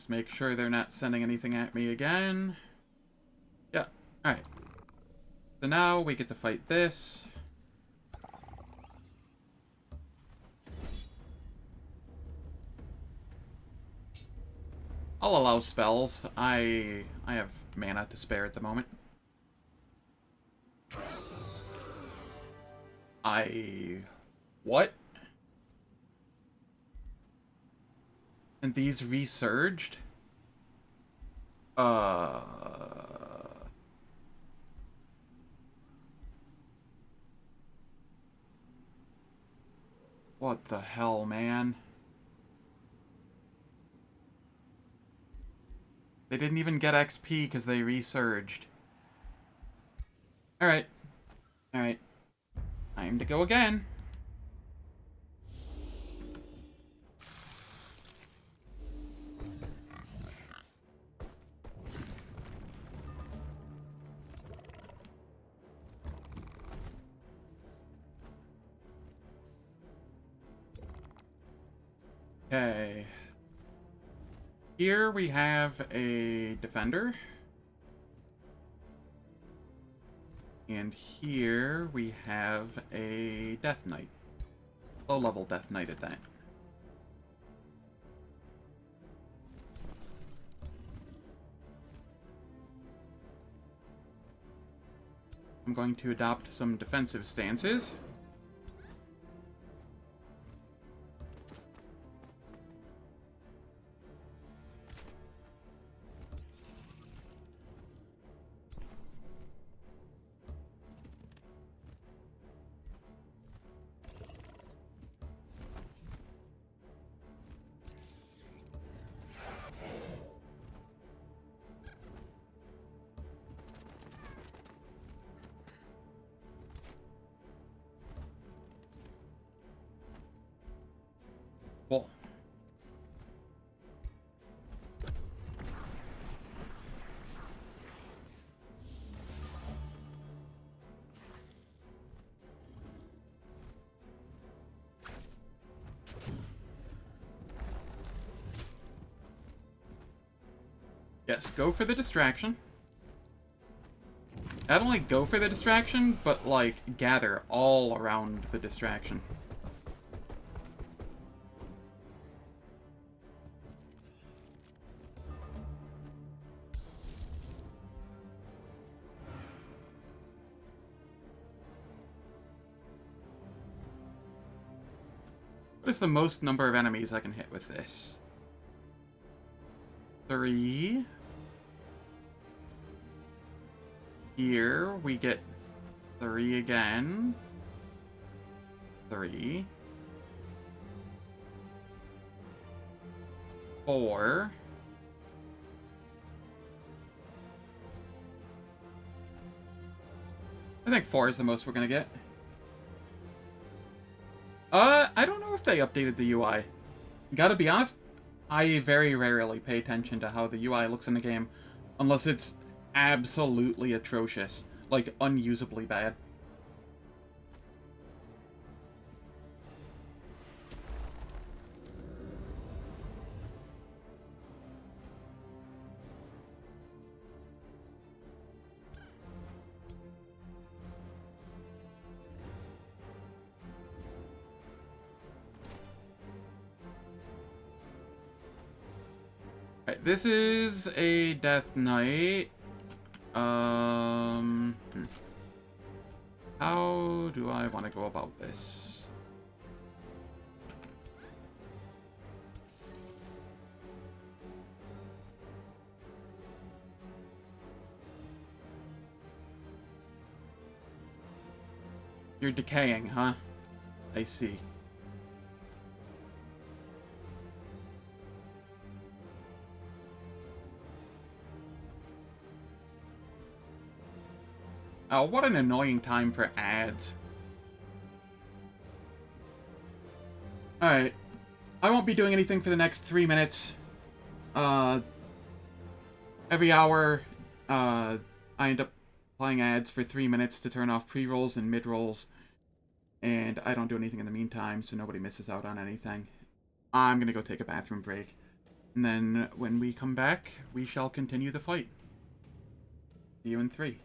Just make sure they're not sending anything at me again. Yeah, alright. So now we get to fight this. I'll allow spells. I have mana to spare at the moment. What? And these resurged? What the hell, man? They didn't even get XP because they resurged. Alright. Alright. Time to go again. Okay. Here we have a defender. And here we have a Death Knight. Low-level Death Knight at that. I'm going to adopt some defensive stances. Cool. Yes, go for the distraction. Not only go for the distraction, but, like, gather all around the distraction. What is the most number of enemies I can hit with this? 3. Here we get 3 again. 3. 4. I think 4 is the most we're gonna get. I don't know if they updated the UI. Gotta be honest, I very rarely pay attention to how the UI looks in the game, unless it's absolutely atrocious, like unusably bad. This is a Death Knight. How do I want to go about this? You're decaying, huh? I see. Oh, what an annoying time for ads. Alright. I won't be doing anything for the next 3 minutes. Every hour, I end up playing ads for 3 minutes to turn off pre-rolls and mid-rolls. And I don't do anything in the meantime, so nobody misses out on anything. I'm gonna go take a bathroom break. And then when we come back, we shall continue the fight. See you in 3.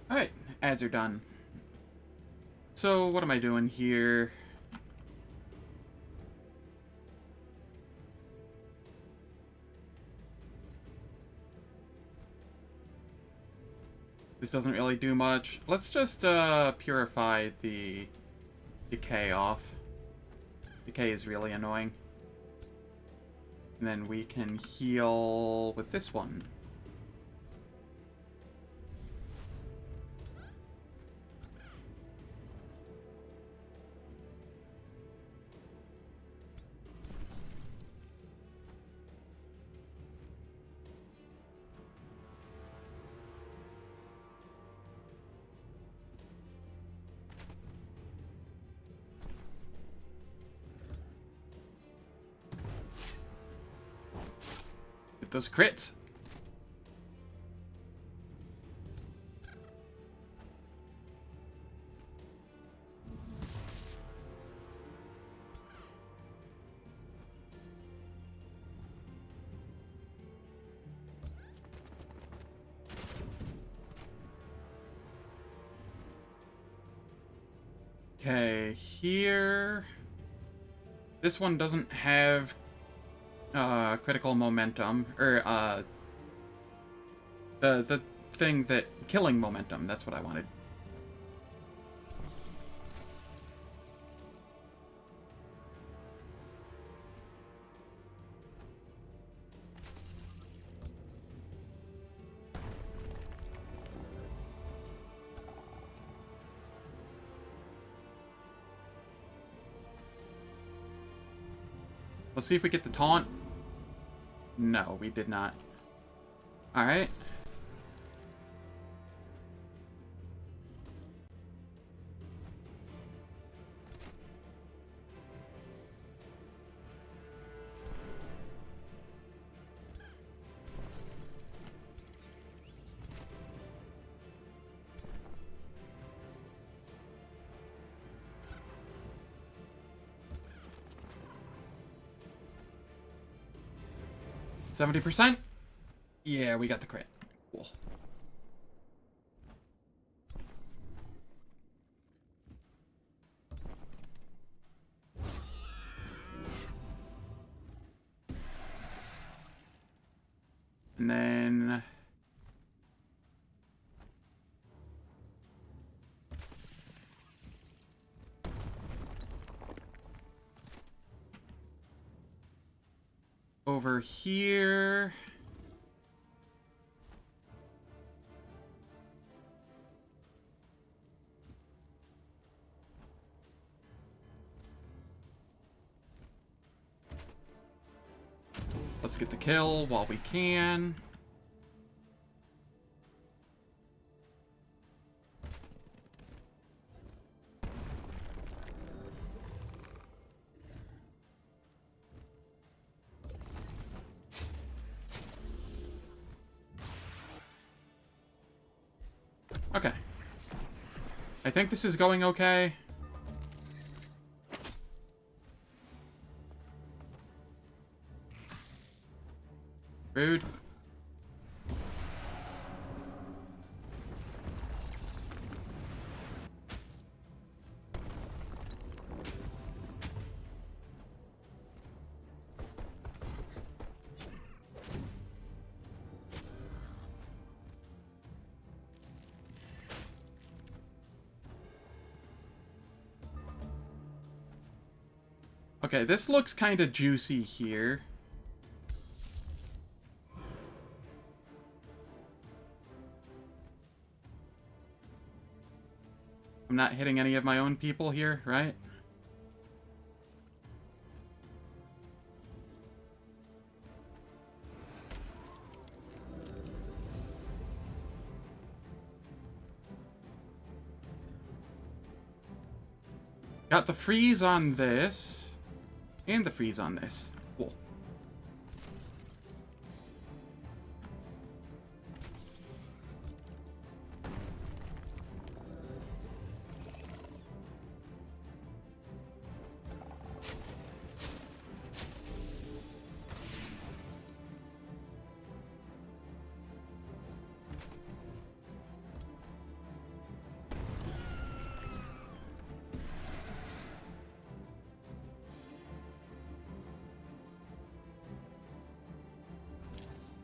Alright, ads are done. So, what am I doing here? This doesn't really do much. Let's just purify the decay off. Decay is really annoying. And then we can heal with this one. Get those crits. Okay, here... This one doesn't have critical momentum, or the thing that... Killing momentum, that's what I wanted. Let's see if we get the taunt. No, we did not. Alright. %70%? Yeah, we got the crit. Cool. And then... over here... Let's get the kill while we can. Okay. I think this is going okay. Rude. Okay, this looks kind of juicy here. I'm not hitting any of my own people here, right? Got the freeze on this. And the freeze on this. Cool.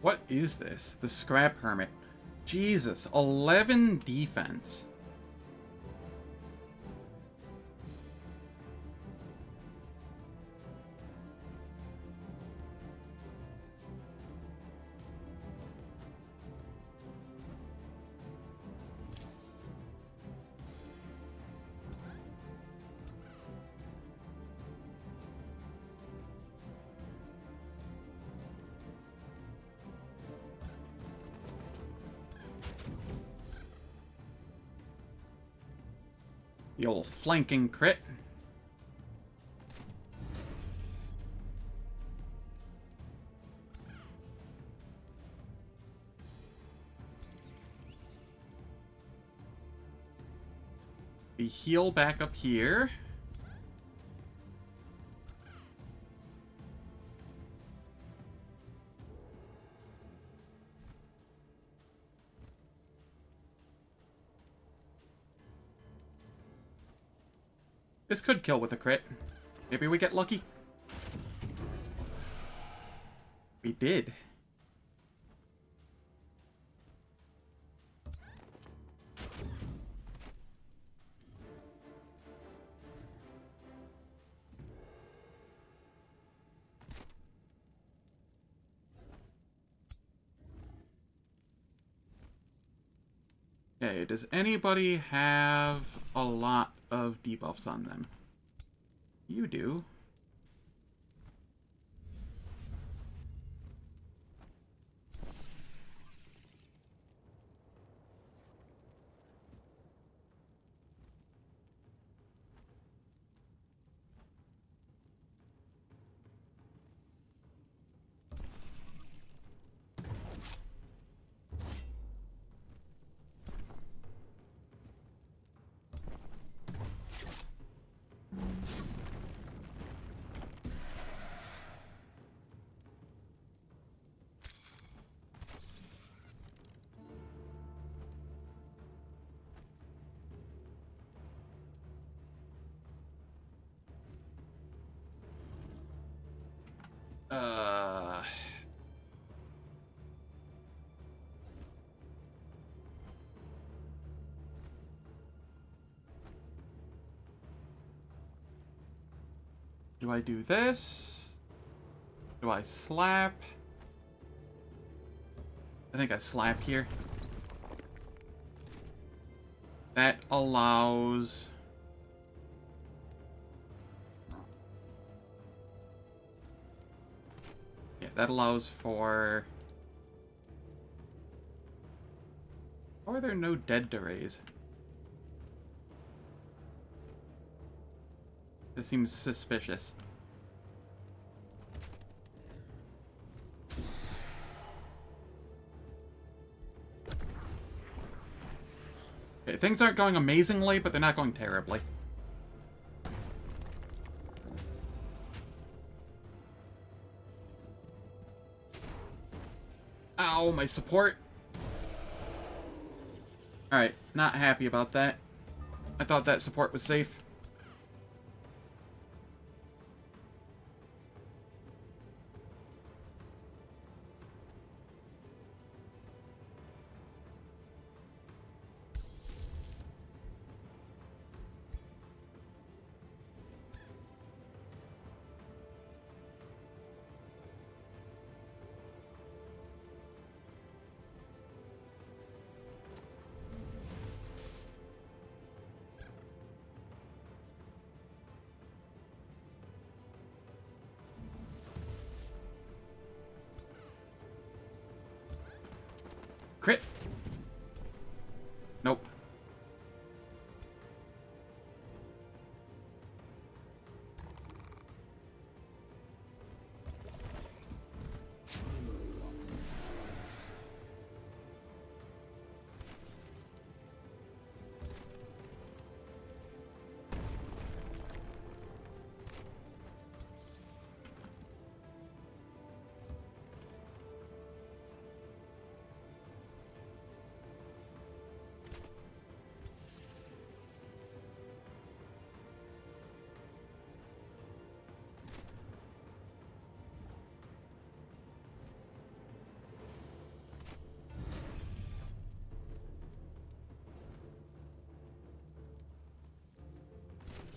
What is this? The Scrap Hermit. Jesus, 11 defense. The old flanking crit. We heal back up here. This could kill with a crit. Maybe we get lucky. We did. Okay, does anybody have a lot of debuffs on them? You do. Uh... Do I do this? Do I slap? I think I slap here. That allows... Yeah, that allows for... How are there no dead to raise? This seems suspicious. Okay, things aren't going amazingly, but they're not going terribly. Ow, my support. Alright, not happy about that. I thought that support was safe. Crit. Nope.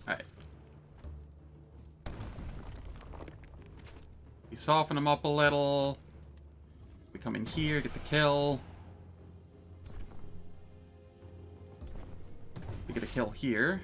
Alright. We soften them up a little. We come in here, get the kill. We get a kill here.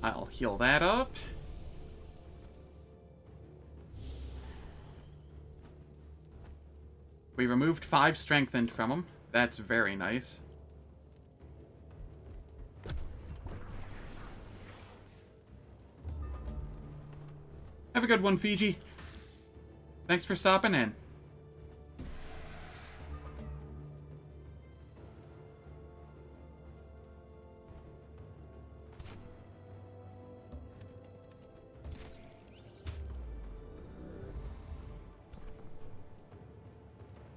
I'll heal that up. We removed 5 strengthened from him. That's very nice. Have a good one, Fiji. Thanks for stopping in.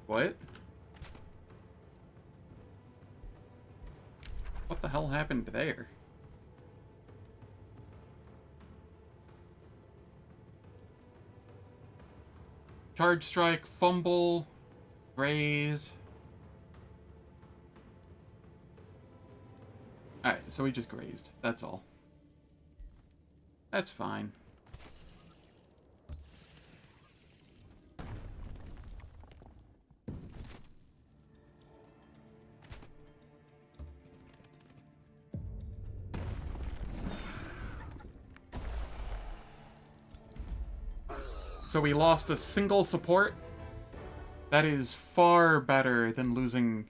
What? What the hell happened there? Charge strike, fumble, raise. Alright, so we just grazed. That's all. That's fine. So we lost a single support. That is far better than losing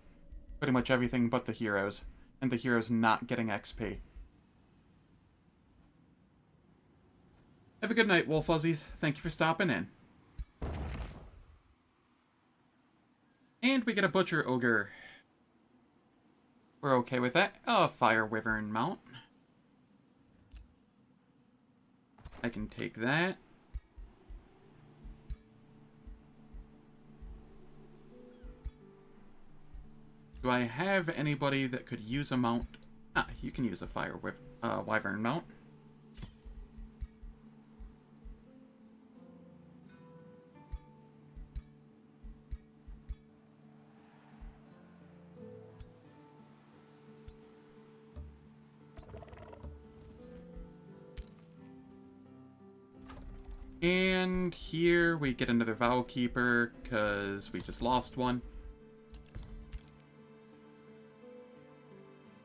pretty much everything but the heroes. And the heroes not getting XP. Have a good night, Wolf Fuzzies. Thank you for stopping in. And we get a Butcher Ogre. We're okay with that. A Fire Wyvern mount. I can take that. Do I have anybody that could use a mount? Ah, you can use a Wyvern mount. And here we get another Vow Keeper, because we just lost one.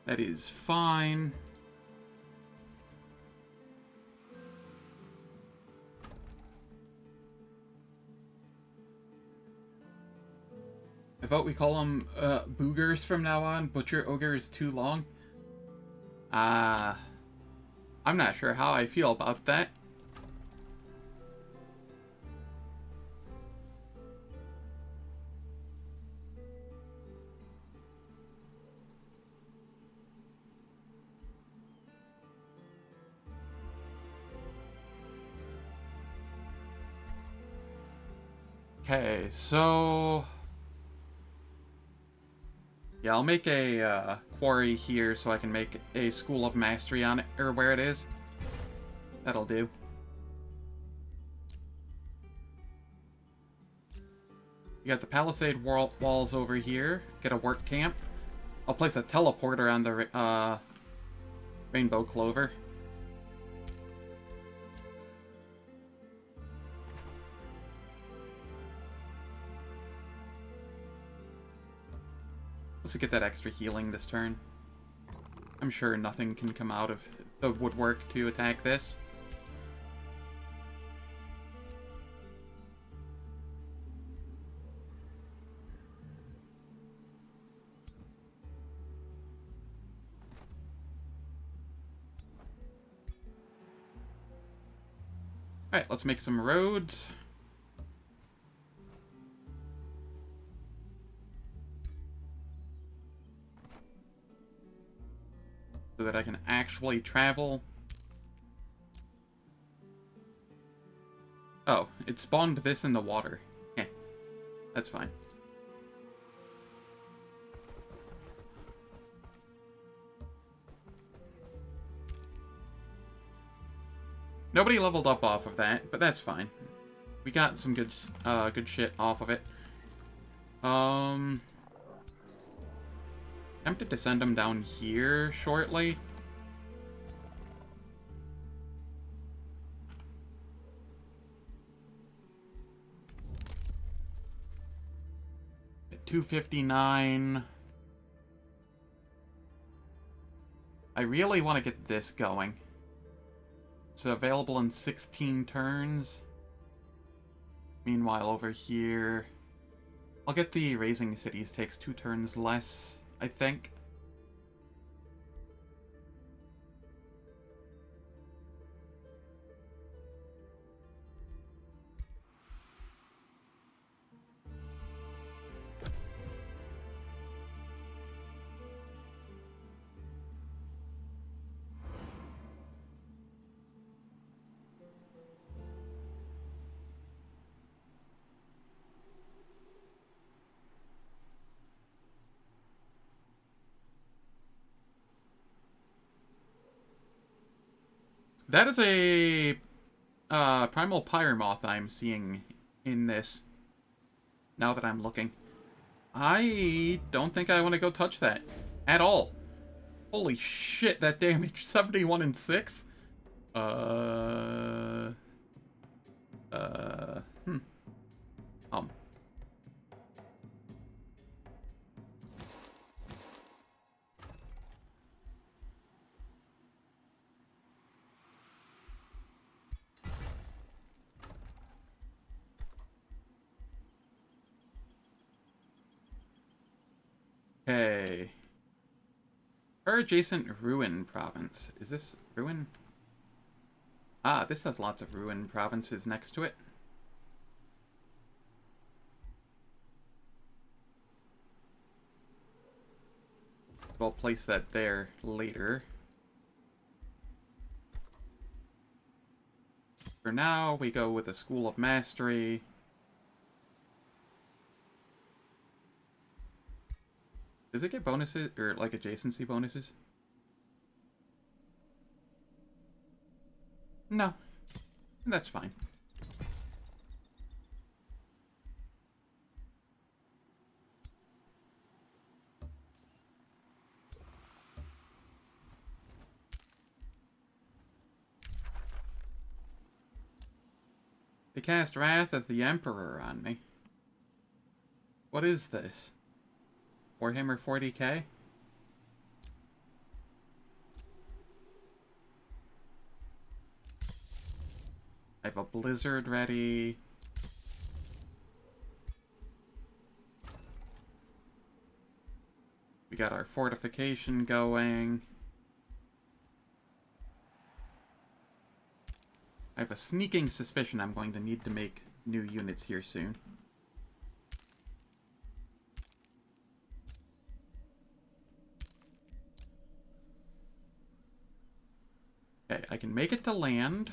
That is fine. I vote we call them boogers from now on. Butcher Ogre is too long. I'm not sure how I feel about that. Okay, so... yeah, I'll make a quarry here so I can make a School of Mastery on it, or where it is. That'll do. You got the Palisade walls over here. Get a work camp. I'll place a teleporter on the Rainbow Clover. Let's get that extra healing this turn. I'm sure nothing can come out of the woodwork to attack this. Alright, let's make some roads. So that I can actually travel. Oh, it spawned this in the water. Yeah, that's fine. Nobody leveled up off of that, but that's fine. We got some good shit off of it. Tempted to send them down here shortly. At 259. I really want to get this going. It's available in 16 turns. Meanwhile, over here, I'll get the Raising Cities. Takes 2 turns less, I think. That is a Primal Pyromoth I'm seeing in this, now that I'm looking. I don't think I want to go touch that at all. Holy shit, that damage. 71 and 6? Okay. Her adjacent Ruin province. Is this Ruin? Ah, this has lots of Ruin provinces next to it. We'll place that there later. For now, we go with a School of Mastery. Does it get bonuses, or like adjacency bonuses? No. That's fine. They cast Wrath of the Emperor on me. What is this? Warhammer 40k? I have a Blizzard ready. We got our fortification going. I have a sneaking suspicion I'm going to need to make new units here soon. Okay, I can make it to land.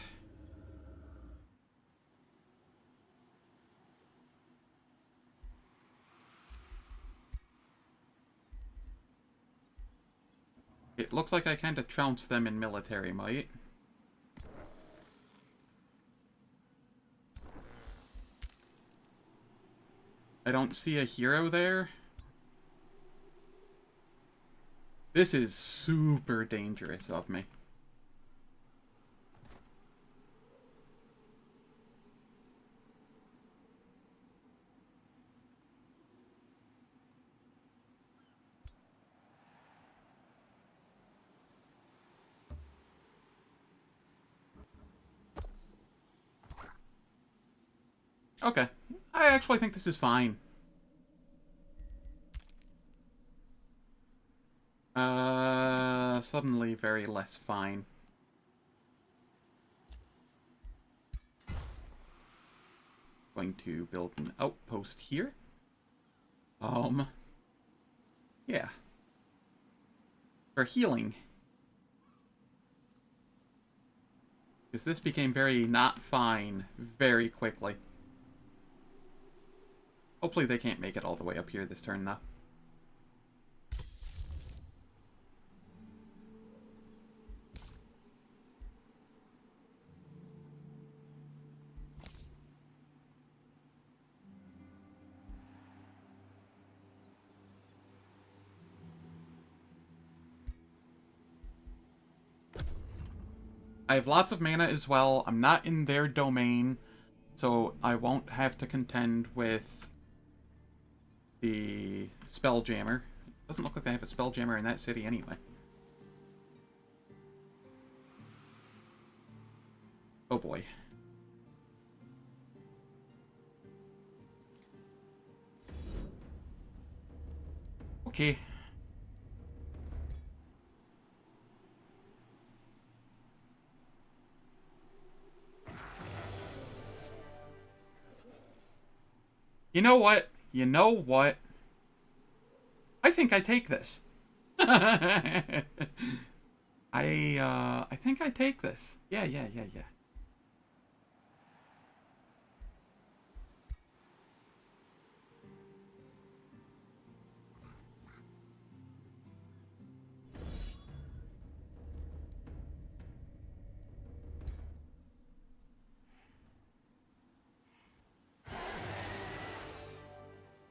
It looks like I kind of trounced them in military might. I don't see a hero there. This is super dangerous of me. Okay. I actually think this is fine. Suddenly very less fine. Going to build an outpost here. Yeah. For healing. Because this became very not fine very quickly. Hopefully they can't make it all the way up here this turn, though. I have lots of mana as well. I'm not in their domain, so I won't have to contend with the Spelljammer. Doesn't look like they have a Spelljammer in that city anyway. Oh boy. Okay. You know what? You know what? I think I take this. I think I take this. Yeah.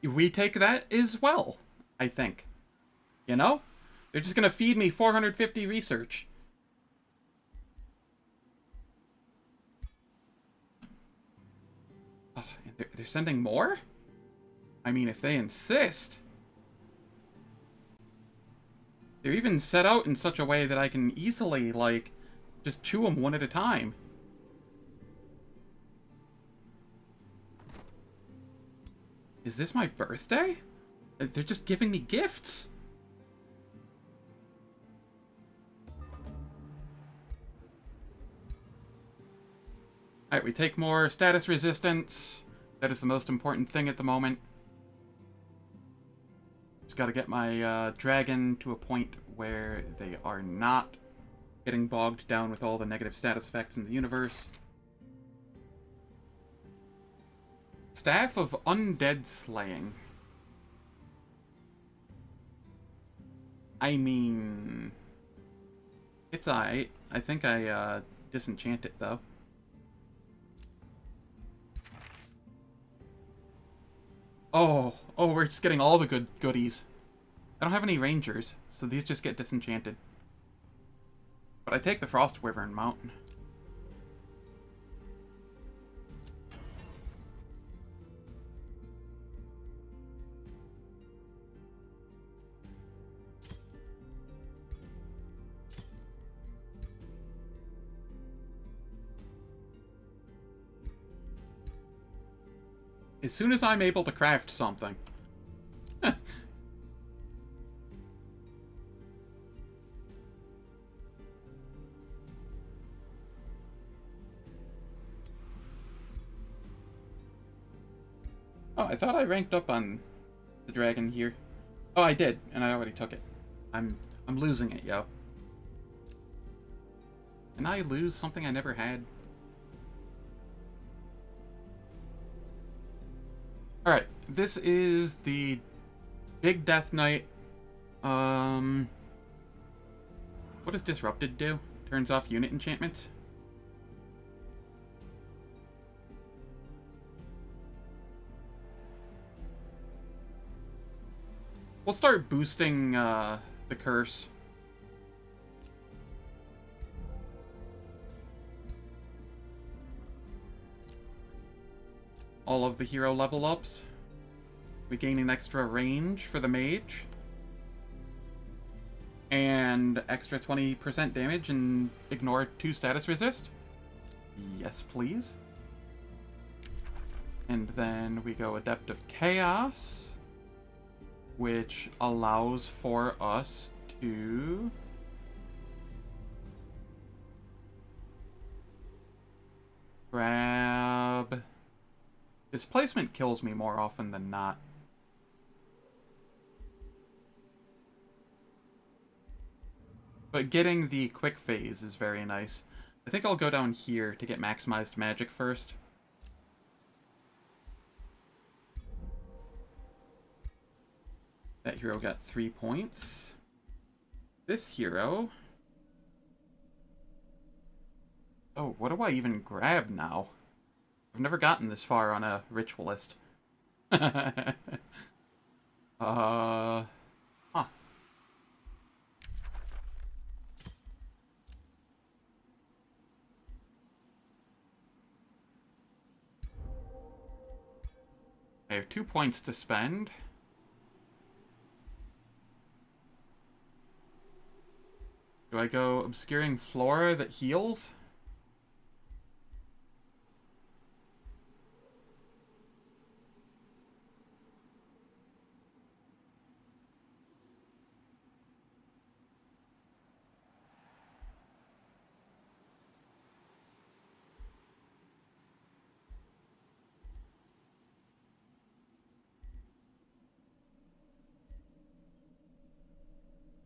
We take that as well, I think. You know? They're just gonna feed me 450 research. Oh, they're sending more? I mean, if they insist. They're even set out in such a way that I can easily, like, just chew them one at a time. Is this my birthday? They're just giving me gifts. Alright, we take more status resistance. That is the most important thing at the moment. Just gotta get my dragon to a point where they are not getting bogged down with all the negative status effects in the universe. Staff of Undead Slaying. I mean, it's alright. I think I disenchant it though. Oh, we're just getting all the goodies. I don't have any rangers, so these just get disenchanted. But I take the Frost Wyvern mount. As soon as I'm able to craft something. Oh, I thought I ranked up on the dragon here. Oh, I did, and I already took it. I'm losing it, yo. Can I lose something I never had? Alright, this is the Big Death Knight. What does Disrupted do? Turns off unit enchantments? We'll start boosting the curse. All of the hero level ups. We gain an extra range for the mage. And extra 20% damage and ignore 2 status resist. Yes, please. And then we go Adept of Chaos, which allows for us to grab... Displacement kills me more often than not. But getting the quick phase is very nice. I think I'll go down here to get maximized magic first. That hero got 3 points. This hero... Oh, what do I even grab now? I've never gotten this far on a ritualist. Huh. I have 2 points to spend. Do I go Obscuring Flora that heals?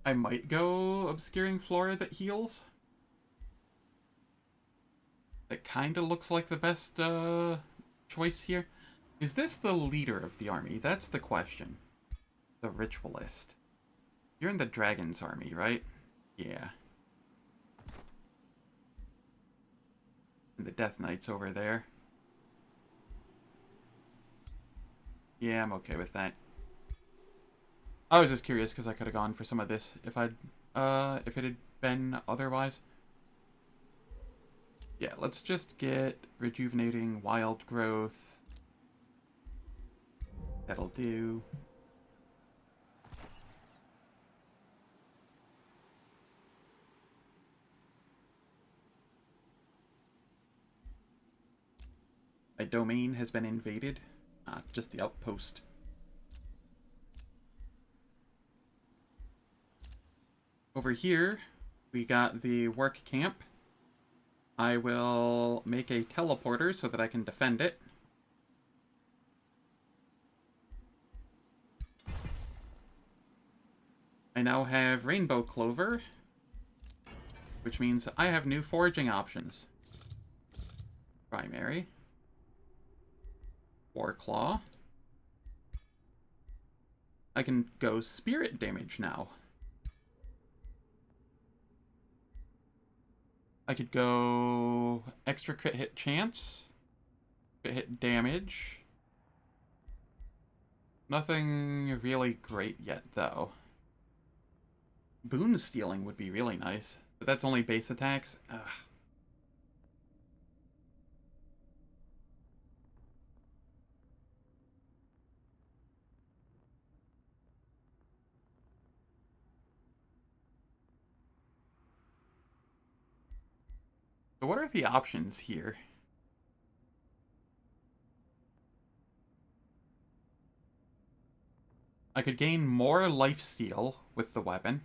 I might go Obscuring Flora that heals. That kind of looks like the best choice here. Is this the leader of the army? That's the question. The Ritualist. You're in the Dragon's army, right? Yeah. And the Death Knight's over there. Yeah, I'm okay with that. I was just curious because I could have gone for some of this if it had been otherwise. Yeah, let's just get Rejuvenating Wild Growth. That'll do. My domain has been invaded. Ah, just the outpost. Over here, we got the work camp. I will make a teleporter so that I can defend it. I now have Rainbow Clover, which means I have new foraging options. Primary. Warclaw. I can go spirit damage now. I could go extra crit hit chance. Crit hit damage. Nothing really great yet, though. Boon stealing would be really nice, but that's only base attacks. Ugh. So what are the options here? I could gain more lifesteal with the weapon.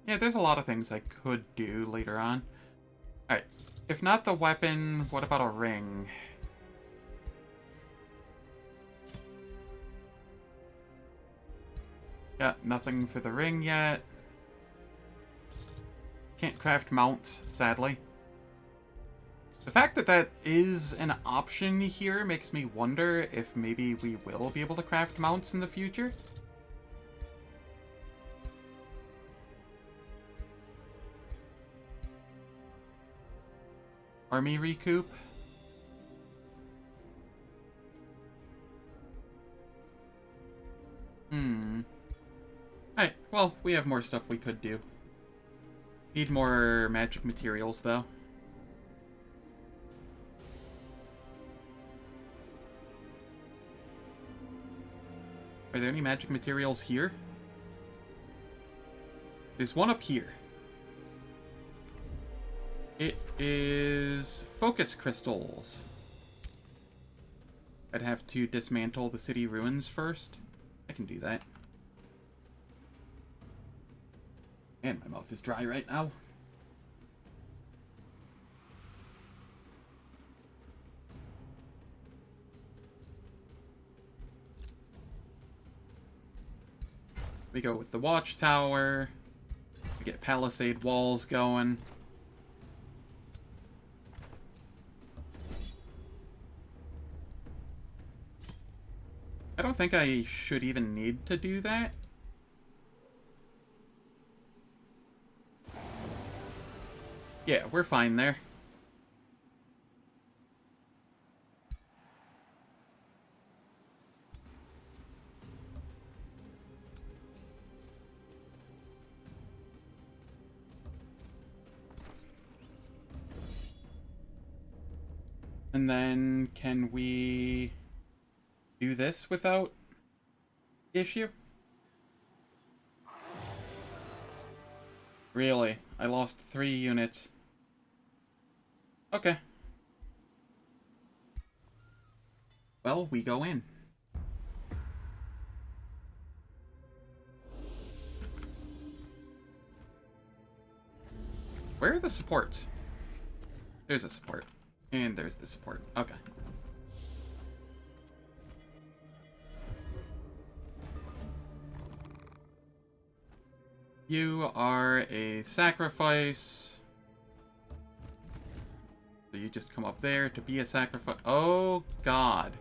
Yeah, there's a lot of things I could do later on. Alright, if not the weapon, what about a ring? Yeah, nothing for the ring yet. Can't craft mounts, sadly. The fact that that is an option here makes me wonder if maybe we will be able to craft mounts in the future. Army recoup. Alright, well, we have more stuff we could do. Need more magic materials, though. Are there any magic materials here? There's one up here. It is focus crystals. I'd have to dismantle the city ruins first. I can do that. And my mouth is dry right now. We go with the watchtower. We get palisade walls going. I don't think I should even need to do that. Yeah, we're fine there. And then, can we do this without issue? Really? I lost 3 units. Okay. Well, we go in. Where are the supports? There's a support. And there's the support. Okay. You are a sacrifice. So you just come up there to be a sacrifice. Oh, God.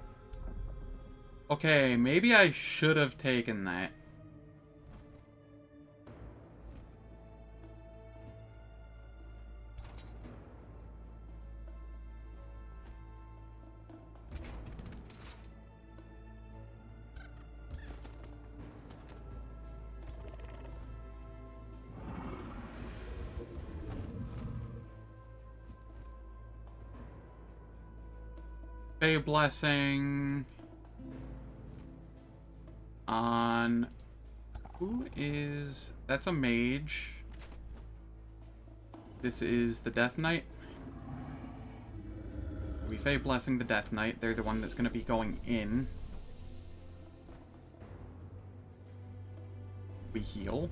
Okay, maybe I should have taken that. Fey Blessing on who is that's a mage. This is the Death Knight. We Fey Blessing the Death Knight. They're the one that's going to be going in. We heal.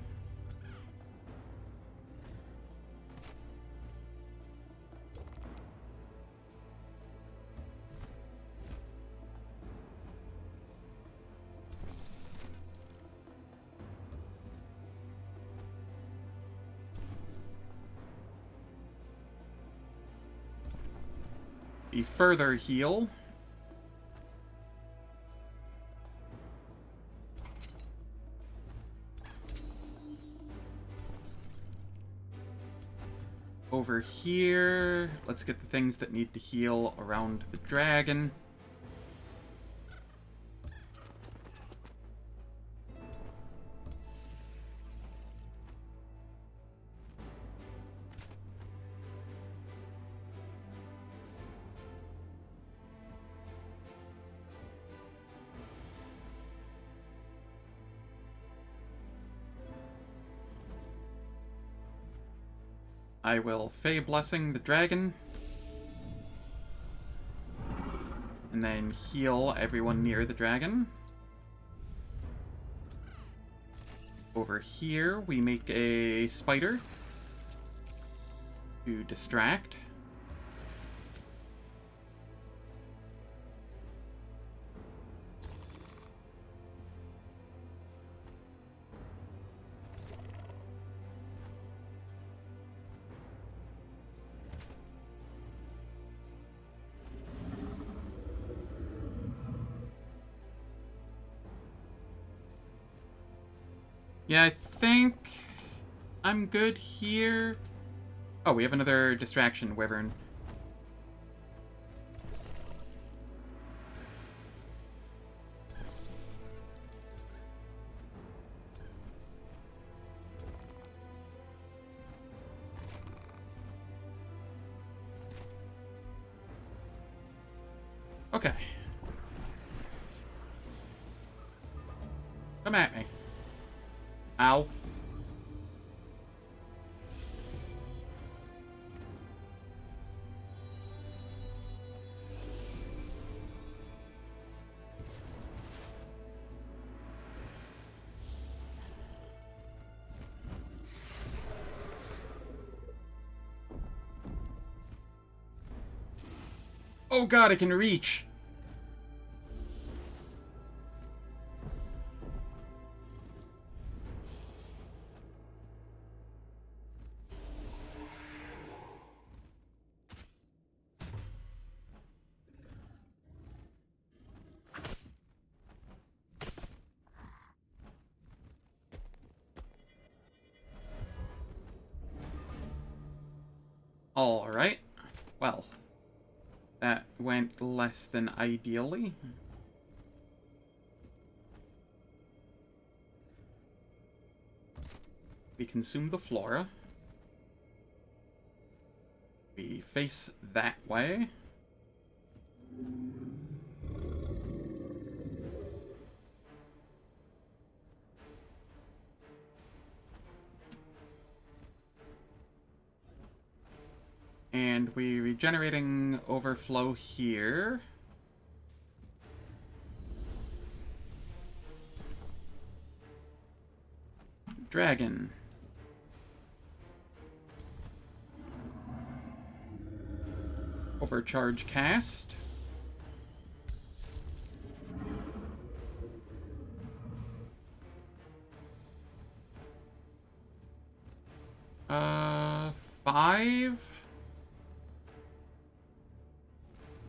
We further heal. Over here, let's get the things that need to heal around the dragon. I will Fey Blessing the dragon. And then heal everyone near the dragon. Over here, we make a spider to distract. Yeah, I think I'm good here. Oh, we have another distraction, Wyvern. Okay. Come at me. Ow. Oh god, I can reach! Alright. Well, that went less than ideally. We consume the flora. We face that way. And we're regenerating overflow here. Dragon. Overcharge cast.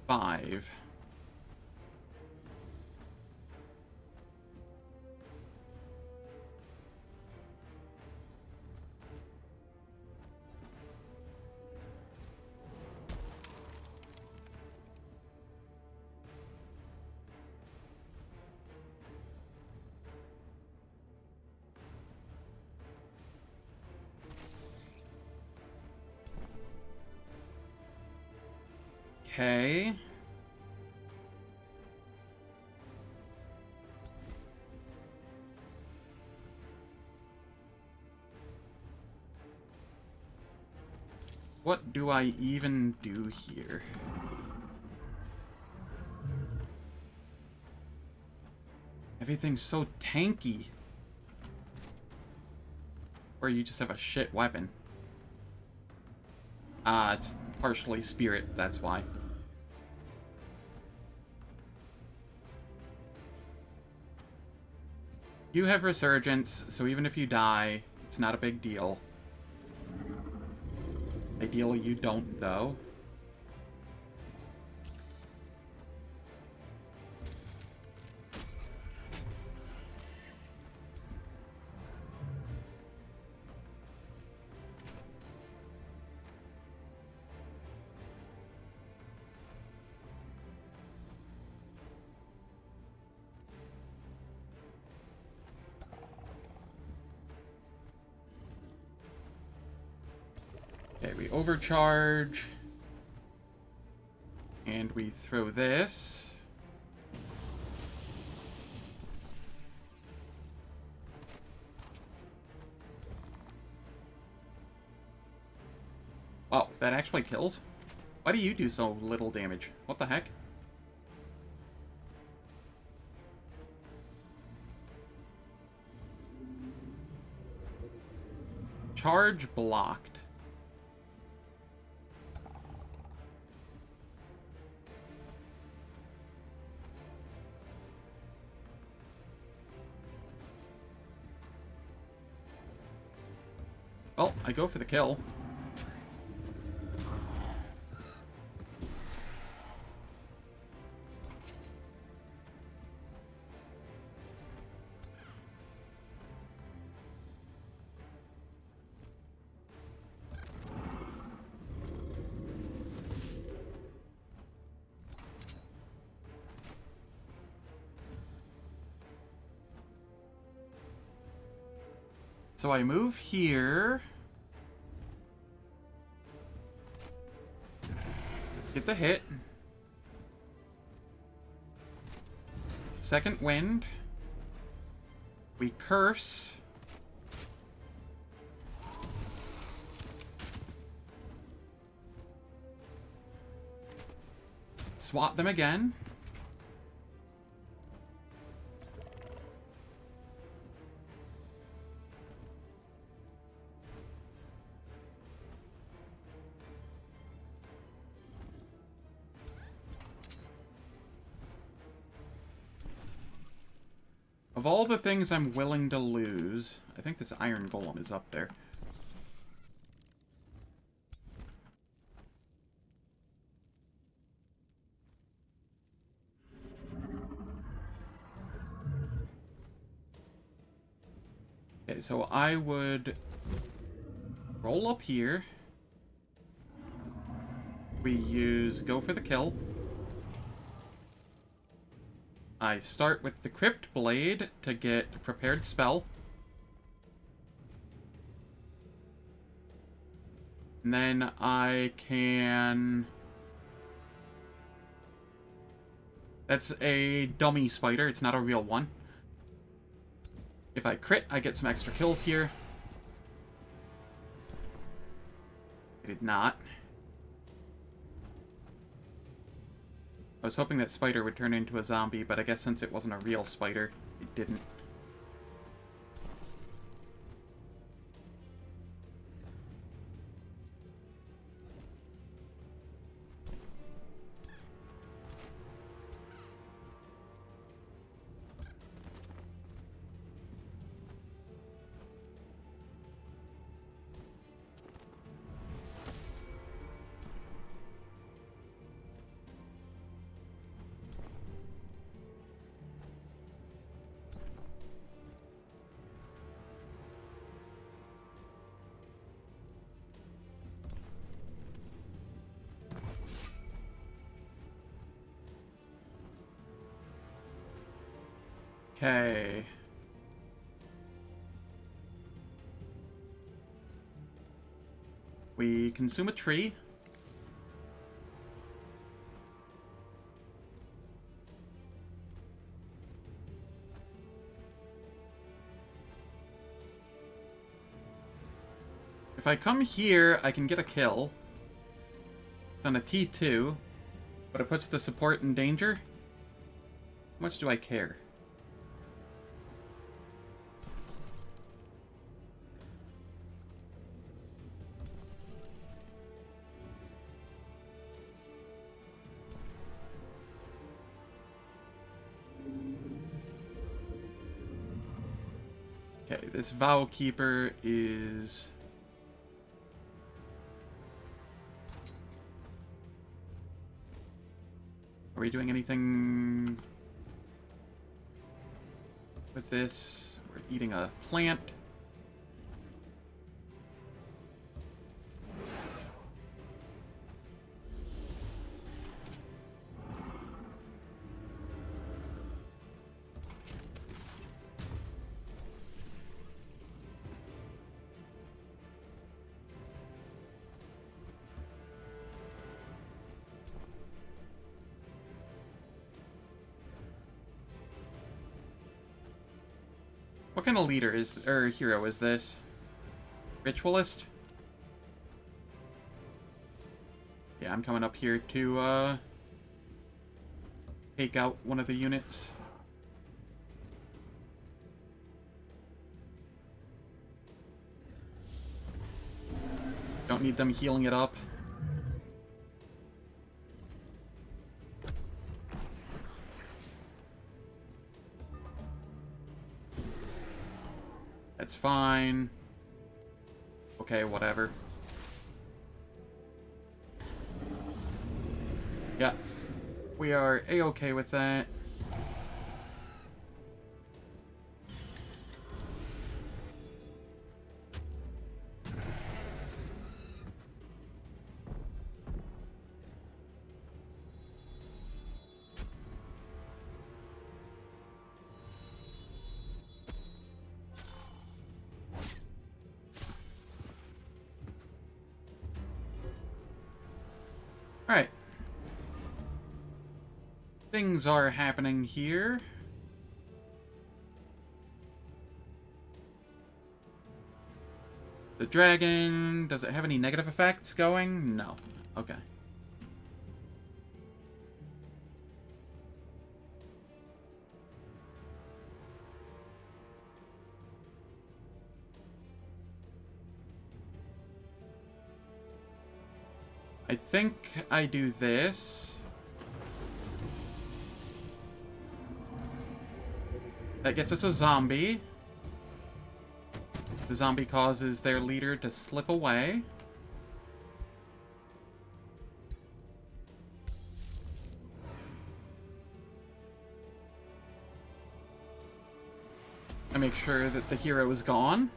Five. Okay. What do I even do here? Everything's so tanky. Or you just have a shit weapon. It's partially spirit, that's why. You have resurgence, so even if you die, it's not a big deal. Ideally, you don't, though. Okay, we overcharge. And we throw this. Oh, that actually kills? Why do you do so little damage? What the heck? Charge blocked. Well, I go for the kill. So I move here. Get the hit. Second wind. We curse. Swat them again. Of all the things I'm willing to lose, I think this Iron Golem is up there. Okay, so I would roll up here. We use Go for the Kill. I start with the Crypt Blade to get a prepared spell. And then I can... That's a dummy spider, it's not a real one. If I crit, I get some extra kills here. I did not. I was hoping that spider would turn into a zombie, but I guess since it wasn't a real spider, it didn't. Okay. We consume a tree. If I come here, I can get a kill. It's on a T2, but it puts the support in danger. How much do I care? Okay, this Vow Keeper is... Are we doing anything with this? We're eating a plant. What kind of leader is, or hero is this? Ritualist? Yeah, I'm coming up here to, take out one of the units. Don't need them healing it up. That's fine. Okay, whatever. Yeah. We are A-okay with that. Alright. Things are happening here. The dragon, does it have any negative effects going? No. Okay. I think I do this. That gets us a zombie. The zombie causes their leader to slip away. I make sure that the hero is gone.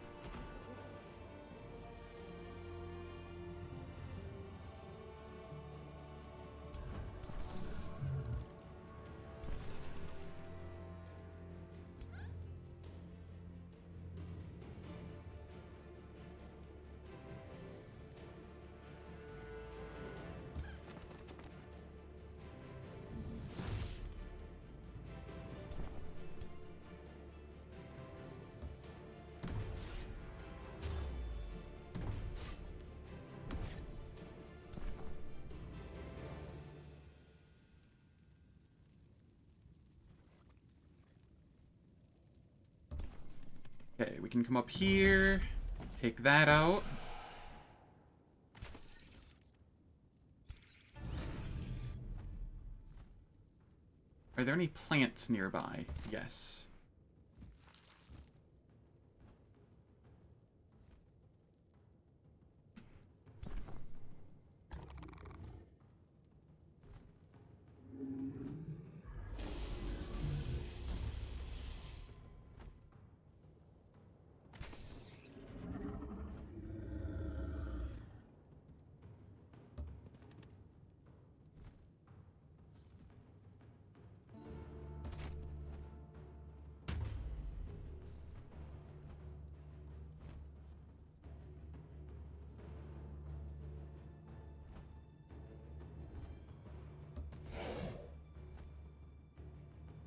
Okay, we can come up here, take that out. Are there any plants nearby? Yes.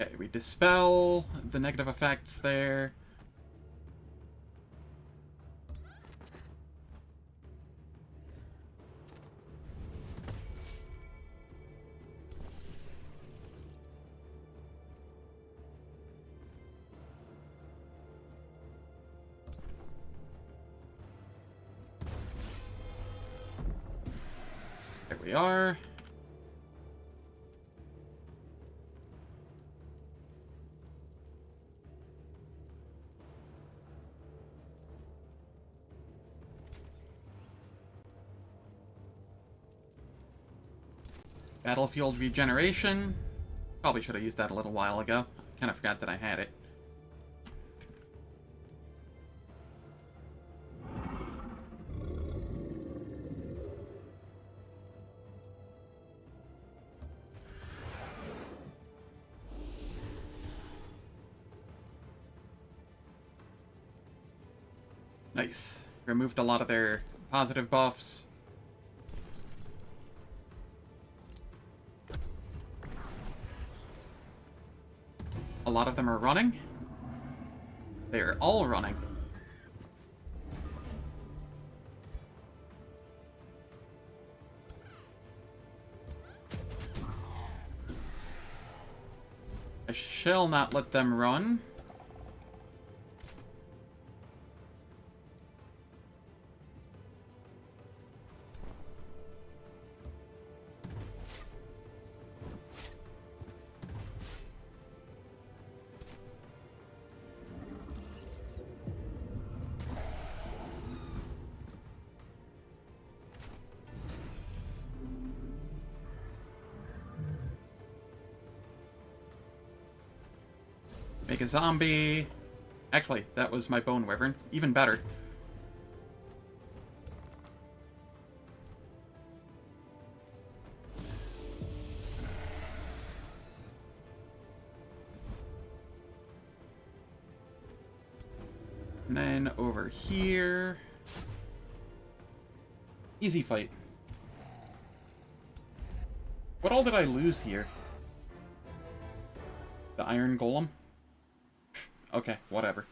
Okay, we dispel the negative effects there. There we are. Battlefield regeneration. Probably should have used that a little while ago. Kind of forgot that I had it. Nice. Removed a lot of their positive buffs. A lot of them are running. They're all running. I shall not let them run. Make a zombie. Actually, that was my bone wyvern. Even better. And then over here. Easy fight. What all did I lose here? The iron golem? Okay, whatever.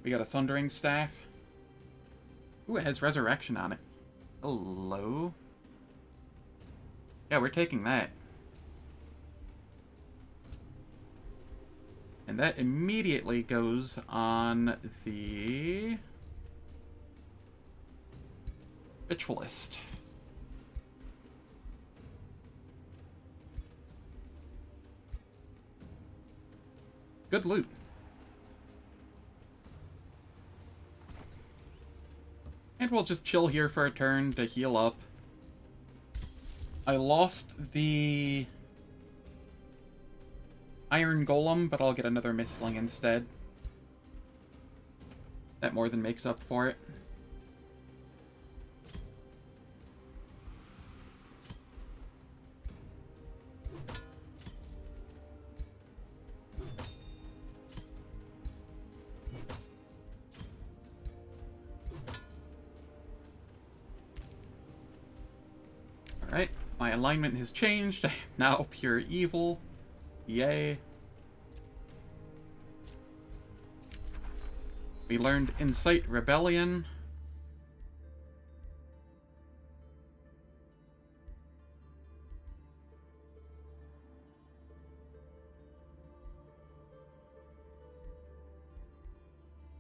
We got a Sundering Staff. Ooh, it has Resurrection on it. Hello? Yeah, we're taking that. And that immediately goes on the Ritualist. Good loot. And we'll just chill here for a turn to heal up. I lost the Iron Golem, but I'll get another Mistling instead. That more than makes up for it. Alright, my alignment has changed. I am now pure evil. Yay. We learned Incite Rebellion.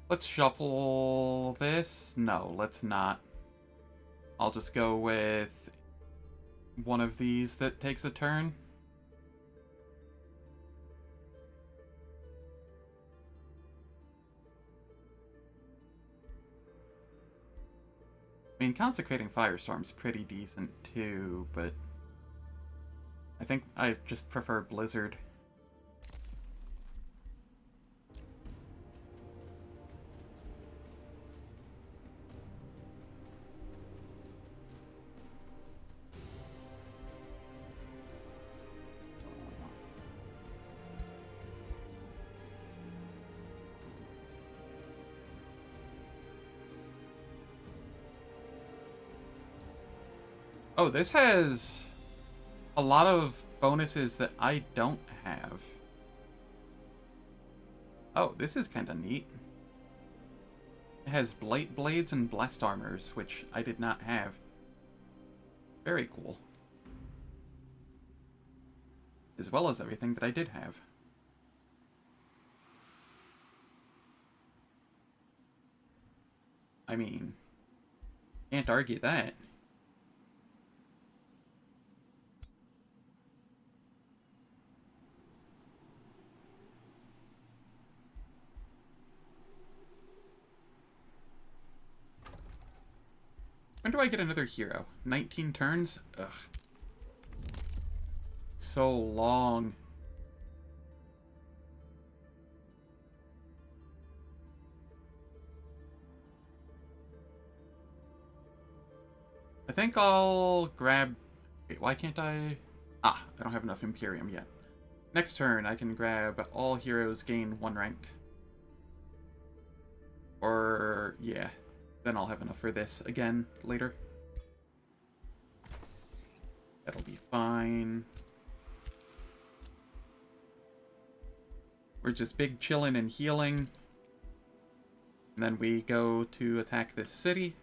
Let's shuffle this. No, let's not. I'll just go with one of these that takes a turn. I mean, Consecrating Firestorm's pretty decent too, but I think I just prefer Blizzard. Oh, this has a lot of bonuses that I don't have. Oh, this is kind of neat. It has Blight Blades and Blessed Armors, which I did not have. Very cool. As well as everything that I did have. I mean, can't argue that. When do I get another hero? 19 turns? Ugh. So long. I think I'll grab... Wait, why can't I... Ah, I don't have enough Imperium yet. Next turn, I can grab all heroes gain 1 rank. Or, yeah. Then I'll have enough for this again later. That'll be fine. We're just big chillin' and healing. And then we go to attack this city.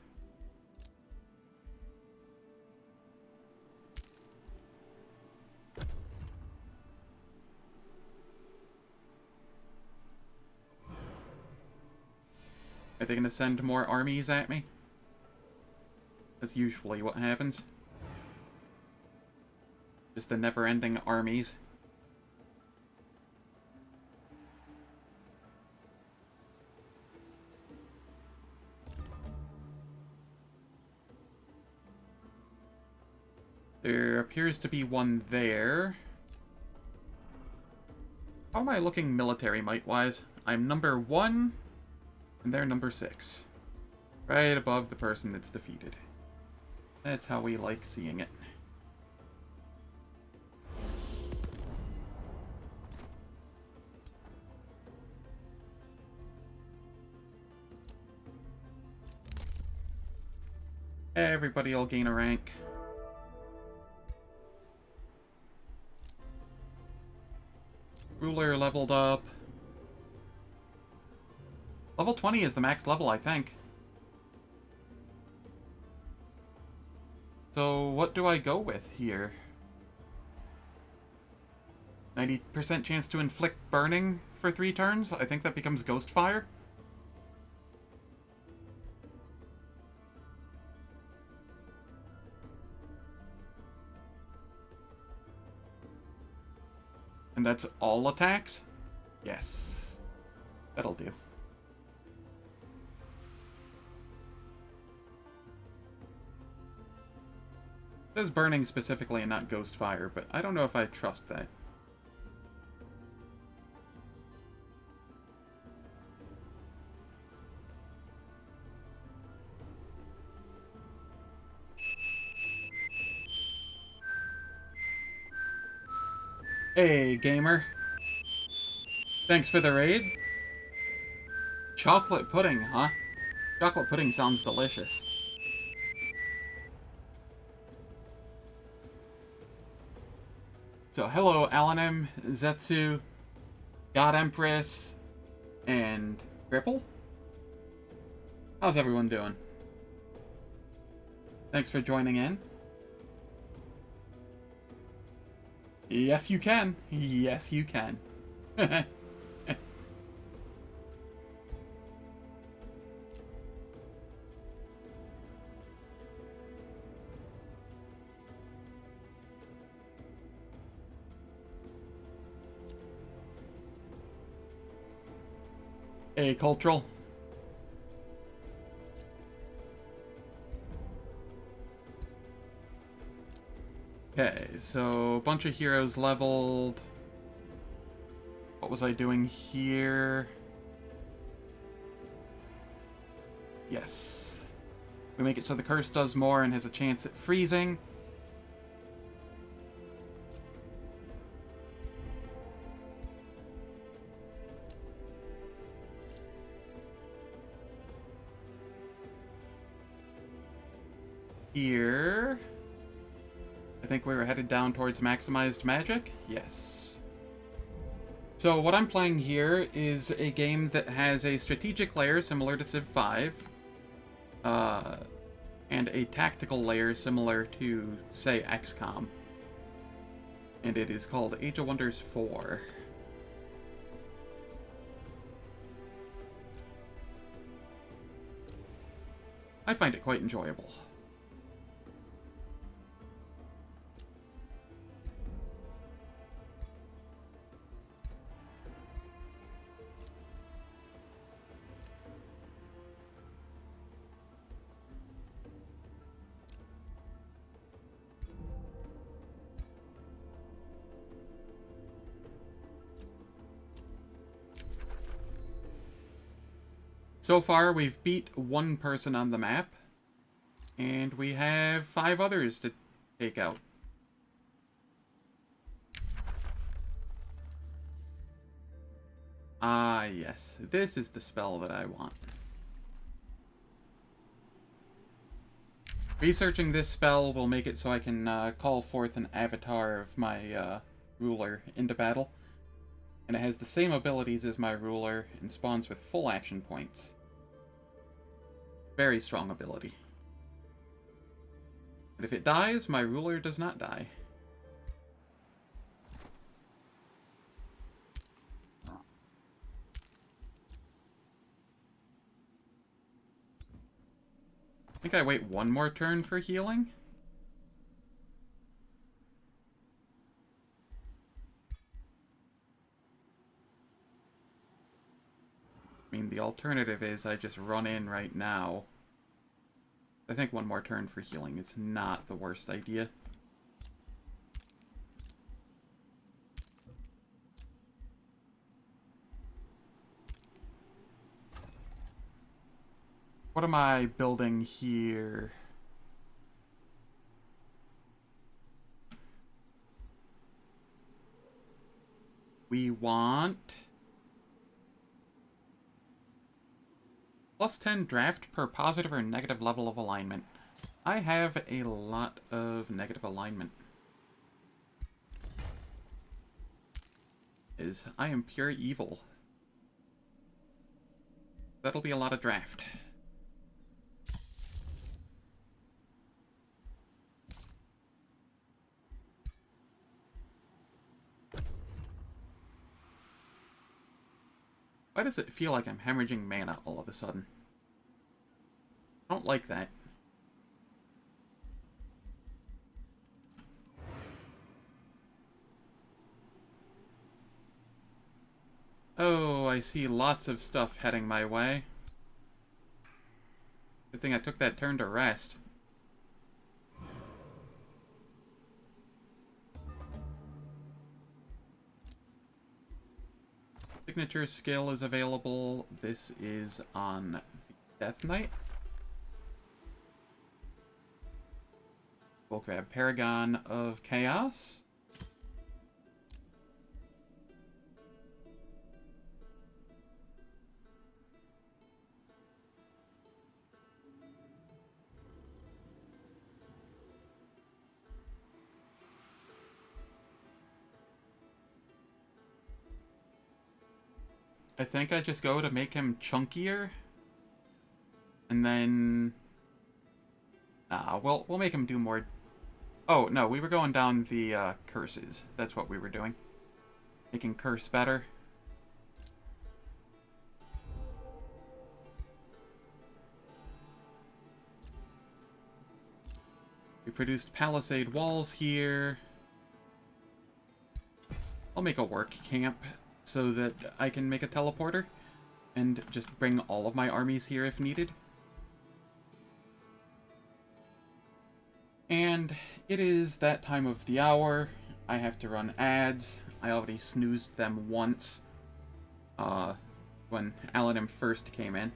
Are they gonna send more armies at me? That's usually what happens. Just the never-ending armies. There appears to be one there. How am I looking military might-wise? I'm number 1, and they're number 6. Right above the person that's defeated. That's how we like seeing it. Everybody will gain a rank. Ruler leveled up. Level 20 is the max level, I think. So, what do I go with here? 90% chance to inflict burning for 3 turns? I think that becomes Ghostfire. And that's all attacks? Yes. That'll do. It says burning specifically and not Ghostfire, but I don't know if I trust that. Hey, gamer. Thanks for the raid. Chocolate pudding, huh? Chocolate pudding sounds delicious. So, hello, Alanim, Zetsu, God Empress, and Ripple? How's everyone doing? Thanks for joining in. Yes, you can. Yes, you can. Hey, Cultural. Okay, so a bunch of heroes leveled. What was I doing here? Yes. We make it so the curse does more and has a chance at freezing. Here... I think we were headed down towards maximized magic? Yes. So what I'm playing here is a game that has a strategic layer similar to Civ 5, and a tactical layer similar to, say, XCOM. And it is called Age of Wonders 4. I find it quite enjoyable. So far, we've beat one person on the map, and we have 5 others to take out. Ah, yes. This is the spell that I want. Researching this spell will make it so I can call forth an avatar of my ruler into battle. And it has the same abilities as my ruler and spawns with full action points. Very strong ability. And if it dies, my ruler does not die. I think I wait one more turn for healing. I mean, the alternative is I just run in right now. I think one more turn for healing is not the worst idea. What am I building here? We want plus 10 draft per positive or negative level of alignment. I have a lot of negative alignment. I am pure evil. That'll be a lot of draft. Why does it feel like I'm hemorrhaging mana all of a sudden? I don't like that. Oh, I see lots of stuff heading my way. Good thing I took that turn to rest. Signature skill is available. This is on the Death Knight. We'll grab Paragon of Chaos. I think I just go to make him chunkier. And then... we'll make him do more... Oh, no, we were going down the curses. That's what we were doing. Making curse better. We produced palisade walls here. I'll make a work camp so that I can make a teleporter and just bring all of my armies here if needed. And it is that time of the hour. I have to run ads. I already snoozed them once when Aladdin first came in.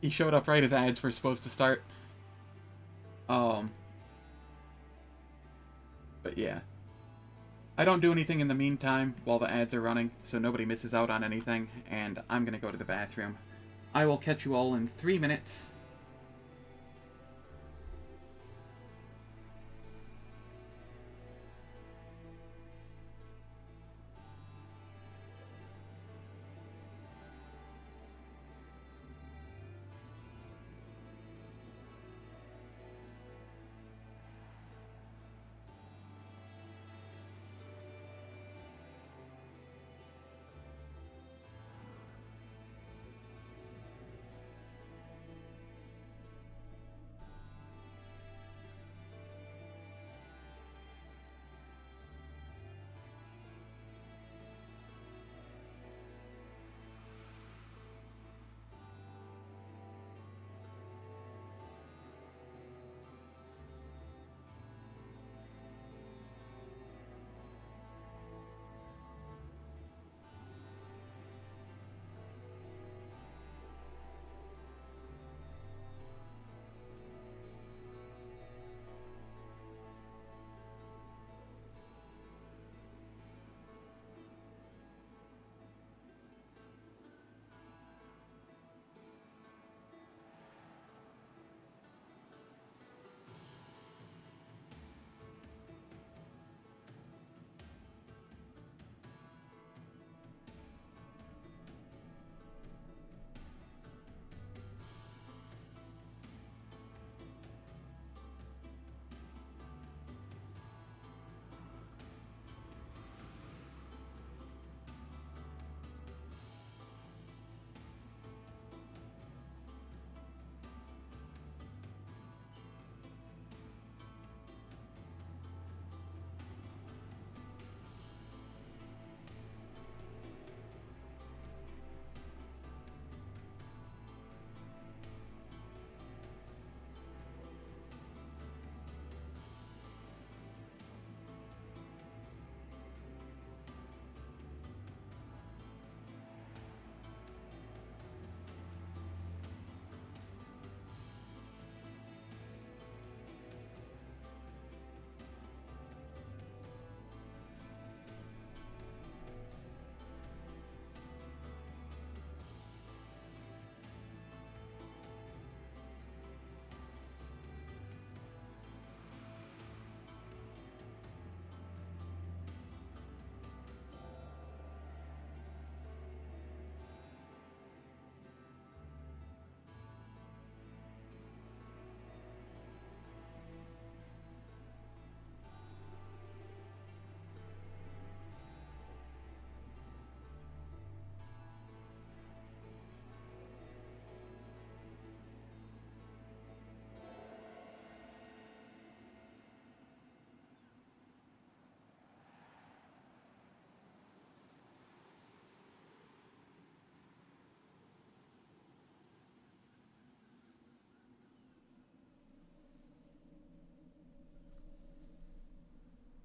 he showed up right as ads were supposed to start. But yeah. I don't do anything in the meantime while the ads are running, so nobody misses out on anything, and I'm gonna go to the bathroom. I will catch you all in 3 minutes.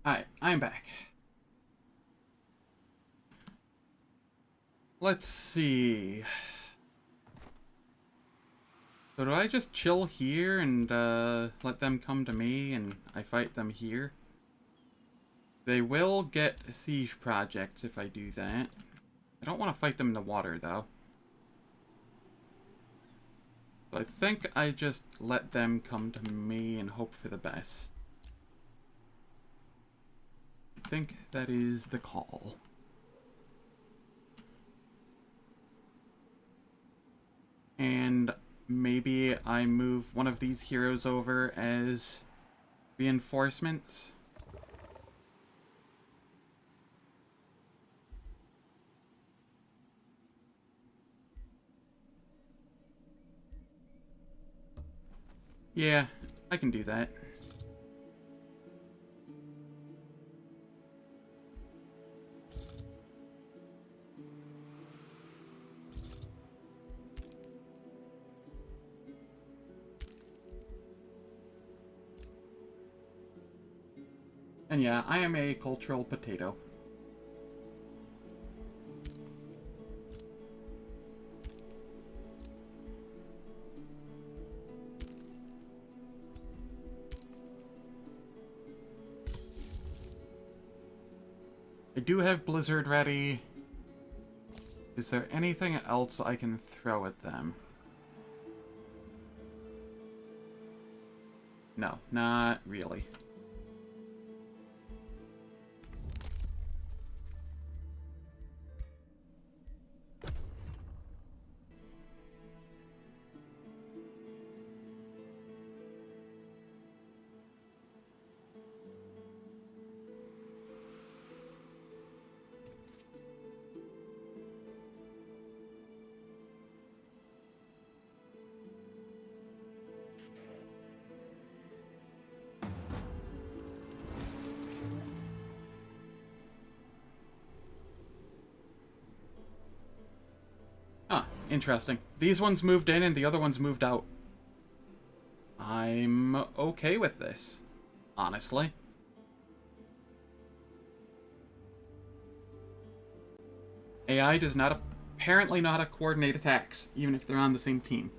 Alright, I'm back. Let's see. So do I just chill here and let them come to me and I fight them here? They will get siege projects if I do that. I don't want to fight them in the water though. So I think I just let them come to me and hope for the best. I think that is the call. And maybe I move one of these heroes over as reinforcements. Yeah, I can do that. And yeah, I am a cultural potato. I do have Blizzard ready. Is there anything else I can throw at them? No, not really. Ah, interesting. These ones moved in and the other ones moved out. I'm okay with this, honestly. AI does not apparently know how to coordinate attacks, even if they're on the same team.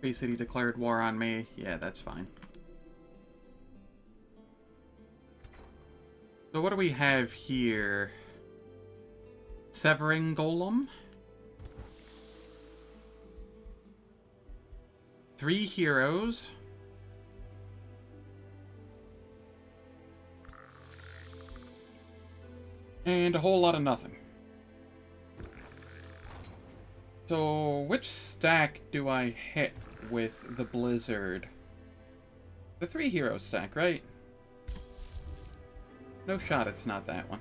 Bay City declared war on me. Yeah, that's fine. So what do we have here? Severing Golem. 3 heroes. And a whole lot of nothing. So, which stack do I hit with the Blizzard? The 3 hero stack, right? No shot it's not that one.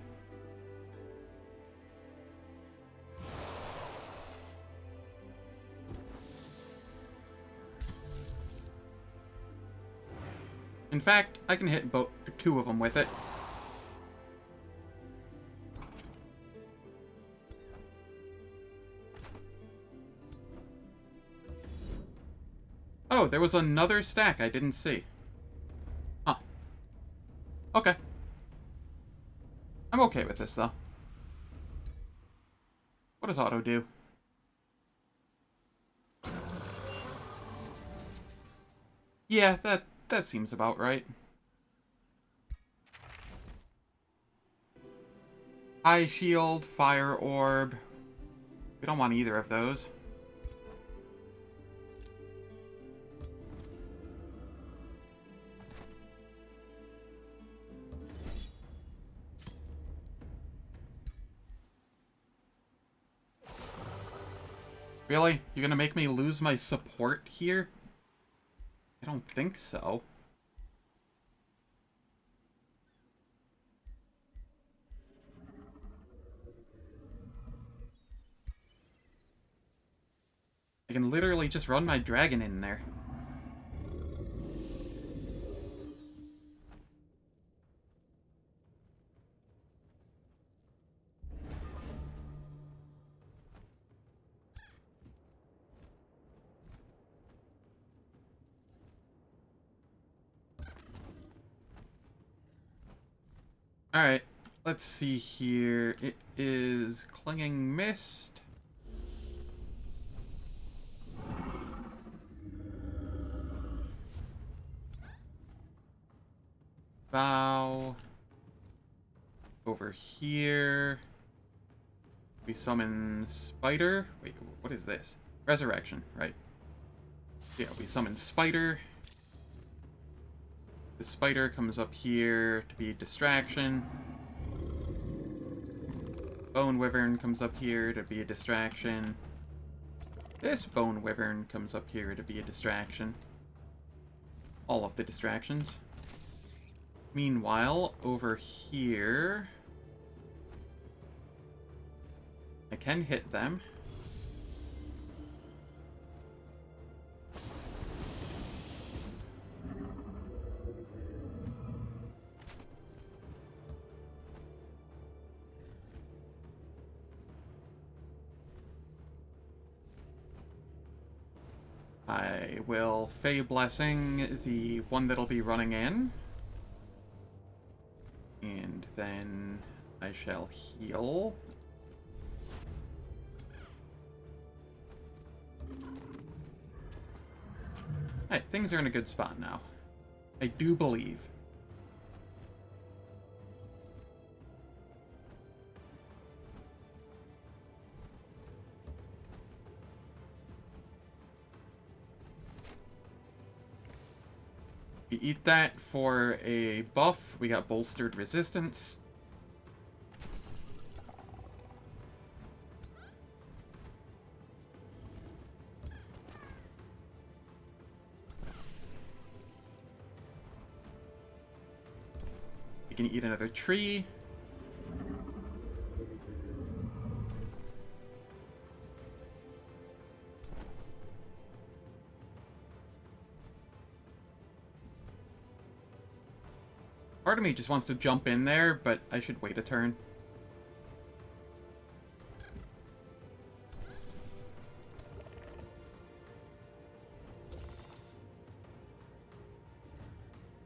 In fact, I can hit 2 of them with it. Oh, there was another stack I didn't see. Huh. Okay. I'm okay with this, though. What does auto do? Yeah, that seems about right. High shield, fire orb. We don't want either of those. Really? You're gonna make me lose my support here? I don't think so. I can literally just run my dragon in there. Alright, let's see here. It is Clinging Mist. Bow. Over here. We summon Spider. Wait, what is this? Resurrection, right. Yeah, we summon Spider. The Spider comes up here to be a distraction. Bone Wyvern comes up here to be a distraction. This Bone Wyvern comes up here to be a distraction. All of the distractions. Meanwhile, over here... I can hit them. I will Fey Blessing the one that'll be running in. And then I shall heal. Alright, things are in a good spot now. I do believe. We eat that for a buff. We got bolstered resistance. We can eat another tree. Part of me just wants to jump in there, but I should wait a turn.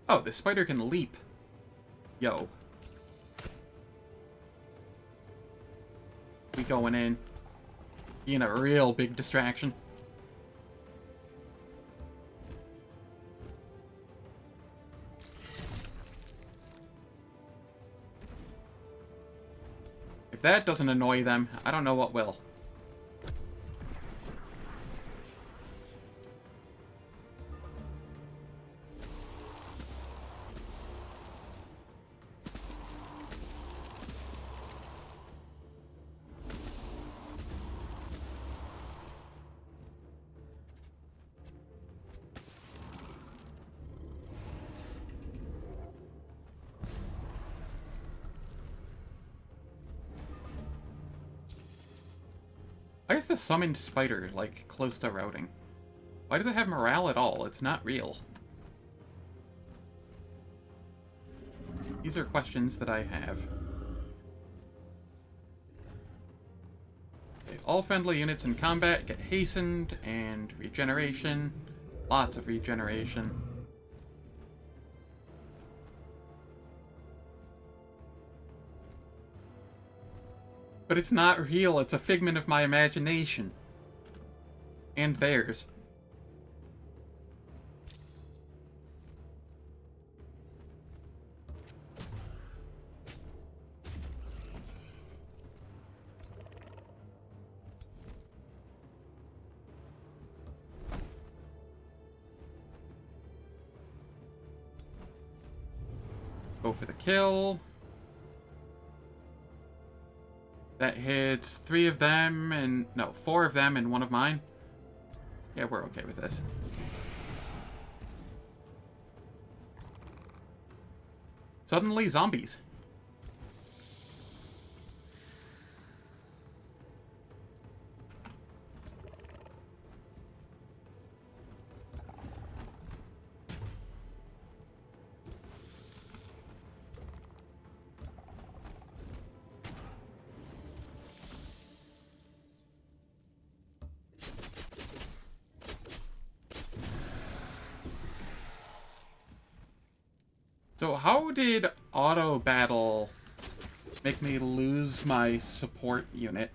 Oh, the spider can leap. Yo. We going in. Being a real big distraction. If that doesn't annoy them, I don't know what will. Why is the summoned spider, like, close to routing? Why does it have morale at all? It's not real. These are questions that I have. Okay, all friendly units in combat get hastened and regeneration. Lots of regeneration. But it's not real, it's a figment of my imagination. And theirs. Go for the kill. That hits 3 of them and... no, 4 of them and 1 of mine. Yeah, we're okay with this. Suddenly, zombies. So how did auto battle make me lose my support unit?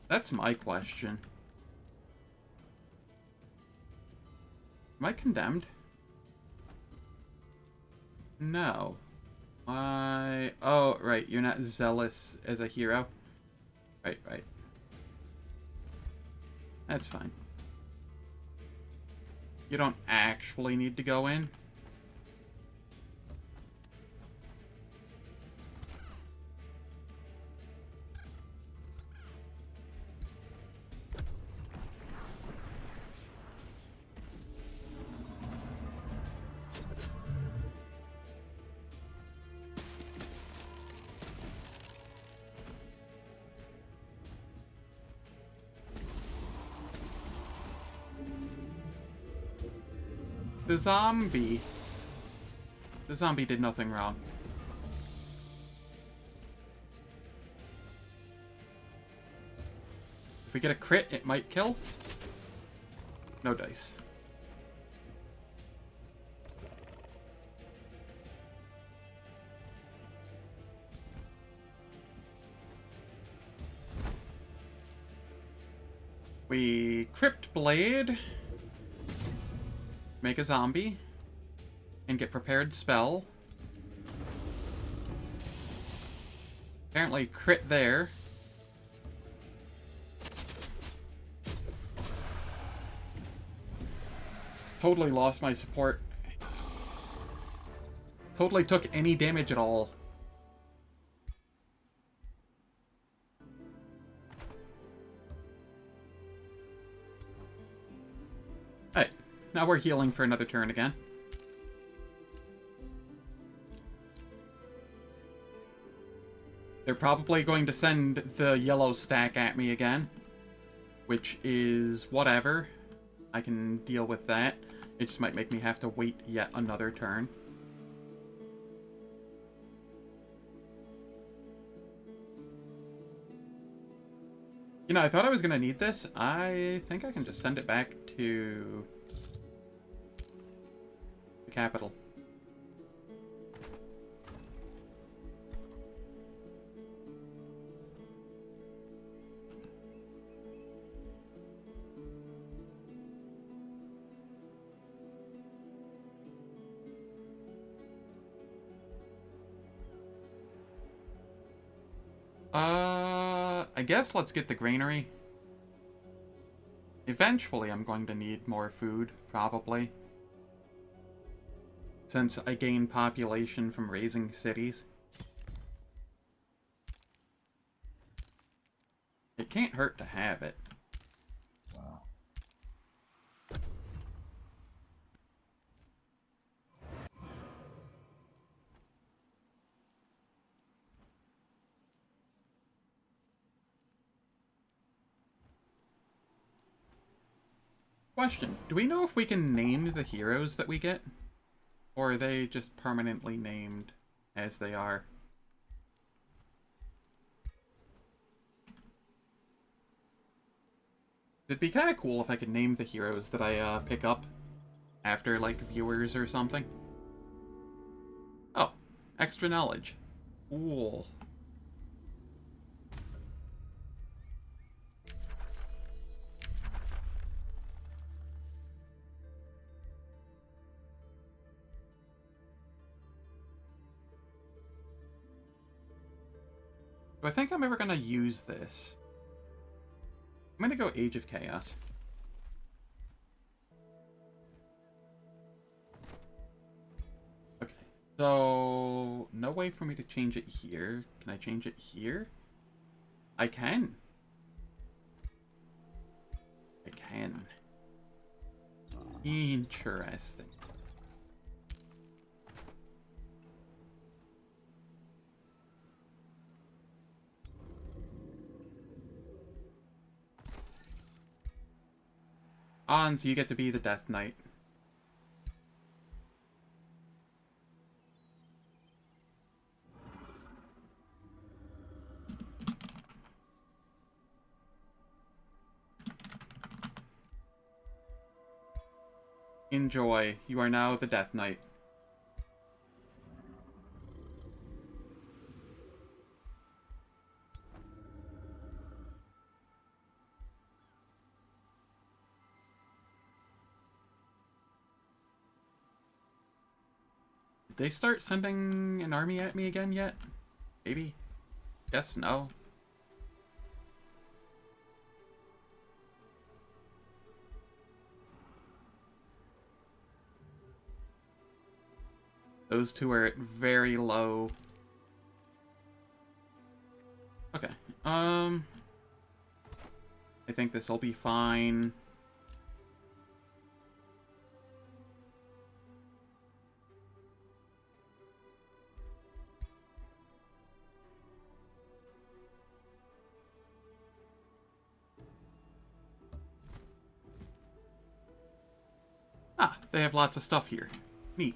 That's my question. Am I condemned? No. Oh, right. You're not zealous as a hero. Right, right. That's fine. You don't actually need to go in. The zombie did nothing wrong. If we get a crit, it might kill. No dice. We Crypt Blade. Make a zombie. And get prepared spell. Apparently crit there. Totally lost my support. Totally took any damage at all. Alright, now we're healing for another turn again. They're probably going to send the yellow stack at me again, which is whatever. I can deal with that. It just might make me have to wait yet another turn. You know, I thought I was going to need this. I think I can just send it back to the capital. I guess let's get the granary. Eventually, I'm going to need more food, probably. Since I gain population from raising cities. It can't hurt to have it. Question, do we know if we can name the heroes that we get? Or are they just permanently named as they are? It'd be kind of cool if I could name the heroes that I pick up after, like, viewers or something. Oh, extra knowledge. Cool. Do I think I'm ever gonna use this? I'm gonna go Age of Chaos. Okay, so no way for me to change it here. Can I change it here? I can. I can. Interesting. Ons, you get to be the Death Knight. Enjoy. You are now the Death Knight. Did they start sending an army at me again yet? Maybe? Yes, no. Those two are at very low. Okay. I think this will be fine. Ah, they have lots of stuff here. Neat.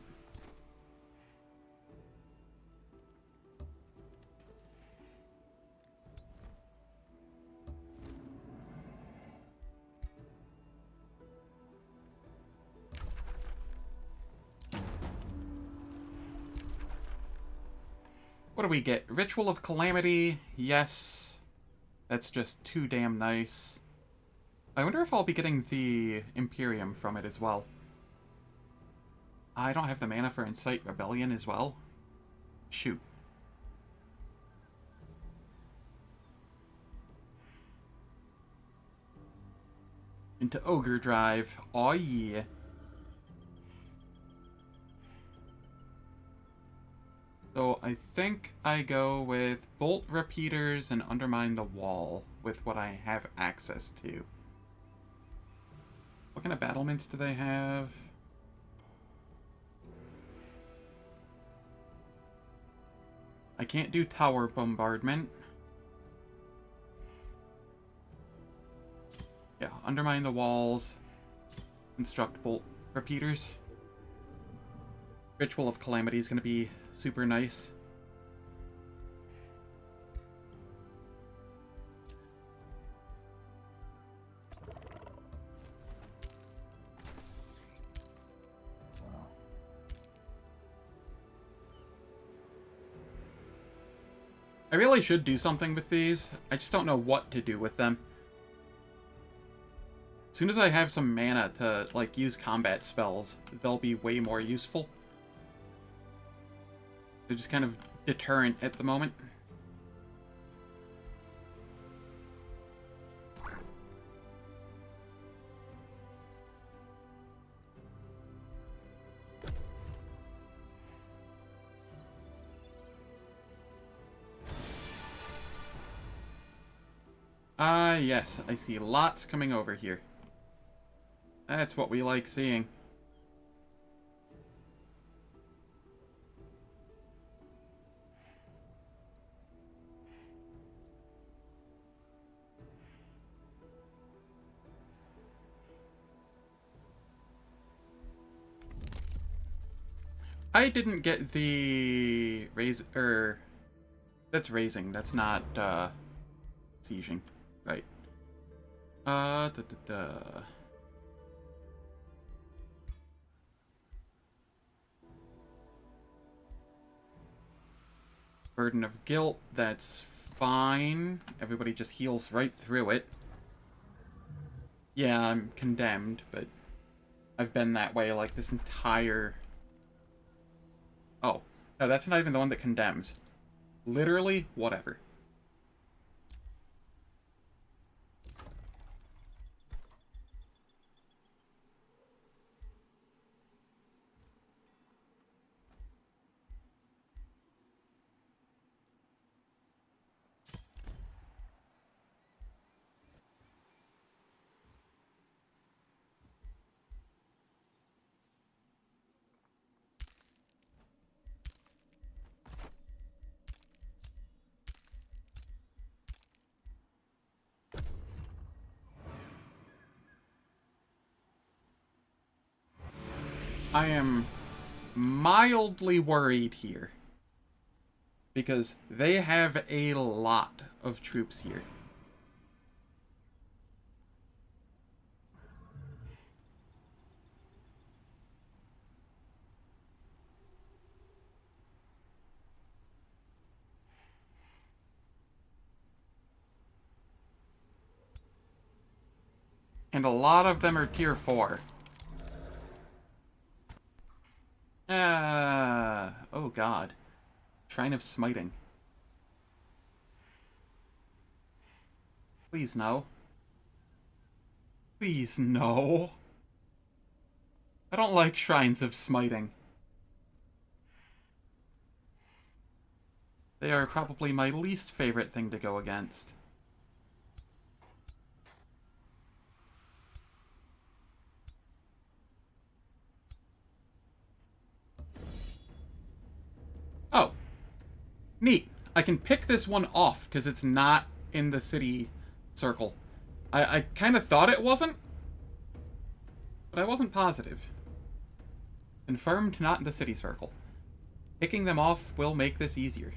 What do we get? Ritual of Calamity? Yes. That's just too damn nice. I wonder if I'll be getting the Imperium from it as well. I don't have the mana for Incite Rebellion as well. Shoot. Into Ogre Drive. Aw yeah. So I think I go with Bolt Repeaters and Undermine the Wall with what I have access to. What kind of battlements do they have? I can't do Tower Bombardment. Yeah, Undermine the Walls. Construct Bolt Repeaters. Ritual of Calamity is going to be super nice. I really should do something with these. I just don't know what to do with them. As soon as I have some mana to, like, use combat spells, they'll be way more useful. They're just kind of deterrent at the moment. Yes, I see lots coming over here. That's what we like seeing. I didn't get the that's raising. That's not sieging, right? Burden of Guilt. That's fine. Everybody just heals right through it. Yeah, I'm condemned, but I've been that way like this entire. Oh, no, that's not even the one that condemns. Literally, whatever. I am mildly worried here. Because they have a lot of troops here. And a lot of them are tier 4. Oh god. Shrine of Smiting. Please no. Please no. I don't like Shrines of Smiting. They are probably my least favorite thing to go against. Oh. Neat. I can pick this one off because it's not in the city circle. I kind of thought it wasn't, but I wasn't positive. Confirmed not in the city circle. Picking them off will make this easier.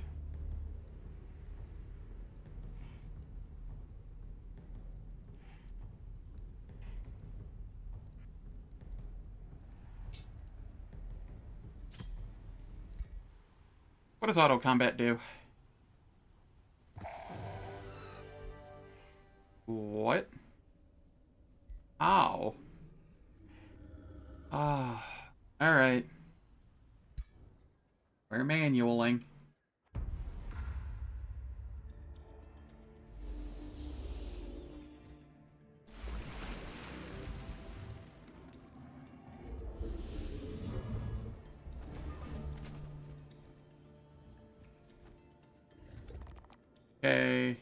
What does auto combat do? What? Ow. Ah. Alright. We're manualing. Okay.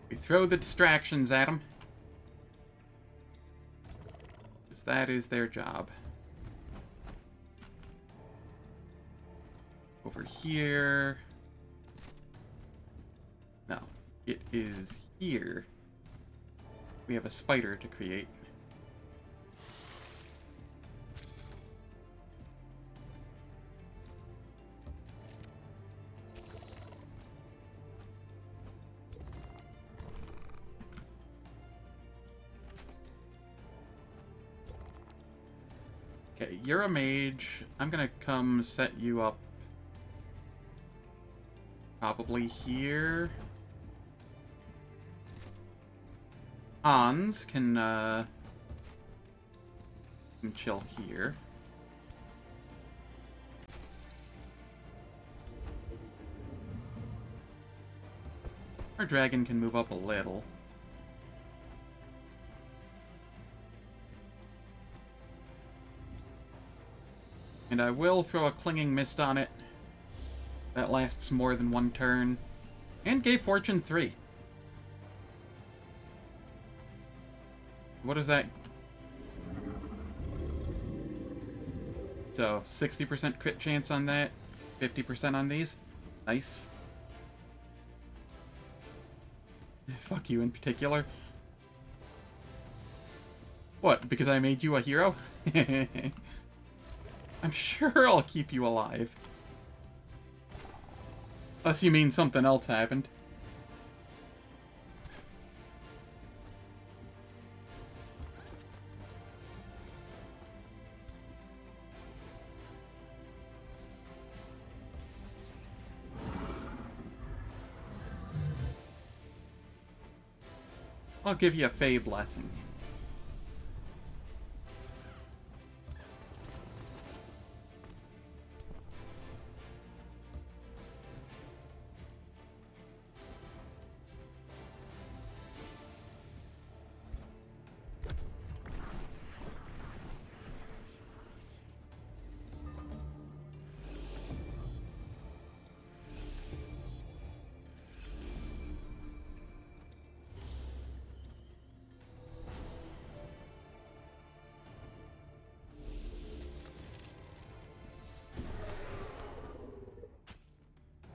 We throw the distractions at them. Because that is their job. Over here. No. It is here. We have a spider to create. Okay, you're a mage. I'm gonna come set you up probably here. Hans can chill here. Our dragon can move up a little. And I will throw a Clinging Mist on it. That lasts more than one turn. And gave Fortune 3. What is that? So, 60% crit chance on that. 50% on these. Nice. Fuck you in particular. What, because I made you a hero? I'm sure I'll keep you alive. Unless you mean something else happened. I'll give you a Fey Blessing.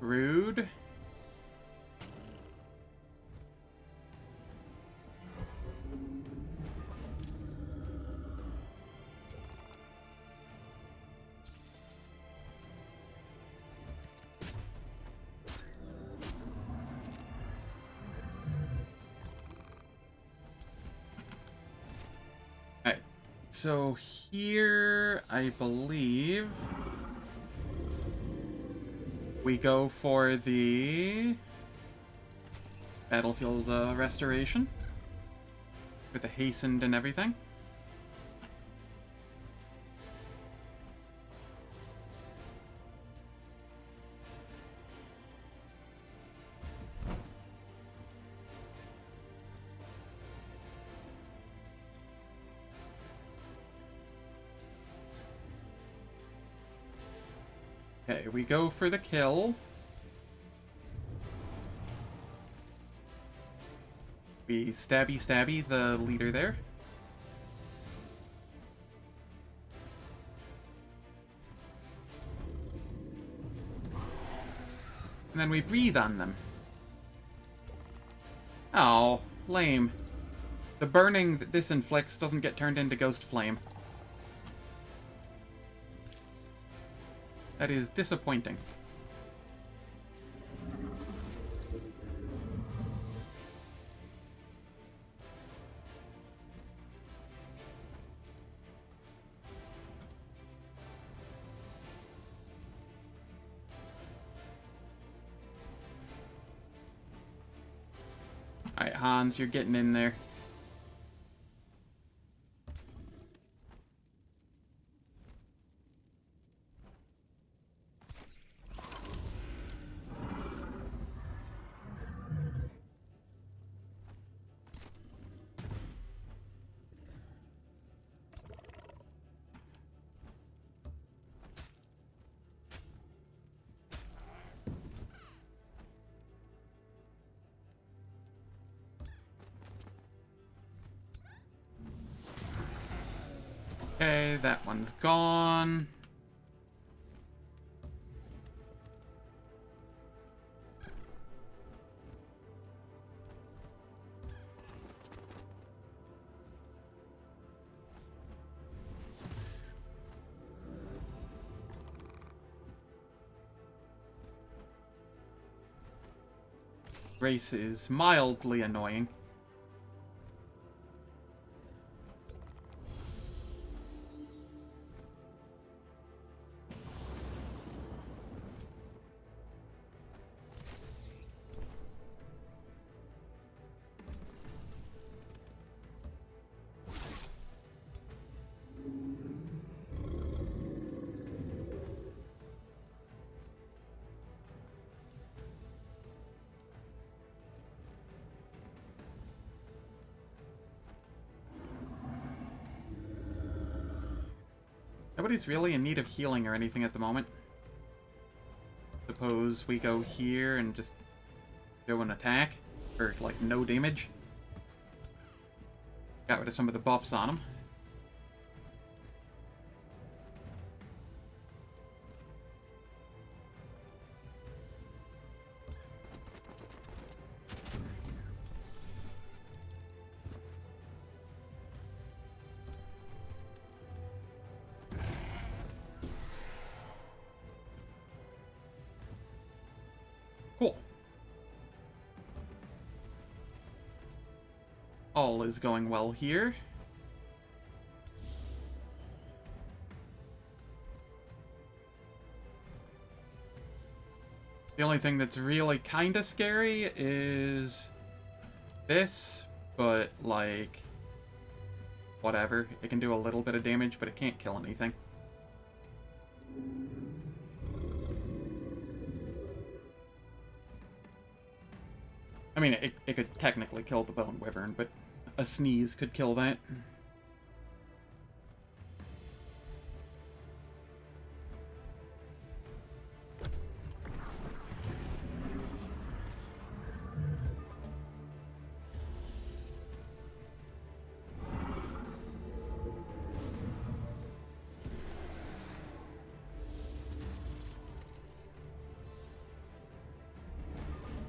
Rude. Alright, so here, I believe we go for the Battlefield Restoration with the hastened and everything. Okay, we go for the kill. We stabby the leader there. And then we breathe on them. Oh, lame. The burning that this inflicts doesn't get turned into Ghost Flame. That is disappointing. Alright, Hans, you're getting in there. Okay, that one's gone. Race is mildly annoying. Nobody's really in need of healing or anything at the moment. Suppose we go here and just do an attack for, like, no damage. Got rid of some of the buffs on him. Cool. All is going well here. The only thing that's really kind of scary is this, but, like, whatever. It can do a little bit of damage, but it can't kill anything. I mean, it could technically kill the Bone Wyvern, but a sneeze could kill that.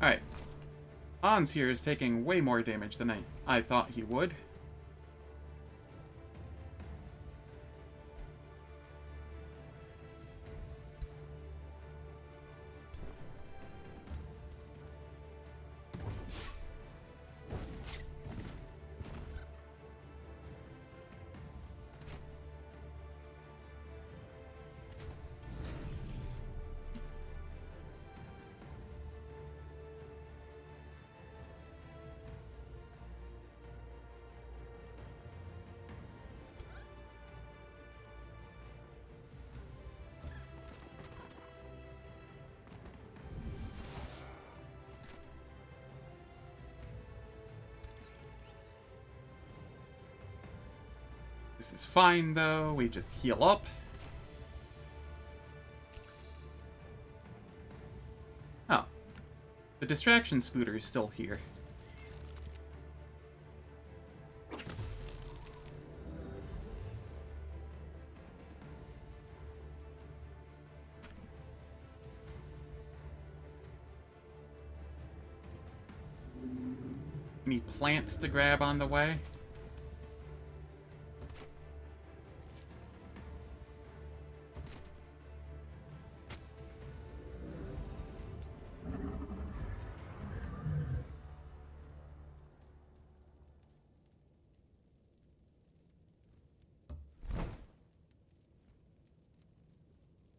Alright. Hans here is taking way more damage than I thought he would. This is fine, though. We just heal up. The distraction scooter is still here. Any plants to grab on the way?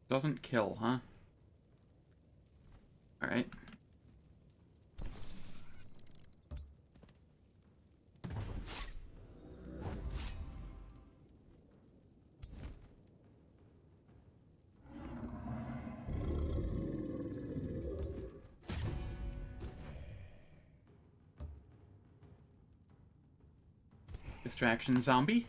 Doesn't kill, huh? Alright. Distraction zombie.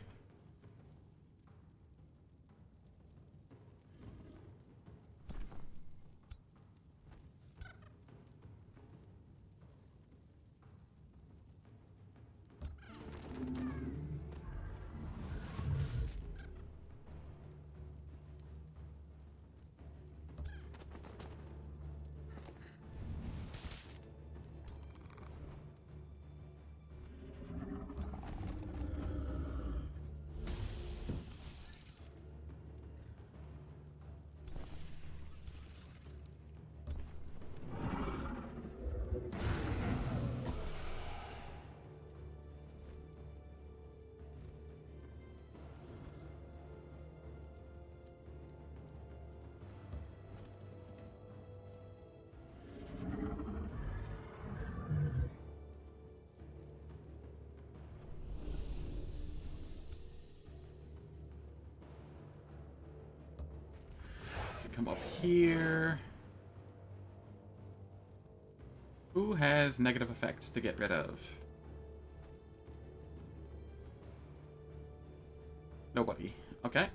Come up here. Who has negative effects to get rid of? Nobody. Okay.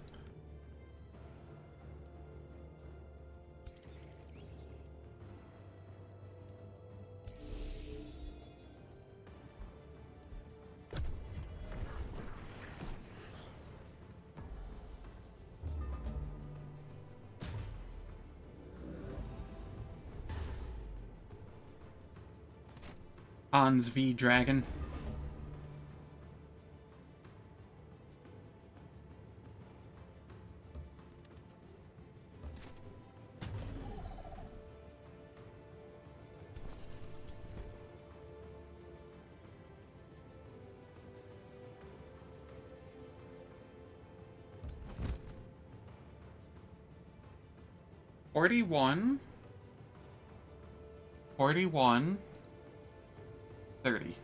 Hans v Dragon. $41. 41. 30.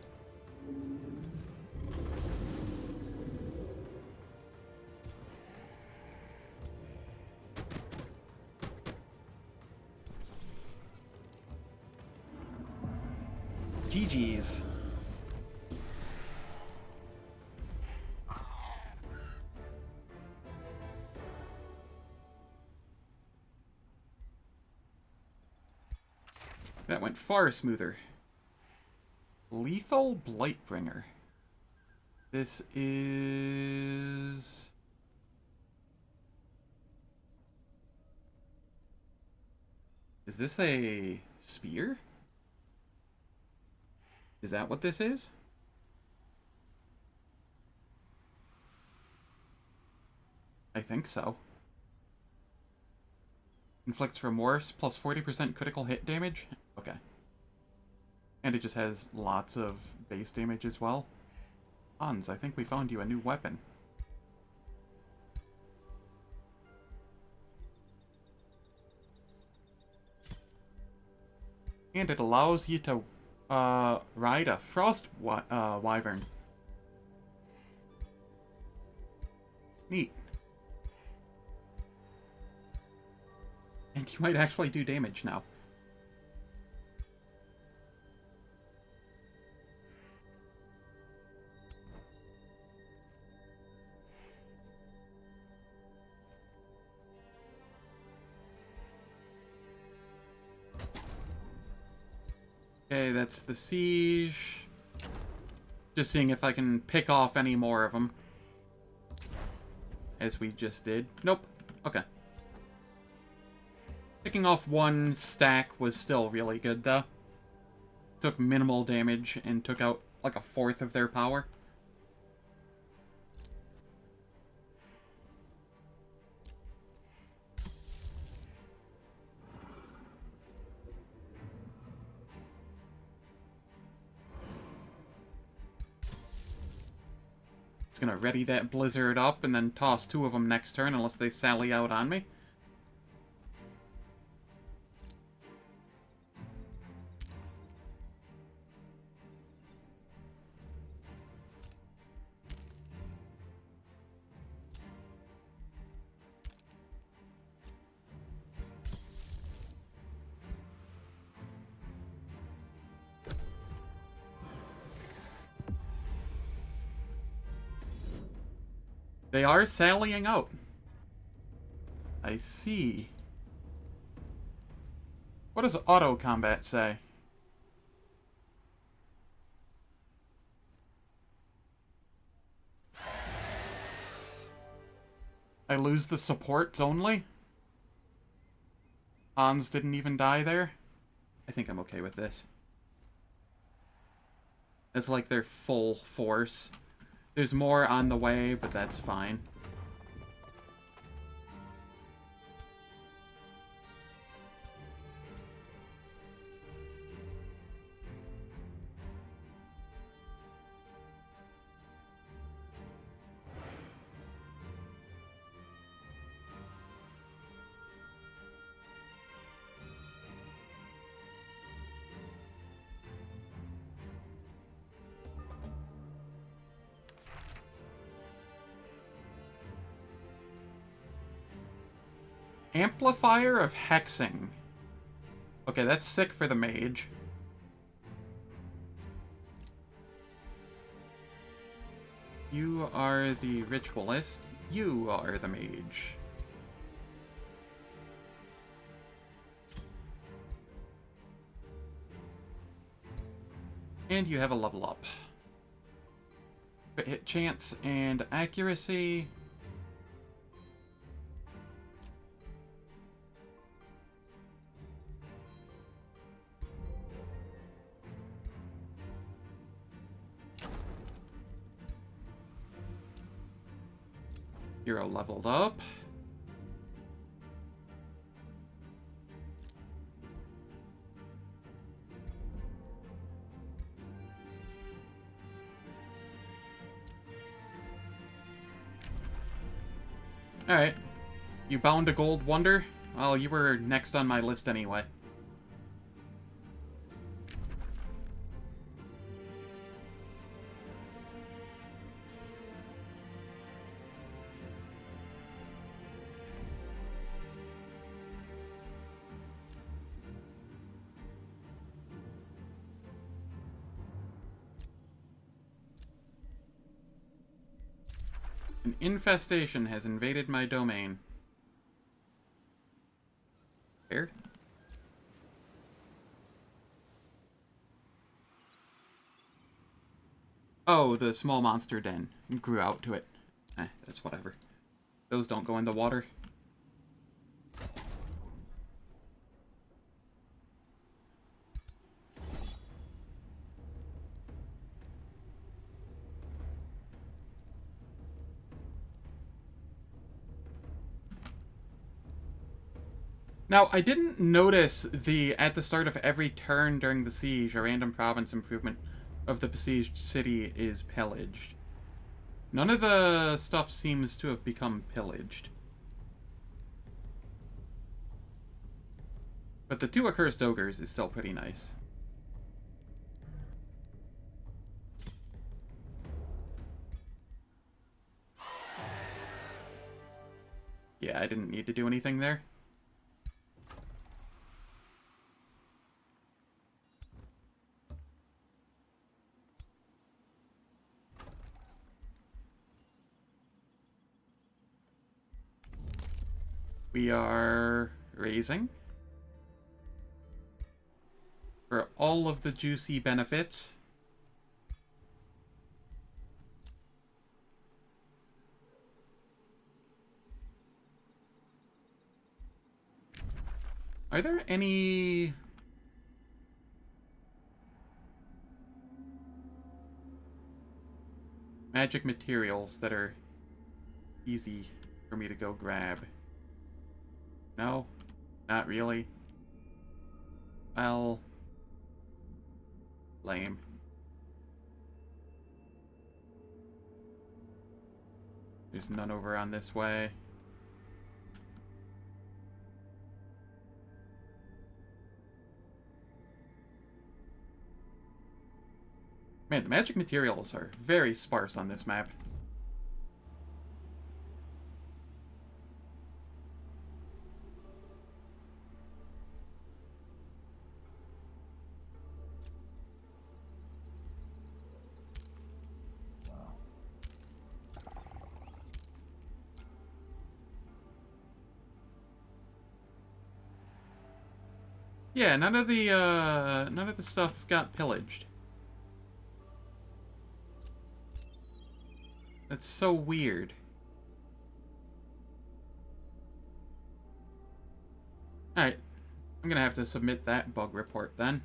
GG's. That went far smoother. Lethal Blightbringer. This is... Is this a spear? Is that what this is? I think so. Inflicts remorse plus 40% critical hit damage? Okay. And it just has lots of base damage as well. Hans, I think we found you a new weapon. And it allows you to ride a frost wyvern. Neat. And you might actually do damage now. Okay, that's the siege. Just seeing if I can pick off any more of them. As we just did. Nope. Okay. Picking off one stack was still really good, though. Took minimal damage and took out like a fourth of their power. It's gonna ready that blizzard up and then toss two of them next turn unless they sally out on me. They are sallying out. I see. What does auto combat say? I lose the supports only? Hans didn't even die there? I think I'm okay with this. It's like their full force. There's more on the way, but that's fine. Amplifier of Hexing. Okay, that's sick for the mage. You are the ritualist. You are the mage. And you have a level up. Crit hit chance and accuracy. Hero leveled up. Alright. You bound a gold wonder? Well, you were next on my list anyway. An infestation has invaded my domain. Where? Oh, the small monster den. Grew out to it. That's whatever. Those don't go in the water. Now, I didn't notice at the start of every turn during the siege, a random province improvement of the besieged city is pillaged. None of the stuff seems to have become pillaged. But the 2 accursed ogres is still pretty nice. Yeah, I didn't need to do anything there. We are raising. for all of the juicy benefits. Are there any... magic materials that are easy for me to go grab? No? Not really? Well... lame. There's none over on this way. Man, the magic materials are very sparse on this map. Yeah, none of the stuff got pillaged. That's so weird. Alright. I'm gonna have to submit that bug report then.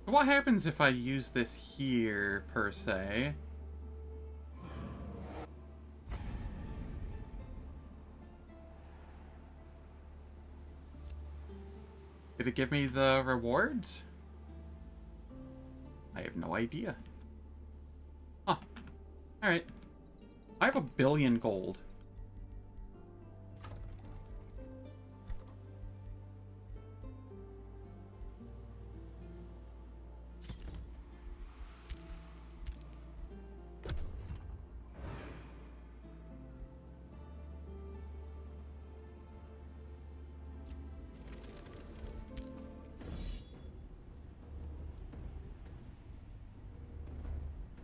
What happens if I use this here, per se? Did it give me the rewards? I have no idea. Huh. Alright. I have 1 billion gold.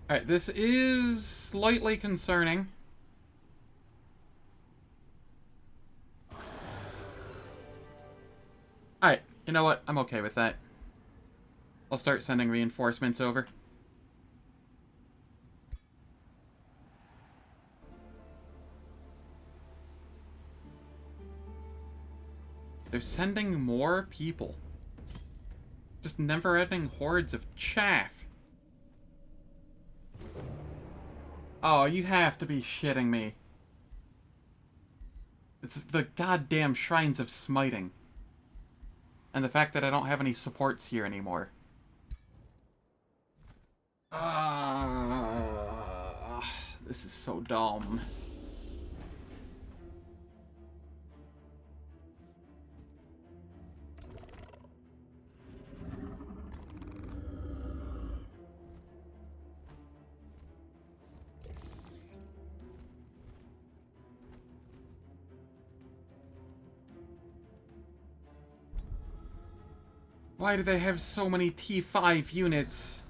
Alright, this is slightly concerning. Alright, you know what? I'm okay with that. I'll start sending reinforcements over. They're sending more people. Just never-ending hordes of chaff. Oh, you have to be shitting me. It's the goddamn Shrines of Smiting. And the fact that I don't have any supports here anymore. This is so dumb. Why do they have so many T5 units?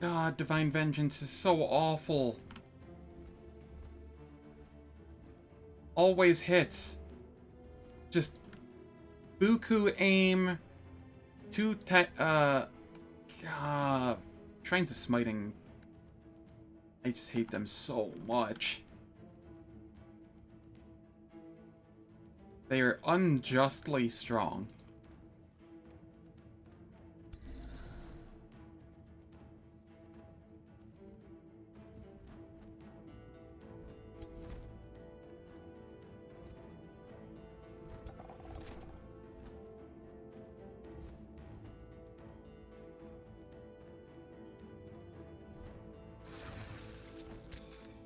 God, Divine Vengeance is so awful. Always hits. Just Buku aim. Shrines of Smiting. I just hate them so much. They are unjustly strong.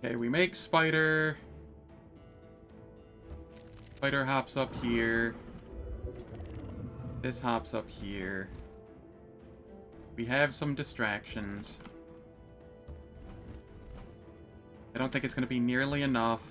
Okay, we make Spider. Spider hops up here. This hops up here. We have some distractions. I don't think it's going to be nearly enough.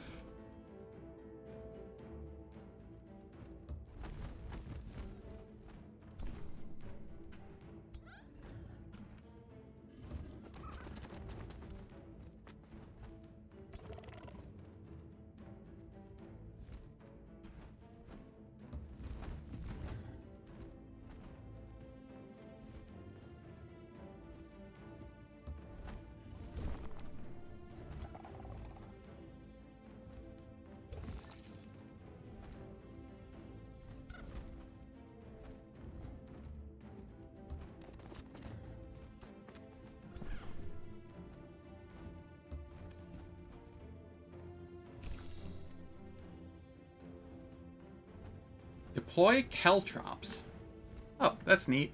Deploy Caltrops. Oh, that's neat.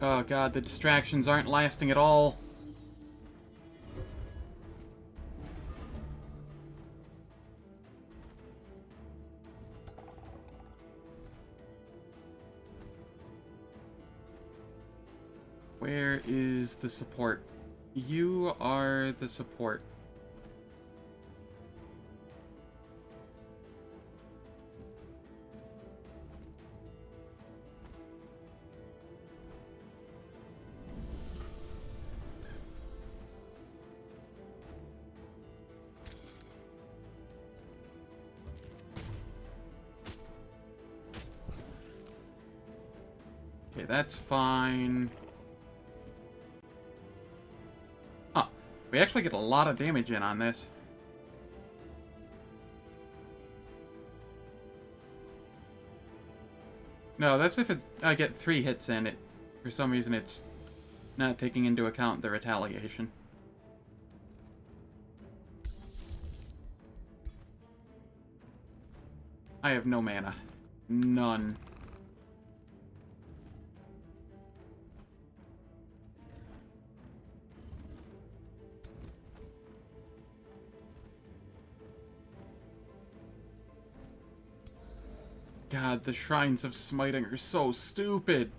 Oh god, the distractions aren't lasting at all. Where is the support? You are the support. Okay, that's fine. Huh. We actually get a lot of damage in on this. No, that's if it's, I get 3 hits in it. For some reason, it's not taking into account the retaliation. I have no mana. None. God, the Shrines of Smiting are so stupid.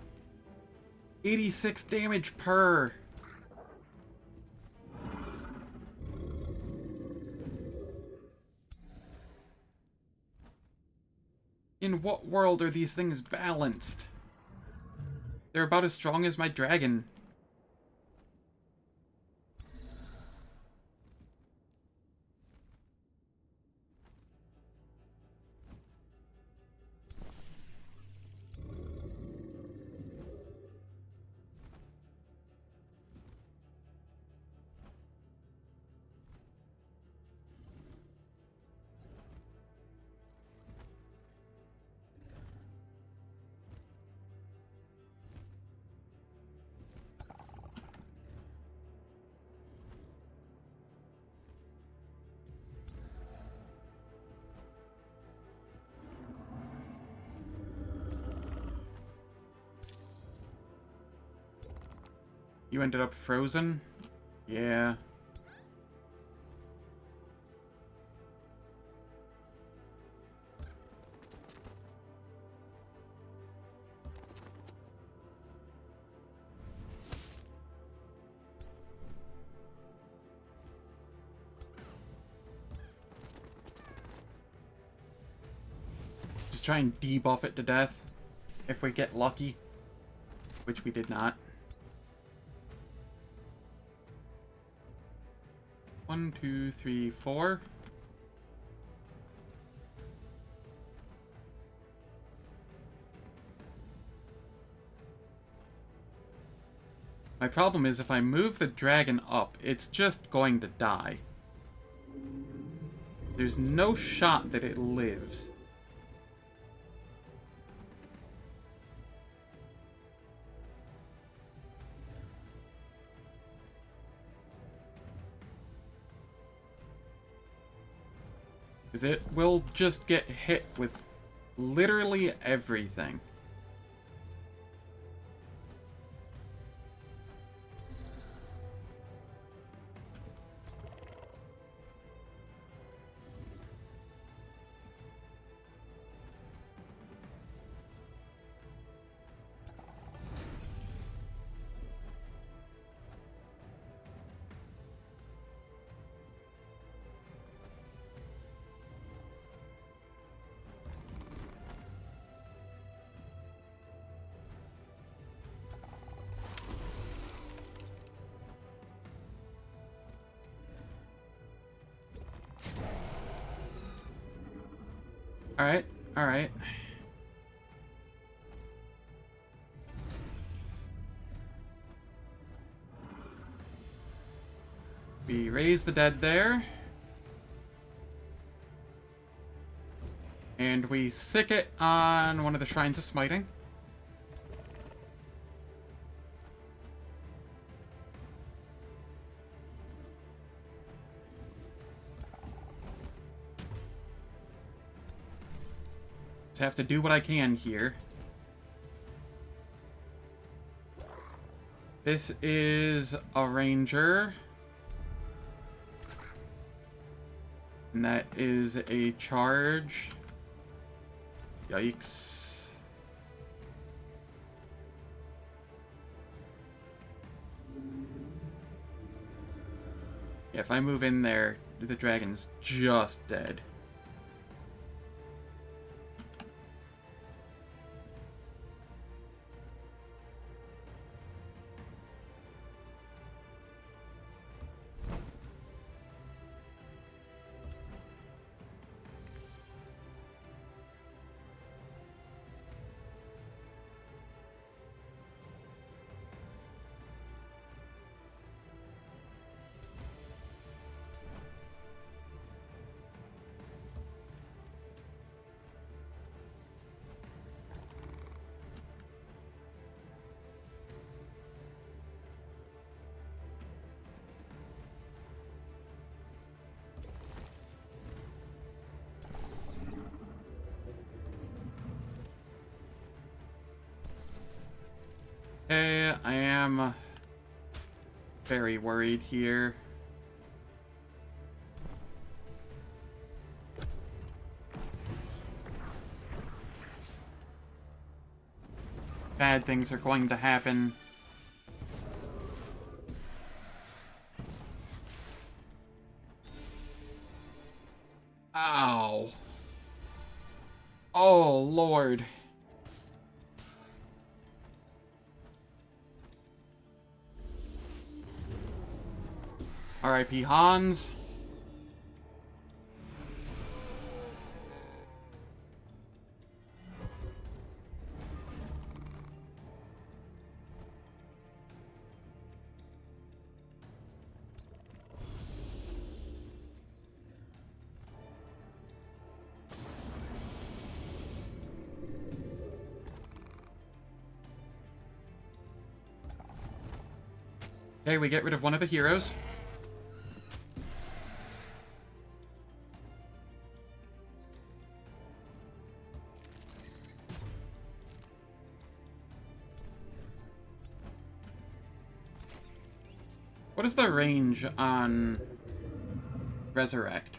86 damage per. In what world are these things balanced? They're about as strong as my dragon. You ended up frozen? Yeah. try and debuff it to death if we get lucky, which we did not. 1, 2, 3, 4. My problem is if I move the dragon up, it's just going to die. There's no shot that it lives. Because it will just get hit with literally everything. Alright, alright. We raise the dead there. And we sick it on one of the Shrines of Smiting. Just have to do what I can here. This is a ranger. And that is a charge. Yikes. Yeah, if I move in there, the dragon's just dead. Okay, I am very worried here. Bad things are going to happen. Ow. Oh, Lord. R.I.P. Hans. Okay, we get rid of one of the heroes. What is the range on Resurrect?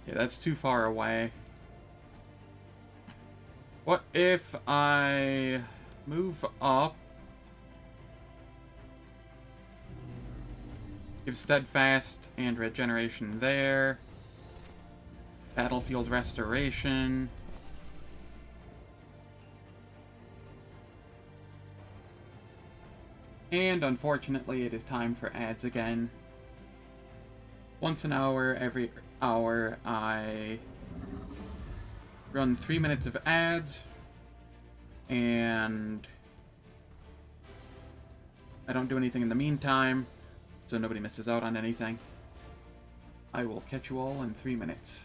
Yeah, that's too far away. What if I move up Give Steadfast and Regeneration there. Battlefield Restoration. And unfortunately, it is time for ads again. Once an hour, every hour, I run 3 minutes of ads, and I don't do anything in the meantime, so nobody misses out on anything. I will catch you all in 3 minutes.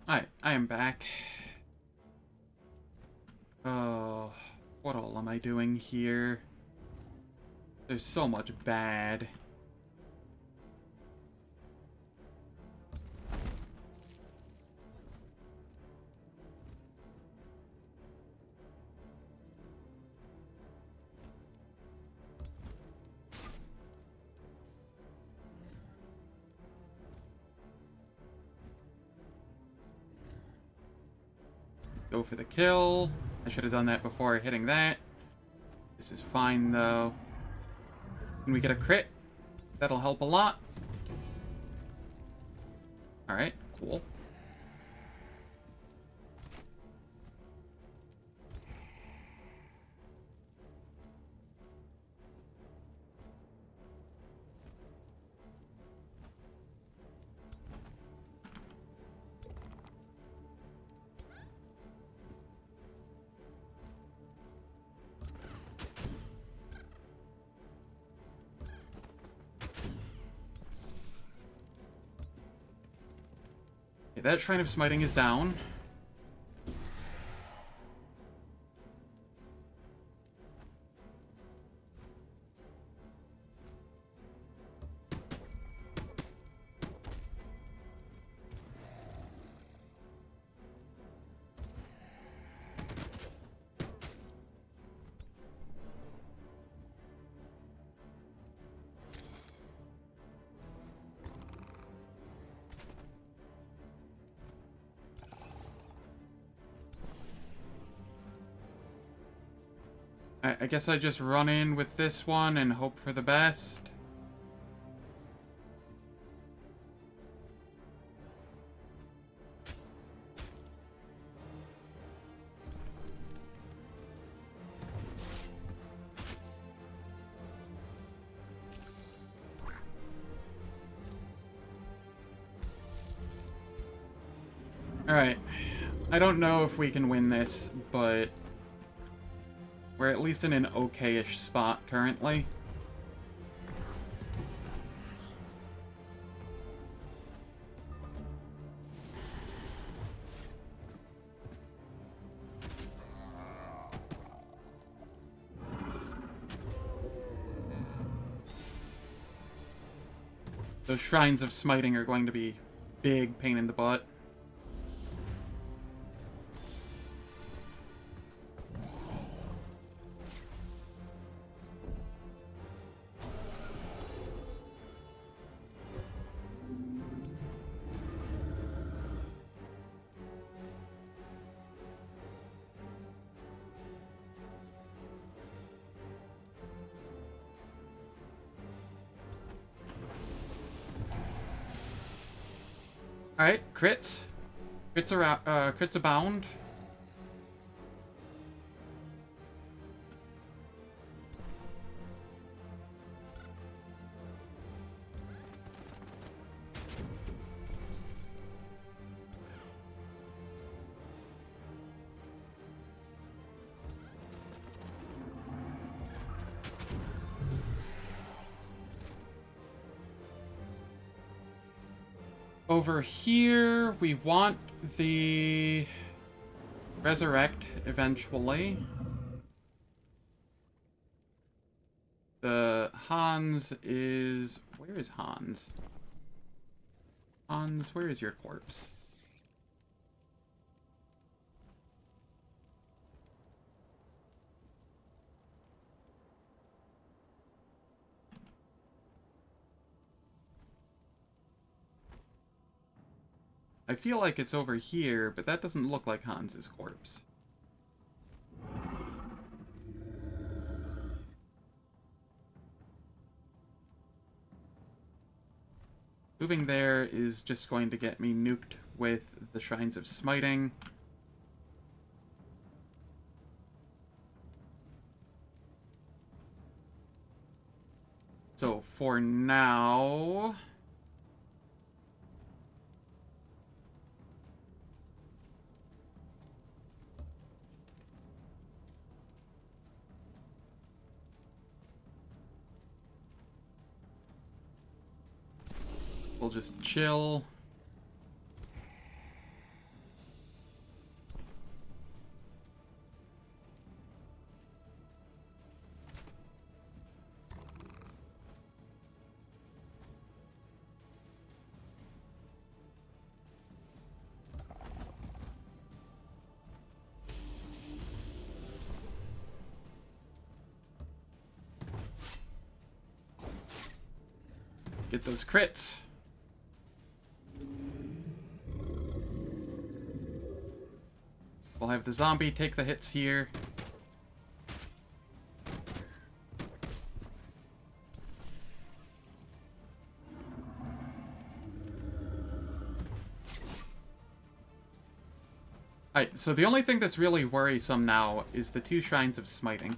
Alright, I am back. Oh, what all am I doing here? There's so much bad. Go for the kill. I should have done that before hitting that. This is fine, though. Can we get a crit? That'll help a lot. Alright, cool. Okay, that Shrine of Smiting is down. I guess I just run in with this one and hope for the best. Alright. I don't know if we can win this, but we're at least in an okay-ish spot currently. Those Shrines of Smiting are going to be big pain in the butt. Alright, crits. Crits abound. Over here, we want the Resurrect eventually. The Hans is... Where is Hans? Hans, where is your corpse? I feel like it's over here, but that doesn't look like Hans's corpse. Moving there is just going to get me nuked with the Shrines of Smiting. So for now... we'll just chill. Get those crits. We'll have the zombie take the hits here. Alright, so the only thing that's really worrisome now is the 2 Shrines of Smiting.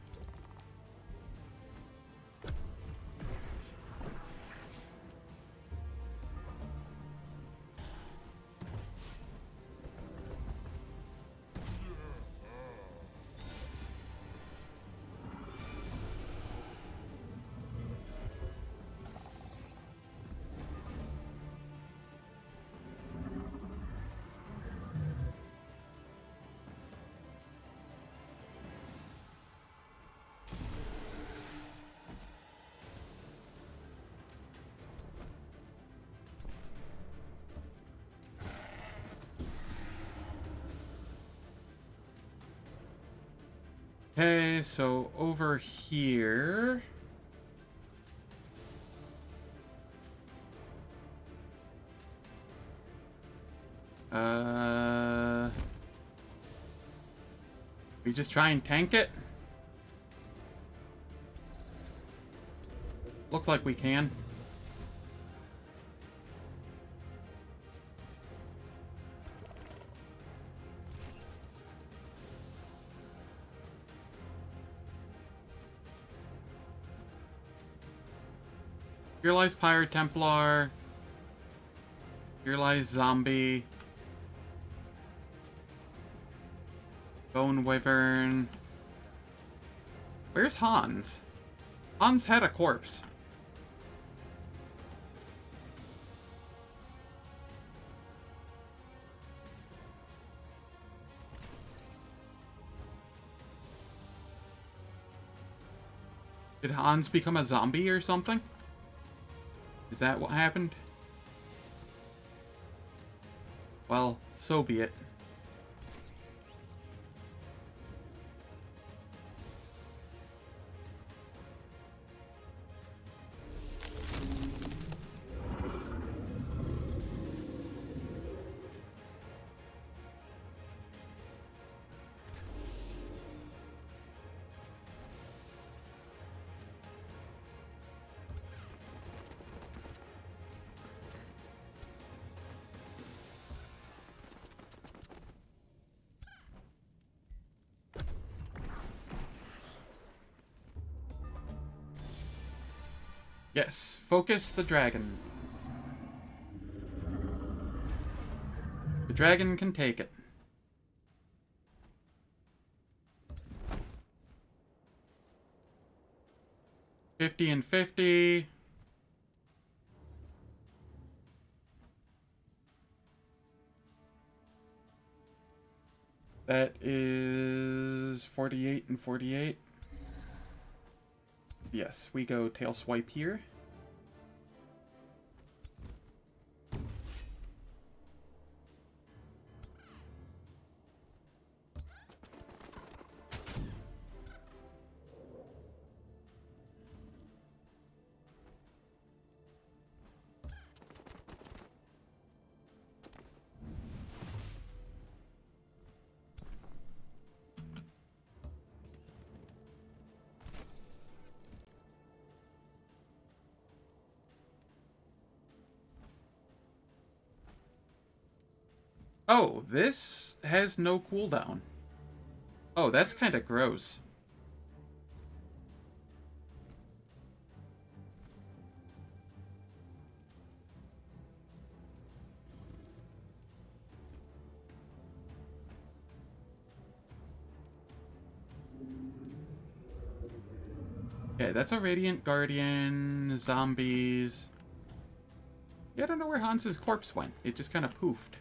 Okay, so over here... we just try and tank it? Looks like we can. Here lies Pirate Templar. Here lies Zombie. Bone Wyvern. Where's Hans? Hans had a corpse. Did Hans become a zombie or something? Is that what happened? Well, so be it. Yes, focus the dragon. The dragon can take it. $50 and $50. That is $48 and $48. Yes, we go tail swipe here. Oh, this has no cooldown. Oh, that's kind of gross. Okay, that's a Radiant Guardian, zombies. Yeah, I don't know where Hans's corpse went. It just kind of poofed.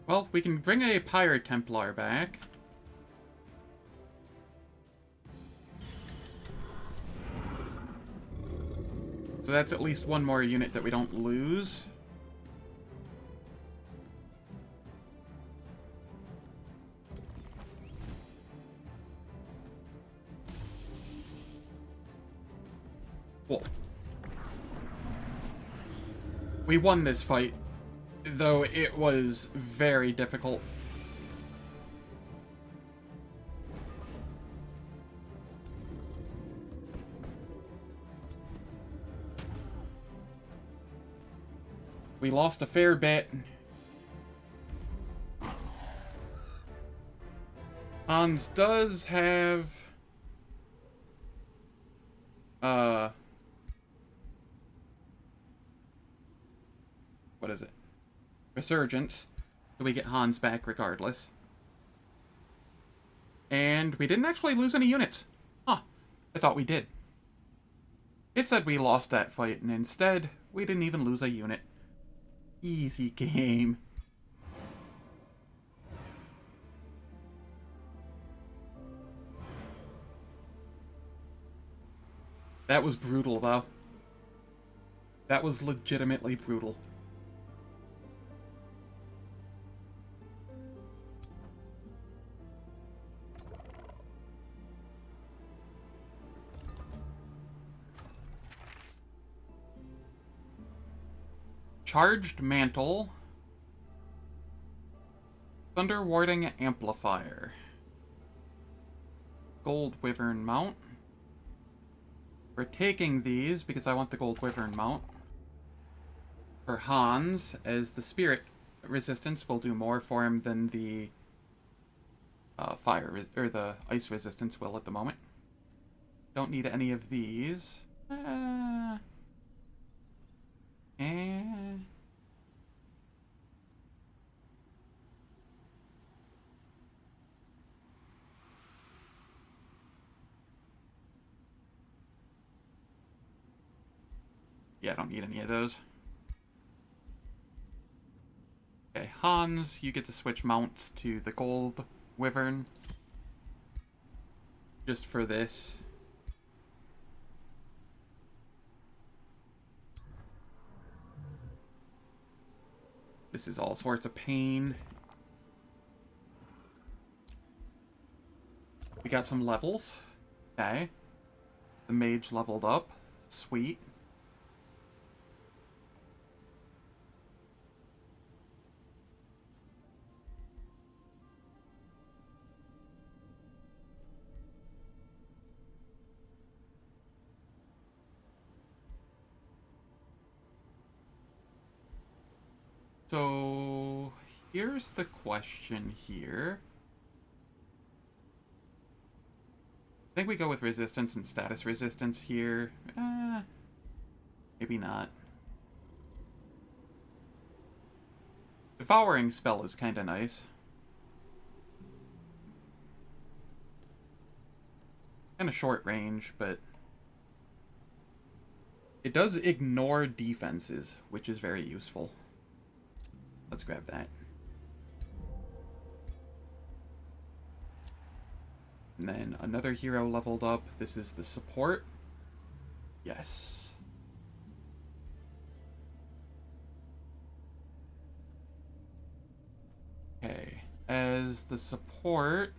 Well, we can bring a Pirate Templar back. So that's at least one more unit that we don't lose. Cool. We won this fight, though it was very difficult. We lost a fair bit. Hans does have... what is it? Resurgence. So we get Hans back regardless. And we didn't actually lose any units. Huh. I thought we did. It said we lost that fight, and instead, we didn't even lose a unit. Easy game. That was brutal, though. That was legitimately brutal. Charged Mantle. Thunder Warding Amplifier. Gold Wyvern Mount. We're taking these because I want the Gold Wyvern Mount. For Hans, as the Spirit Resistance will do more for him than the or the Ice Resistance will at the moment. Don't need any of these. Yeah, I don't need any of those. Okay, Hans, you get to switch mounts to the Gold Wyvern. Just for this. This is all sorts of pain. We got some levels. Okay. The mage leveled up. Sweet. So, here's the question here. I think we go with resistance and status resistance here. Maybe not. Devouring spell is kind of nice. Kind of short range, but it does ignore defenses, which is very useful. Let's grab that. And then another hero leveled up. This is the support. Yes. Okay. As the support...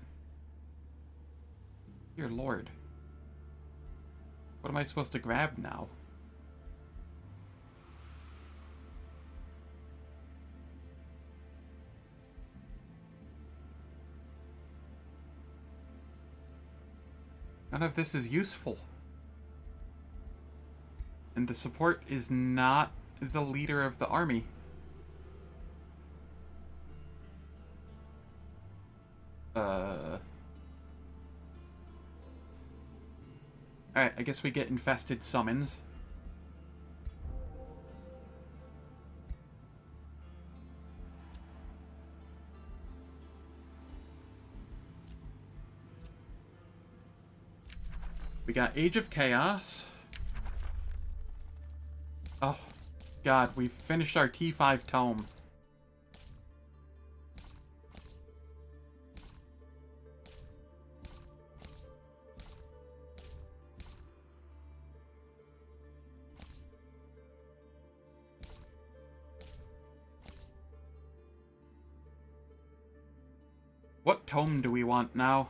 Dear Lord. What am I supposed to grab now? None of this is useful. And the support is not the leader of the army. Alright, I guess we get infested summons. We got Age of Chaos. Oh, God, we've finished our T5 tome. What tome do we want now?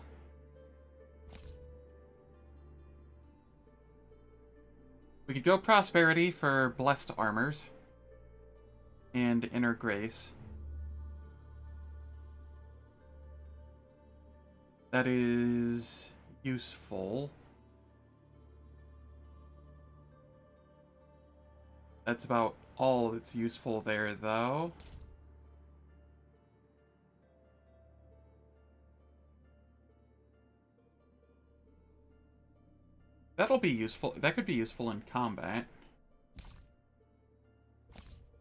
We could go Prosperity for Blessed Armors. And Inner Grace. That is useful. That's about all that's useful there, though. That'll be useful. That could be useful in combat.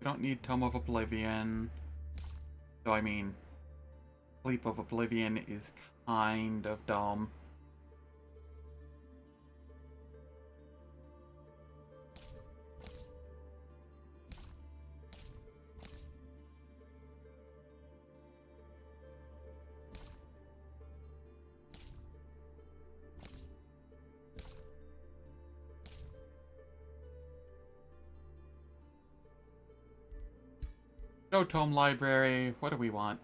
We don't need Tome of Oblivion. Though, I mean, Sleep of Oblivion is kind of dumb. Go Tome Library. What do we want?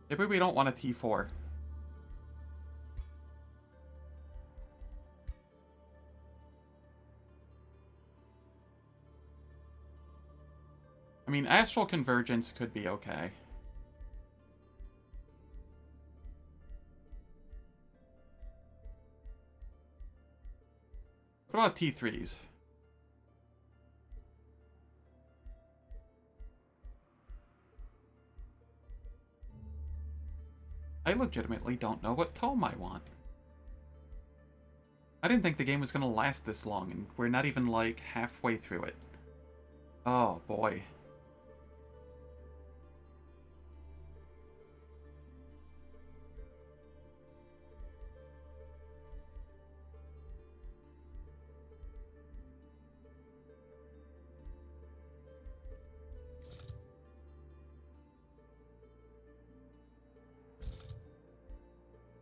Maybe we don't want a T4. I mean, Astral Convergence could be okay. What about T3s? I legitimately don't know what tome I want. I didn't think the game was going to last this long, and we're not even, like, halfway through it. Oh, boy.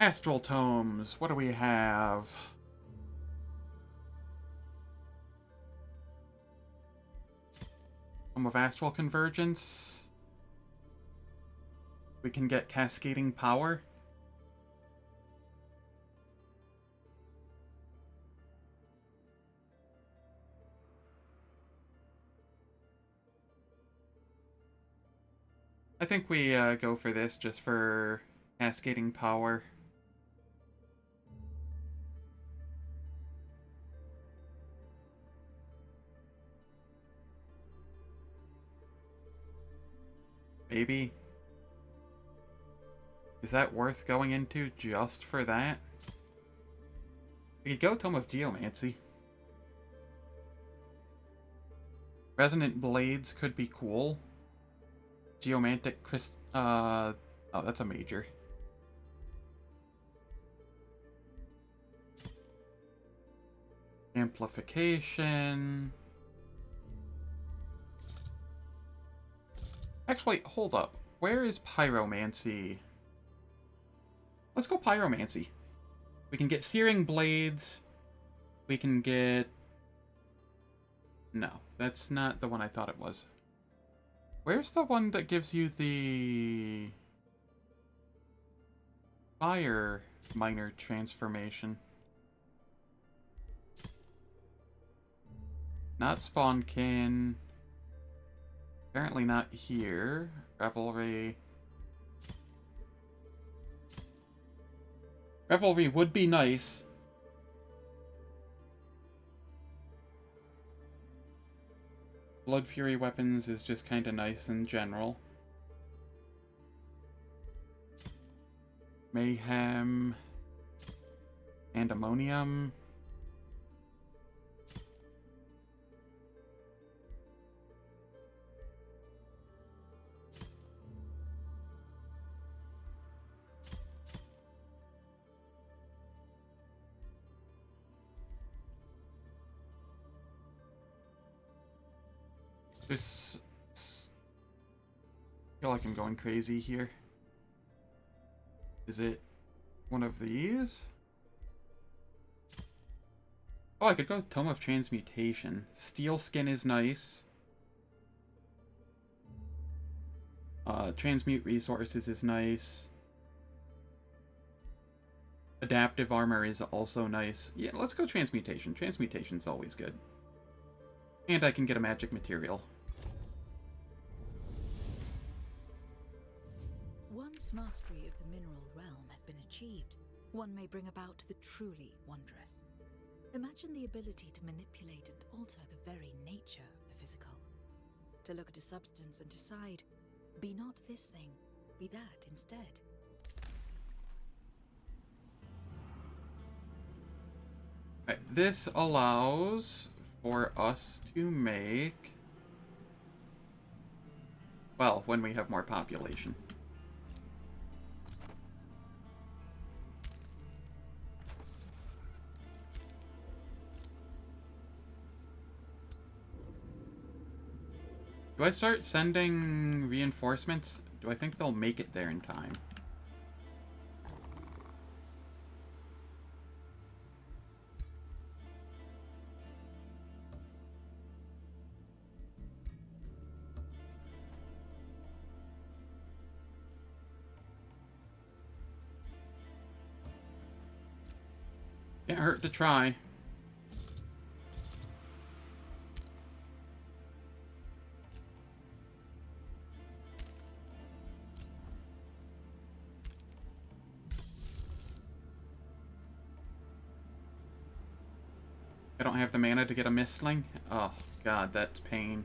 Astral Tomes, what do we have? Tome of Astral Convergence. We can get Cascading Power. I think we go for this just for Cascading Power. Maybe. Is that worth going into just for that? We could go Tome of Geomancy. Resonant Blades could be cool. Geomantic oh, that's a major. Amplification. Actually, hold up. Where is Pyromancy? Let's go Pyromancy. We can get Searing Blades. We can get... No, that's not the one I thought it was. Where's the one that gives you the... Fire Minor Transformation? Not Spawnkin. Apparently not here. Revelry. Revelry would be nice. Blood Fury weapons is just kind of nice in general. Mayhem. Pandemonium. This... I feel like I'm going crazy here. Is it one of these? Oh, I could go Tome of Transmutation. Steel Skin is nice. Transmute Resources is nice. Adaptive Armor is also nice. Yeah, let's go Transmutation. Transmutation's always good. And I can get a magic material. Once mastery of the mineral realm has been achieved, one may bring about the truly wondrous. Imagine the ability to manipulate and alter the very nature of the physical. To look at a substance and decide, be not this thing, be that instead. Right, this allows for us to make... Well, when we have more population. Do I start sending reinforcements? Do I think they'll make it there in time? Can't hurt to try. I don't have the mana to get a Mistling. Oh, God, that's pain.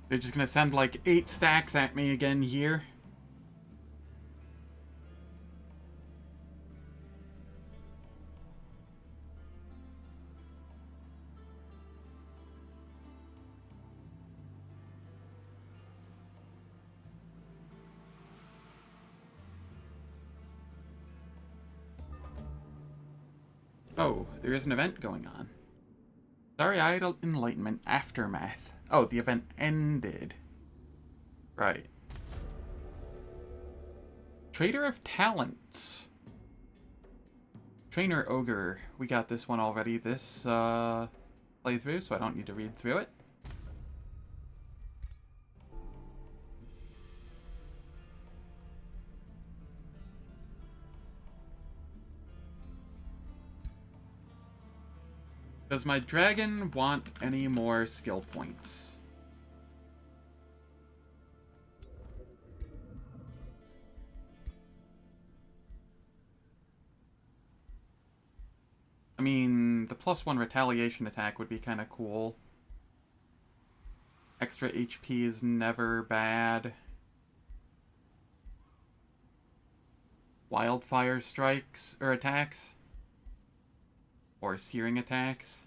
They're just gonna send like 8 stacks at me again here. Oh, there is an event going on. Starry-Eyed Enlightenment Aftermath. Oh, the event ended. Right. Trader of Talents. Trainer Ogre. We got this one already this playthrough, so I don't need to read through it. Does my dragon want any more skill points? I mean, the +1 retaliation attack would be kind of cool. Extra HP is never bad. Wildfire strikes, or attacks. Or searing attacks.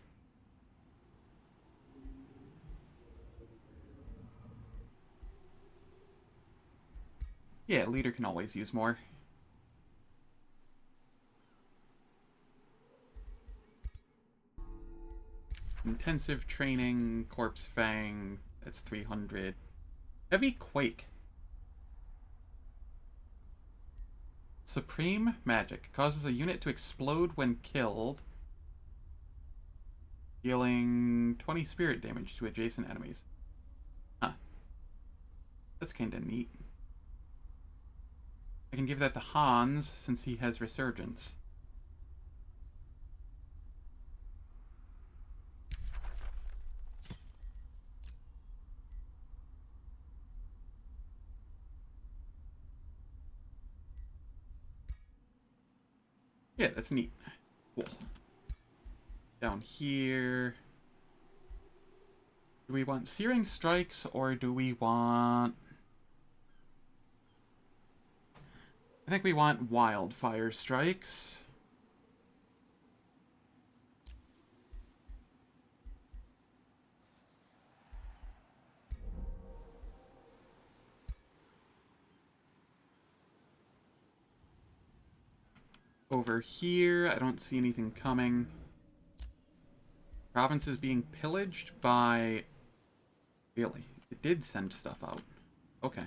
Yeah, leader can always use more. Intensive training, Corpse Fang, that's 300. Heavy Quake. Supreme Magic. Causes a unit to explode when killed, dealing 20 spirit damage to adjacent enemies. Huh. That's kinda neat. I can give that to Hans, since he has Resurgence. Yeah, that's neat. Cool. Down here... Do we want Searing Strikes, or do we want... I think we want Wildfire Strikes. Over here, I don't see anything coming. Province is being pillaged by... Really? It did send stuff out. Okay.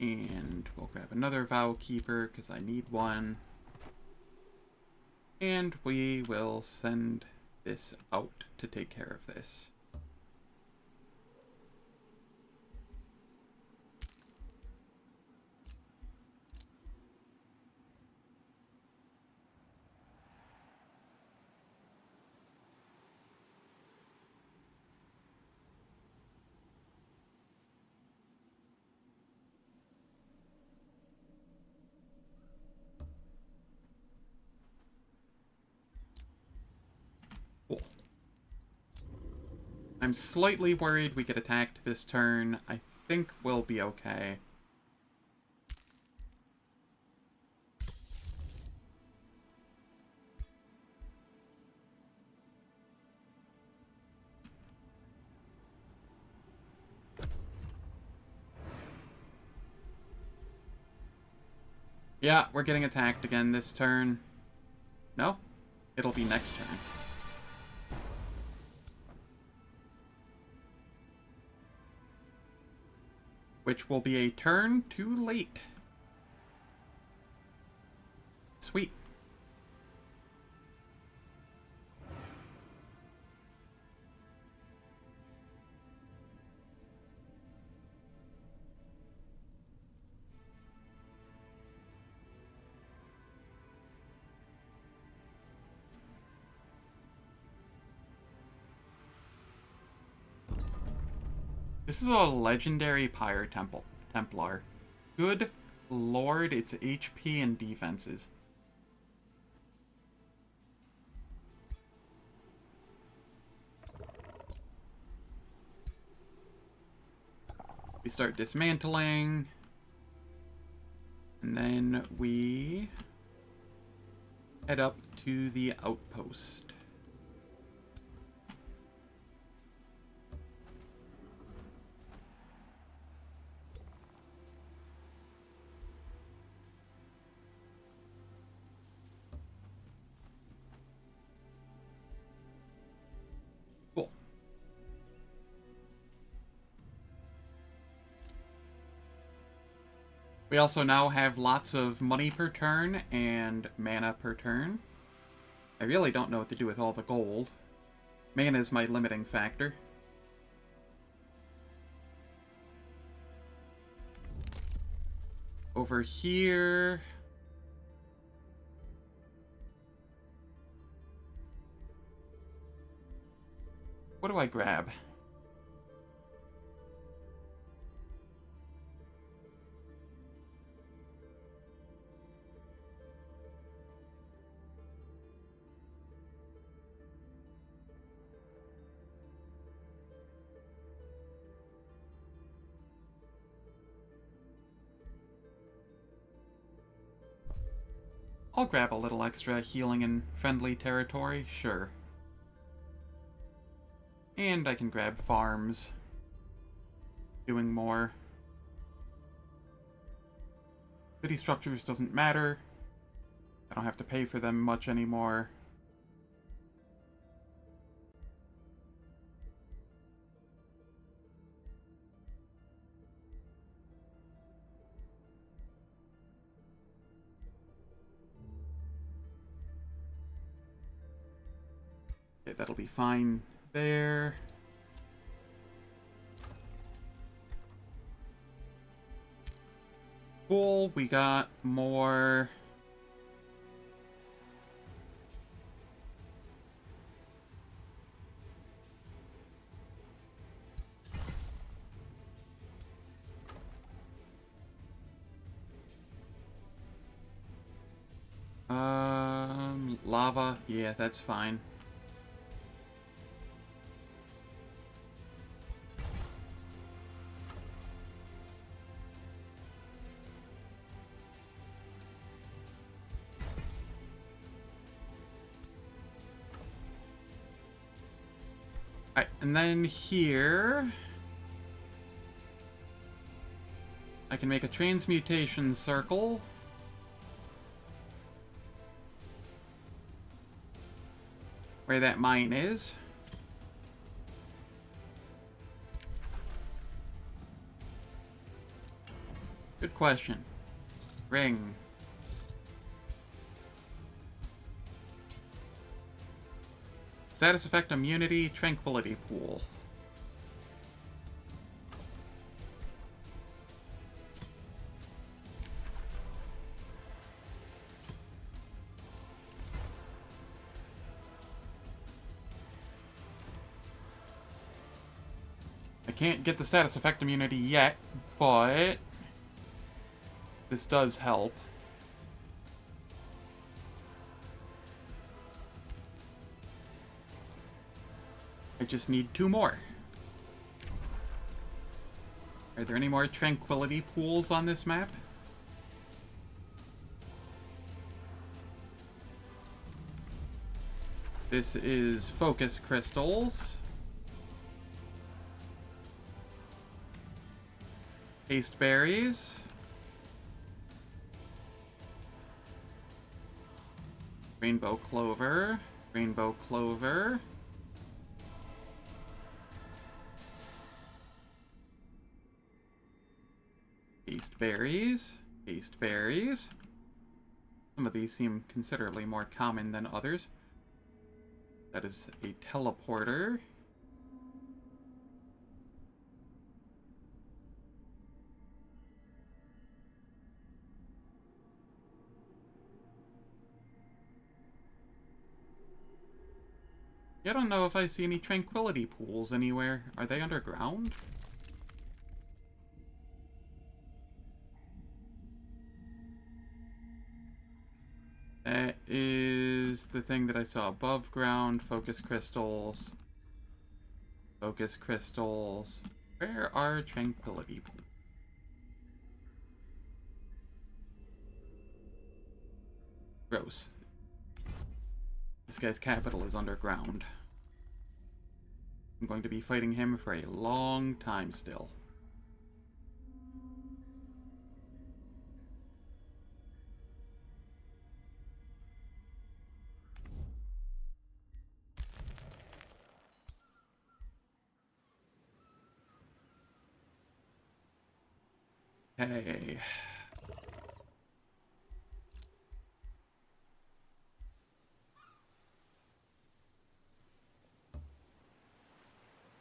And we'll grab another Vow Keeper, because I need one. And we will send this out to take care of this. Cool. I'm slightly worried we get attacked this turn. I think we'll be okay. Yeah, we're getting attacked again this turn. No? It'll be next turn. Which will be a turn too late. Sweet. This is a legendary Pyre Templar. Good lord, its HP and defenses. We start dismantling. And then we head up to the outpost. Cool. We also now have lots of money per turn and mana per turn. I really don't know what to do with all the gold. Mana is my limiting factor. Over here... what do I grab? I'll grab a little extra healing in friendly territory, sure. And I can grab farms. Doing more. City structures doesn't matter. I don't have to pay for them much anymore. Okay, that'll be fine there. Cool, we got more. Lava, yeah, that's fine. Alright, and then here... I can make a transmutation circle. Where that mine is. Good question. Ring. Status effect immunity, tranquility pool. I can't get the status effect immunity yet, but this does help. I just need 2 more. Are there any more tranquility pools on this map? This is focus crystals. Haste berries. Rainbow clover. Rainbow clover. Haste berries. Haste berries. Some of these seem considerably more common than others. That is a teleporter. I don't know if I see any tranquility pools anywhere. Are they underground? That is the thing that I saw above ground. Focus crystals. Focus crystals. Where are tranquility pools? Gross. This guy's capital is underground. I'm going to be fighting him for a long time still. Hey.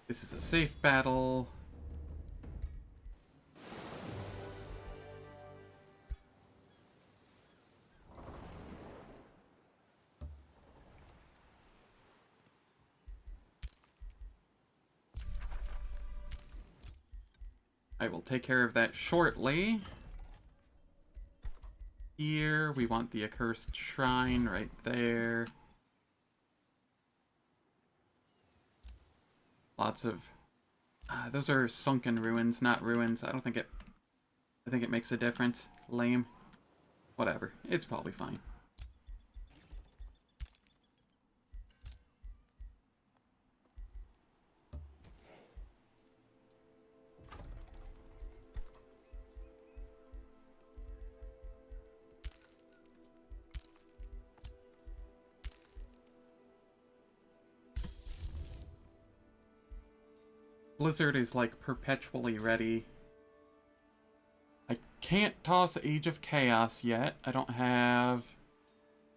This is a safe battle. I will take care of that shortly. Here, we want the accursed shrine right there. Lots of... those are sunken ruins, not ruins. I think it makes a difference. Lame. Whatever. It's probably fine. Blizzard is like perpetually ready. I can't toss Age of Chaos yet. I don't have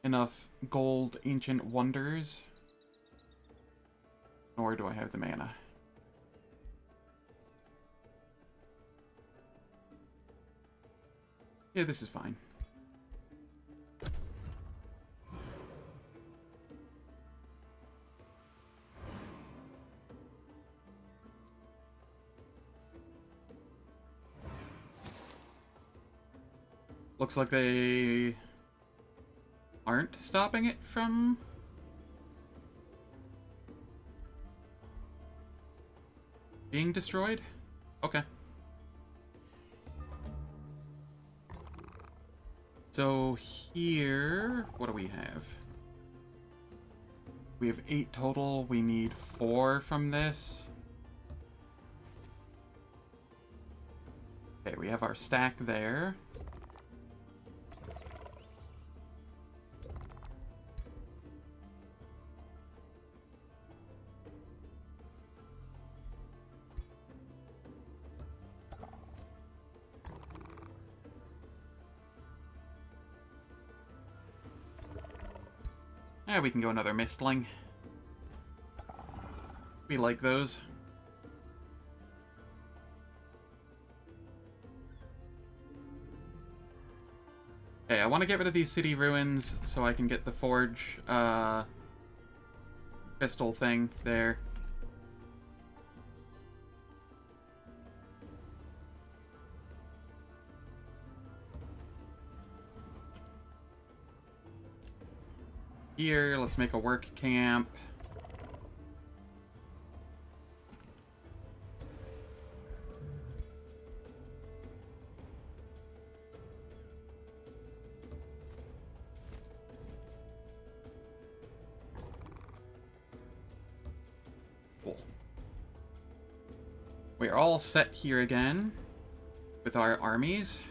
enough gold ancient wonders. Nor do I have the mana. Yeah, this is fine. Looks like they aren't stopping it from being destroyed? Okay. So here, what do we have? We have 8 total. We need 4 from this. Okay, we have our stack there. Yeah, we can go another Mistling. We like those. Okay, I want to get rid of these city ruins so I can get the forge crystal thing there. Here, let's make a work camp. Cool. We're all set here again with our armies.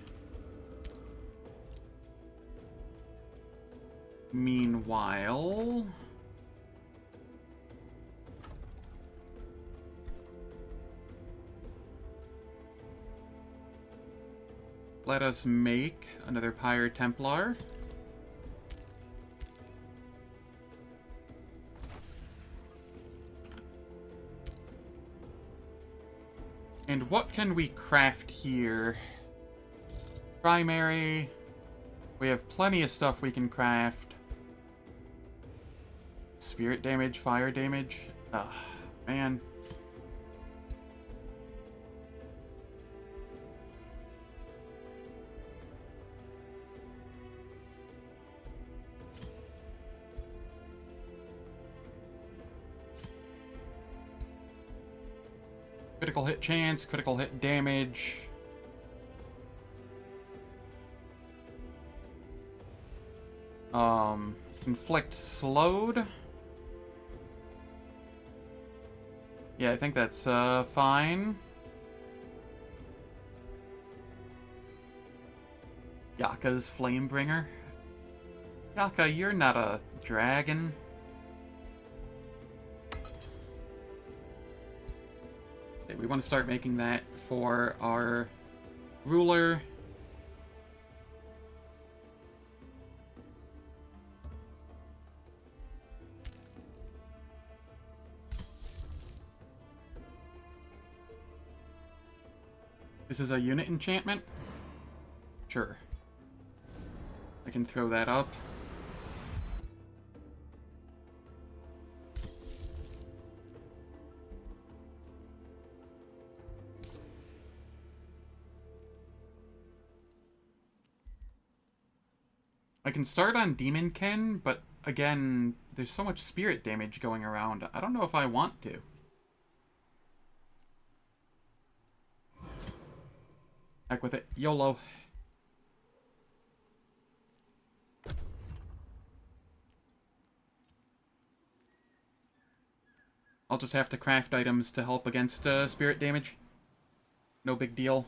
Meanwhile, let us make another Pyre Templar. And what can we craft here? Primary. We have plenty of stuff we can craft. Spirit damage, fire damage. Ugh, man. Critical hit chance, critical hit damage. Inflict slowed. Yeah, I think that's fine. Yaka's Flamebringer. Yaka, you're not a dragon. Okay, we want to start making that for our ruler. This is a unit enchantment? Sure. I can throw that up. I can start on Demonkin, but again, there's so much spirit damage going around. I don't know if I want to. Heck with it. YOLO. I'll just have to craft items to help against spirit damage. No big deal.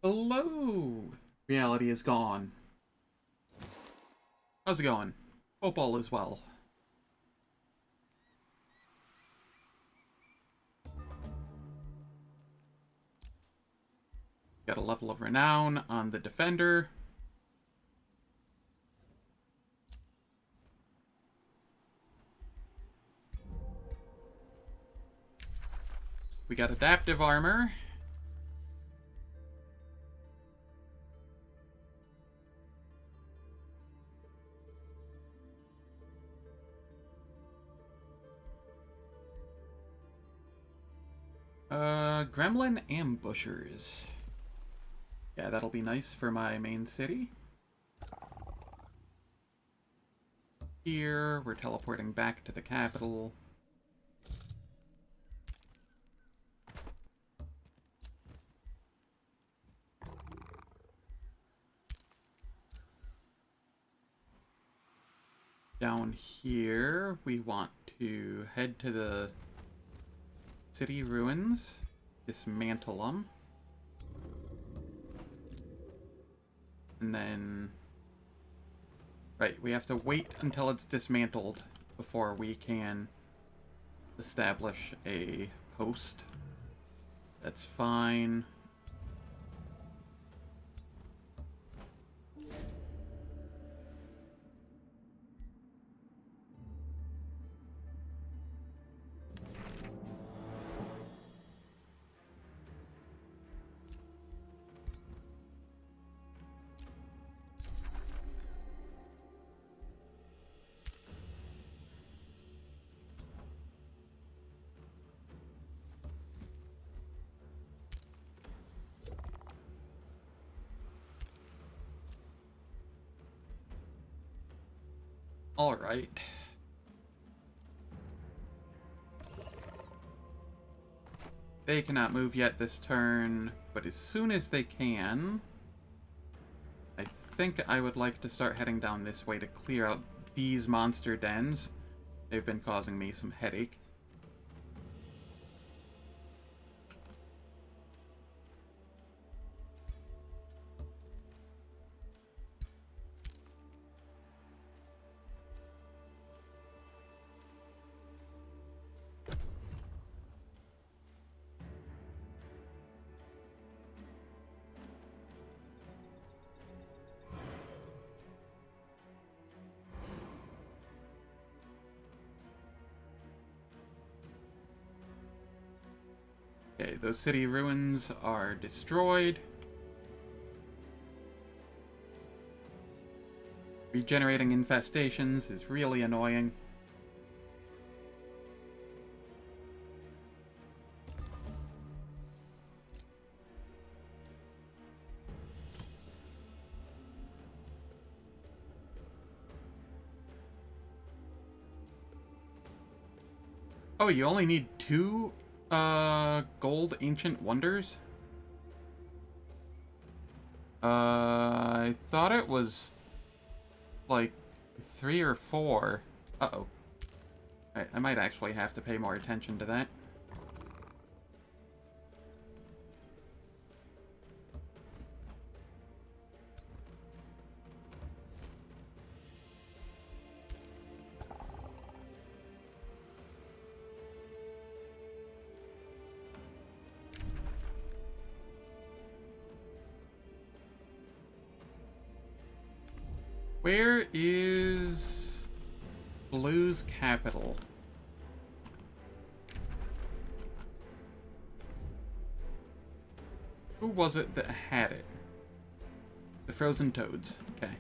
Hello! Reality is gone. How's it going? Hope all is well. Got a level of renown on the defender. We got adaptive armor. Gremlin ambushers. Yeah, that'll be nice for my main city. Here, we're teleporting back to the capital. Down here, we want to head to the city ruins, dismantle them, and then, right, we have to wait until it's dismantled before we can establish a post. That's fine. All right. They cannot move yet this turn, but as soon as they can, I think I would like to start heading down this way to clear out these monster dens. They've been causing me some headache. Okay, those city ruins are destroyed. Regenerating infestations is really annoying. Oh, you only need 2 gold ancient wonders? I thought it was like 3 or 4. Uh-oh. I might actually have to pay more attention to that. Where is Blue's capital? Who was it that had it? The Frozen Toads. Okay.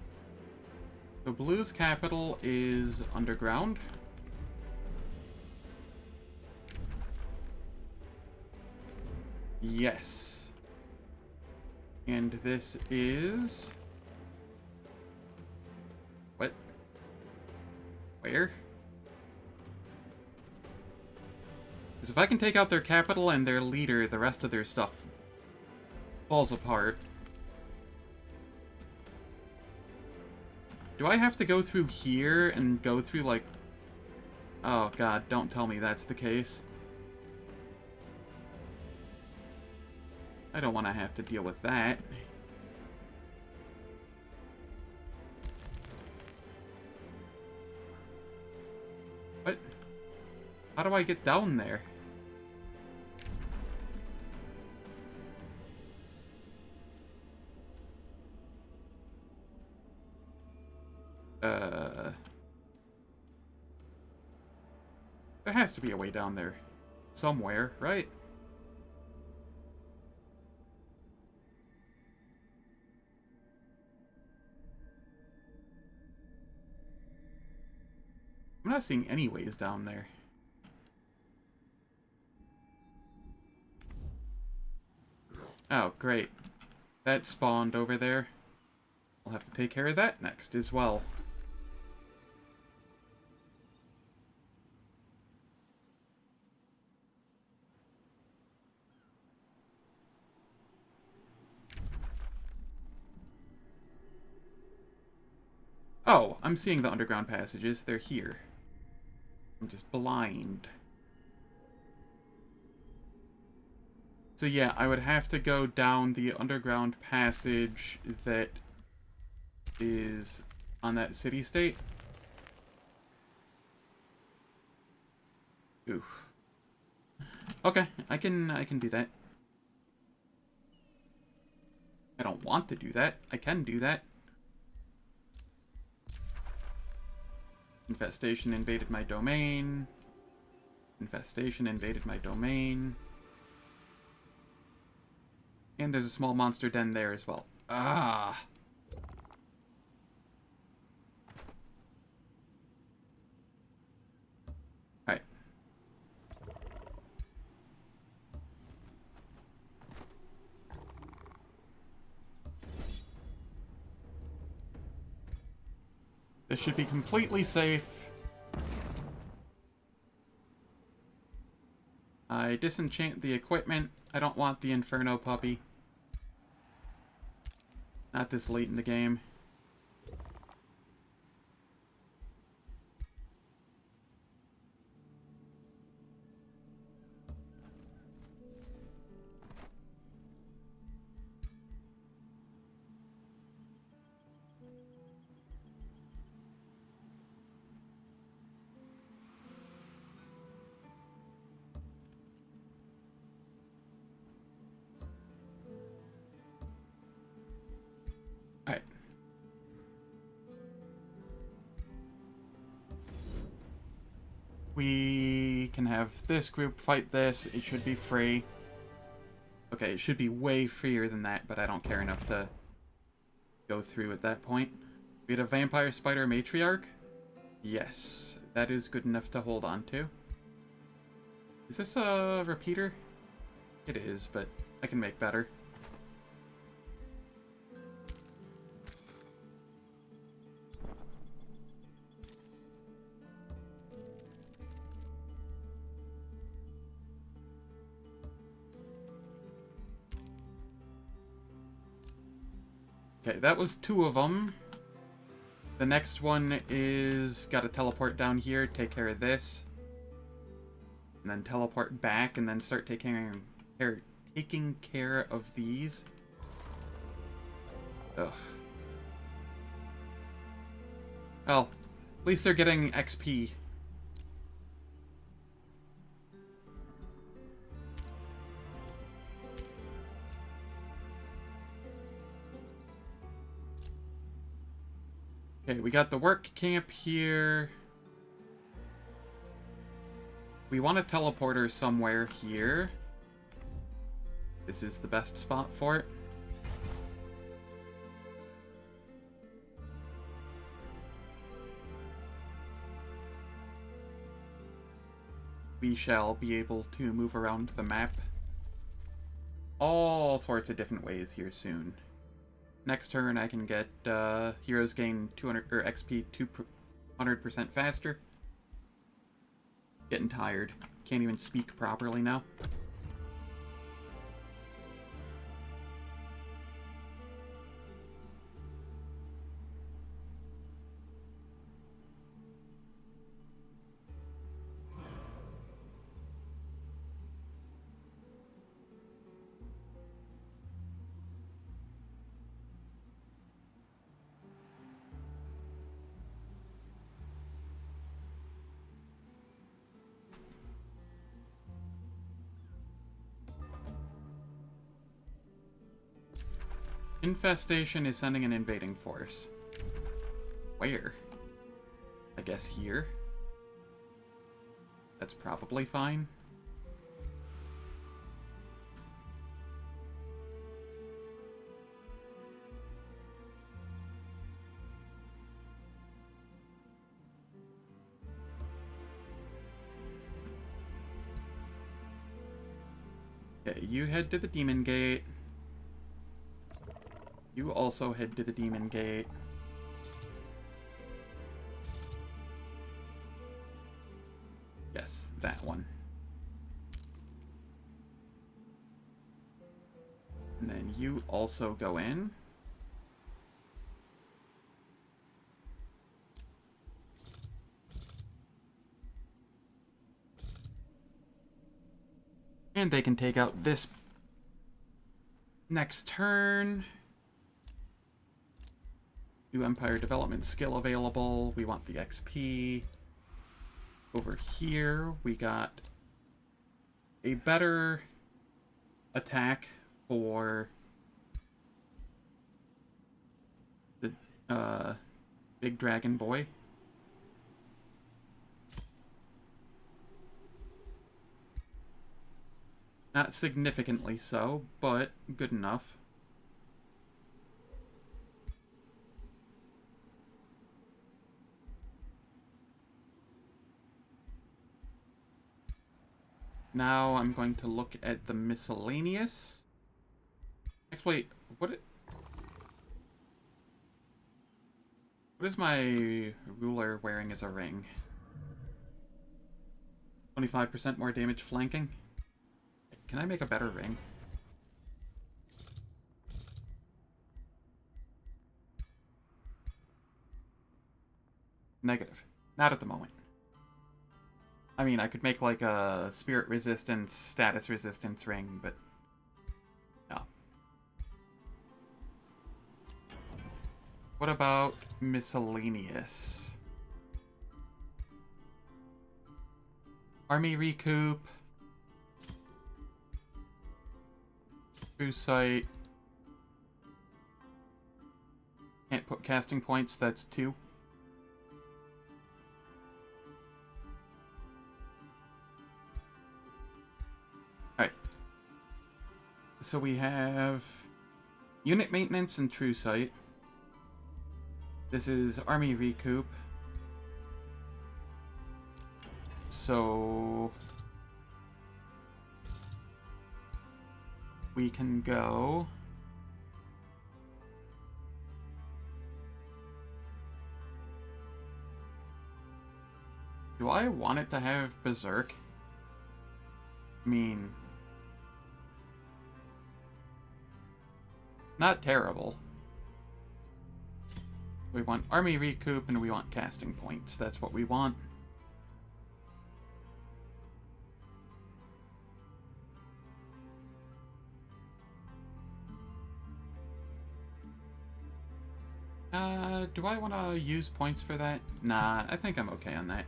So Blue's capital is underground. Yes. And this is... What? Where? Because if I can take out their capital and their leader, the rest of their stuff falls apart. Do I have to go through here and go through, like... Oh god, don't tell me that's the case. I don't want to have to deal with that. What? How do I get down there? There has to be a way down there. Somewhere, right? I'm not seeing any ways down there. Oh, great. That spawned over there. I'll have to take care of that next as well. Oh, I'm seeing the underground passages. They're here. I'm just blind. So yeah, I would have to go down the underground passage that is on that city-state. Oof. Okay, I can do that. I don't want to do that. I can do that. Infestation invaded my domain. Infestation invaded my domain. And there's a small monster den there as well. Ah! Alright. This should be completely safe. I disenchant the equipment. I don't want the Inferno puppy. Not this late in the game. Alright. We can have this group fight this. It should be free. Okay, it should be way freer than that, but I don't care enough to go through at that point. We had a Vampire Spider Matriarch? Yes, that is good enough to hold on to. Is this a repeater? It is, but I can make better. Okay, that was 2 of them. The next one is gotta teleport down here, take care of this. And then teleport back, and then start taking care of these. Ugh. Well, at least they're getting XP. Okay, we got the work camp here. We want a teleporter somewhere here. This is the best spot for it. We shall be able to move around the map all sorts of different ways here soon. Next turn I can get heroes gain 200 or XP 200% faster. Getting tired. Can't even speak properly now. Infestation is sending an invading force. Where? I guess here? That's probably fine. Okay, you head to the Demon Gate. You also head to the Demon Gate. Yes, that one. And then you also go in. And they can take out this next turn. New Empire Development skill available. We want the XP. Over here, we got a better attack for the big dragon boy. Not significantly so, but good enough. Now I'm going to look at the miscellaneous. Actually, what is my ruler wearing as a ring? 25% more damage flanking? Can I make a better ring? Negative. Not at the moment. I mean, I could make like a spirit resistance, status resistance ring, but no. What about miscellaneous? Army recoup. True sight. Can't put casting points, that's 2. so we have unit maintenance and true sight. This is army recoup. So we can go. Do I want it to have Berserk? I mean, not terrible. We want army recoup and we want casting points. That's what we want. Do I want to use points for that? Nah, I think I'm okay on that.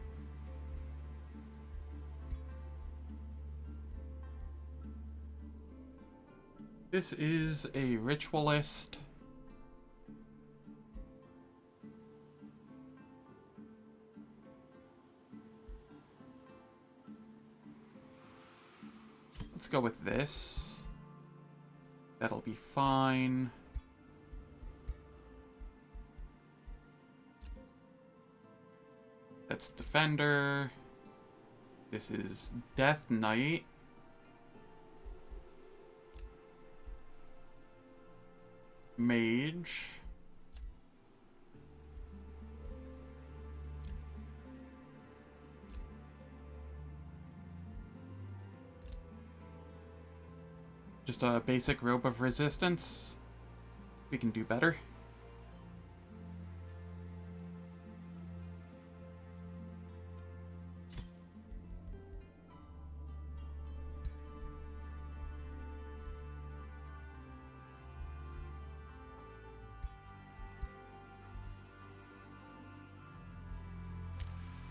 This is a ritualist. Let's go with this. That'll be fine. That's Defender. This is Death Knight. Mage. Just a basic robe of resistance. We can do better.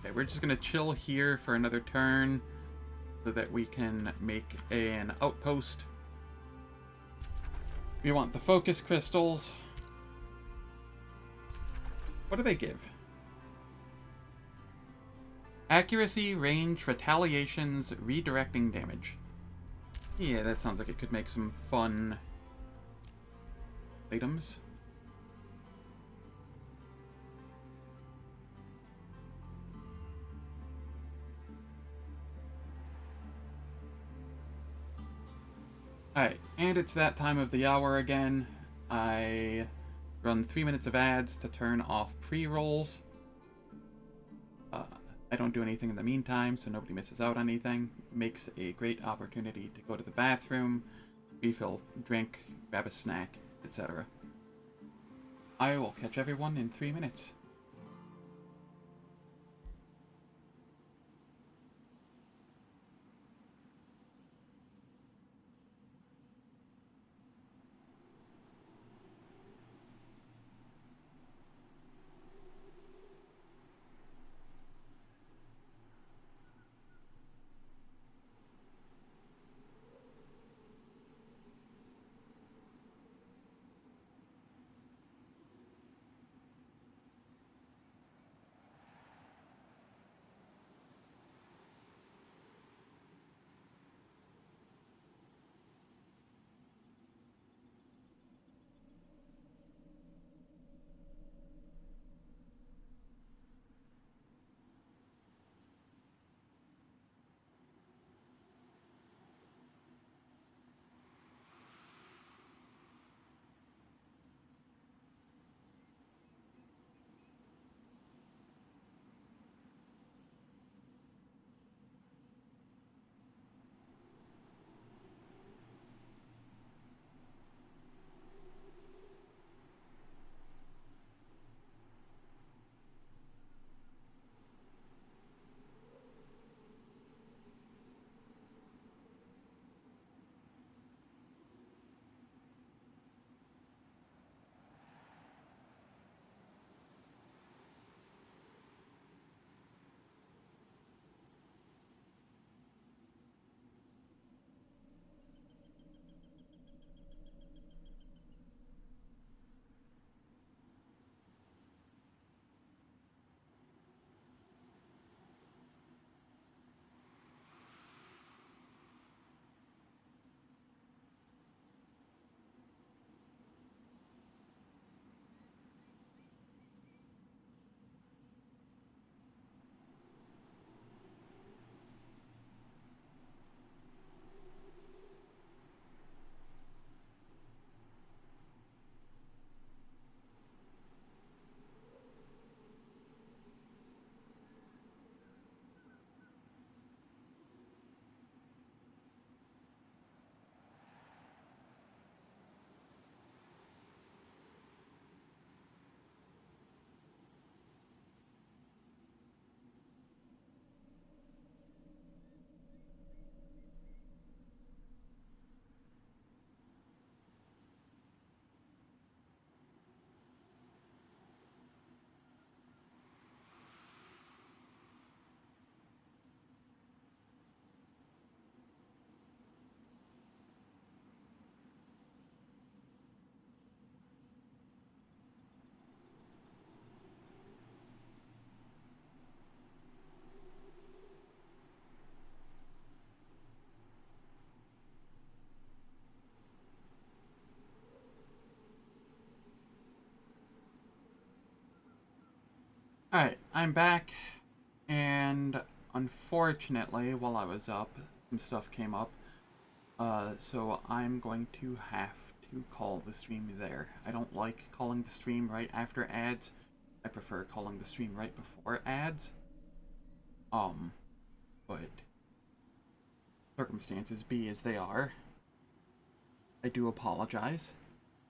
Okay, we're just gonna chill here for another turn so that we can make an outpost. We want the focus crystals. What do they give? Accuracy, range, retaliations, redirecting damage. Yeah, that sounds like it could make some fun items. Alright, and it's that time of the hour again. I run 3 minutes of ads to turn off pre-rolls. I don't do anything in the meantime, so nobody misses out on anything. Makes a great opportunity to go to the bathroom, refill drink, grab a snack, etc. I will catch everyone in 3 minutes. Alright, I'm back, and unfortunately, while I was up, some stuff came up, so I'm going to have to call the stream there. I don't like calling the stream right after ads. I prefer calling the stream right before ads. But circumstances be as they are. I do apologize.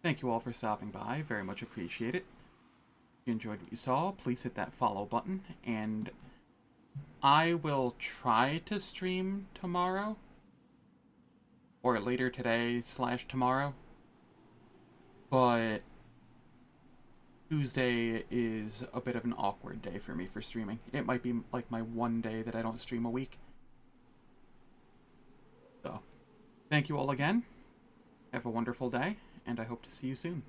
Thank you all for stopping by, very much appreciate it. If you enjoyed what you saw, please hit that follow button, and I will try to stream tomorrow, or later today / tomorrow, but Tuesday is a bit of an awkward day for me for streaming. It might be like my one day that I don't stream a week. So, thank you all again. Have a wonderful day, and I hope to see you soon.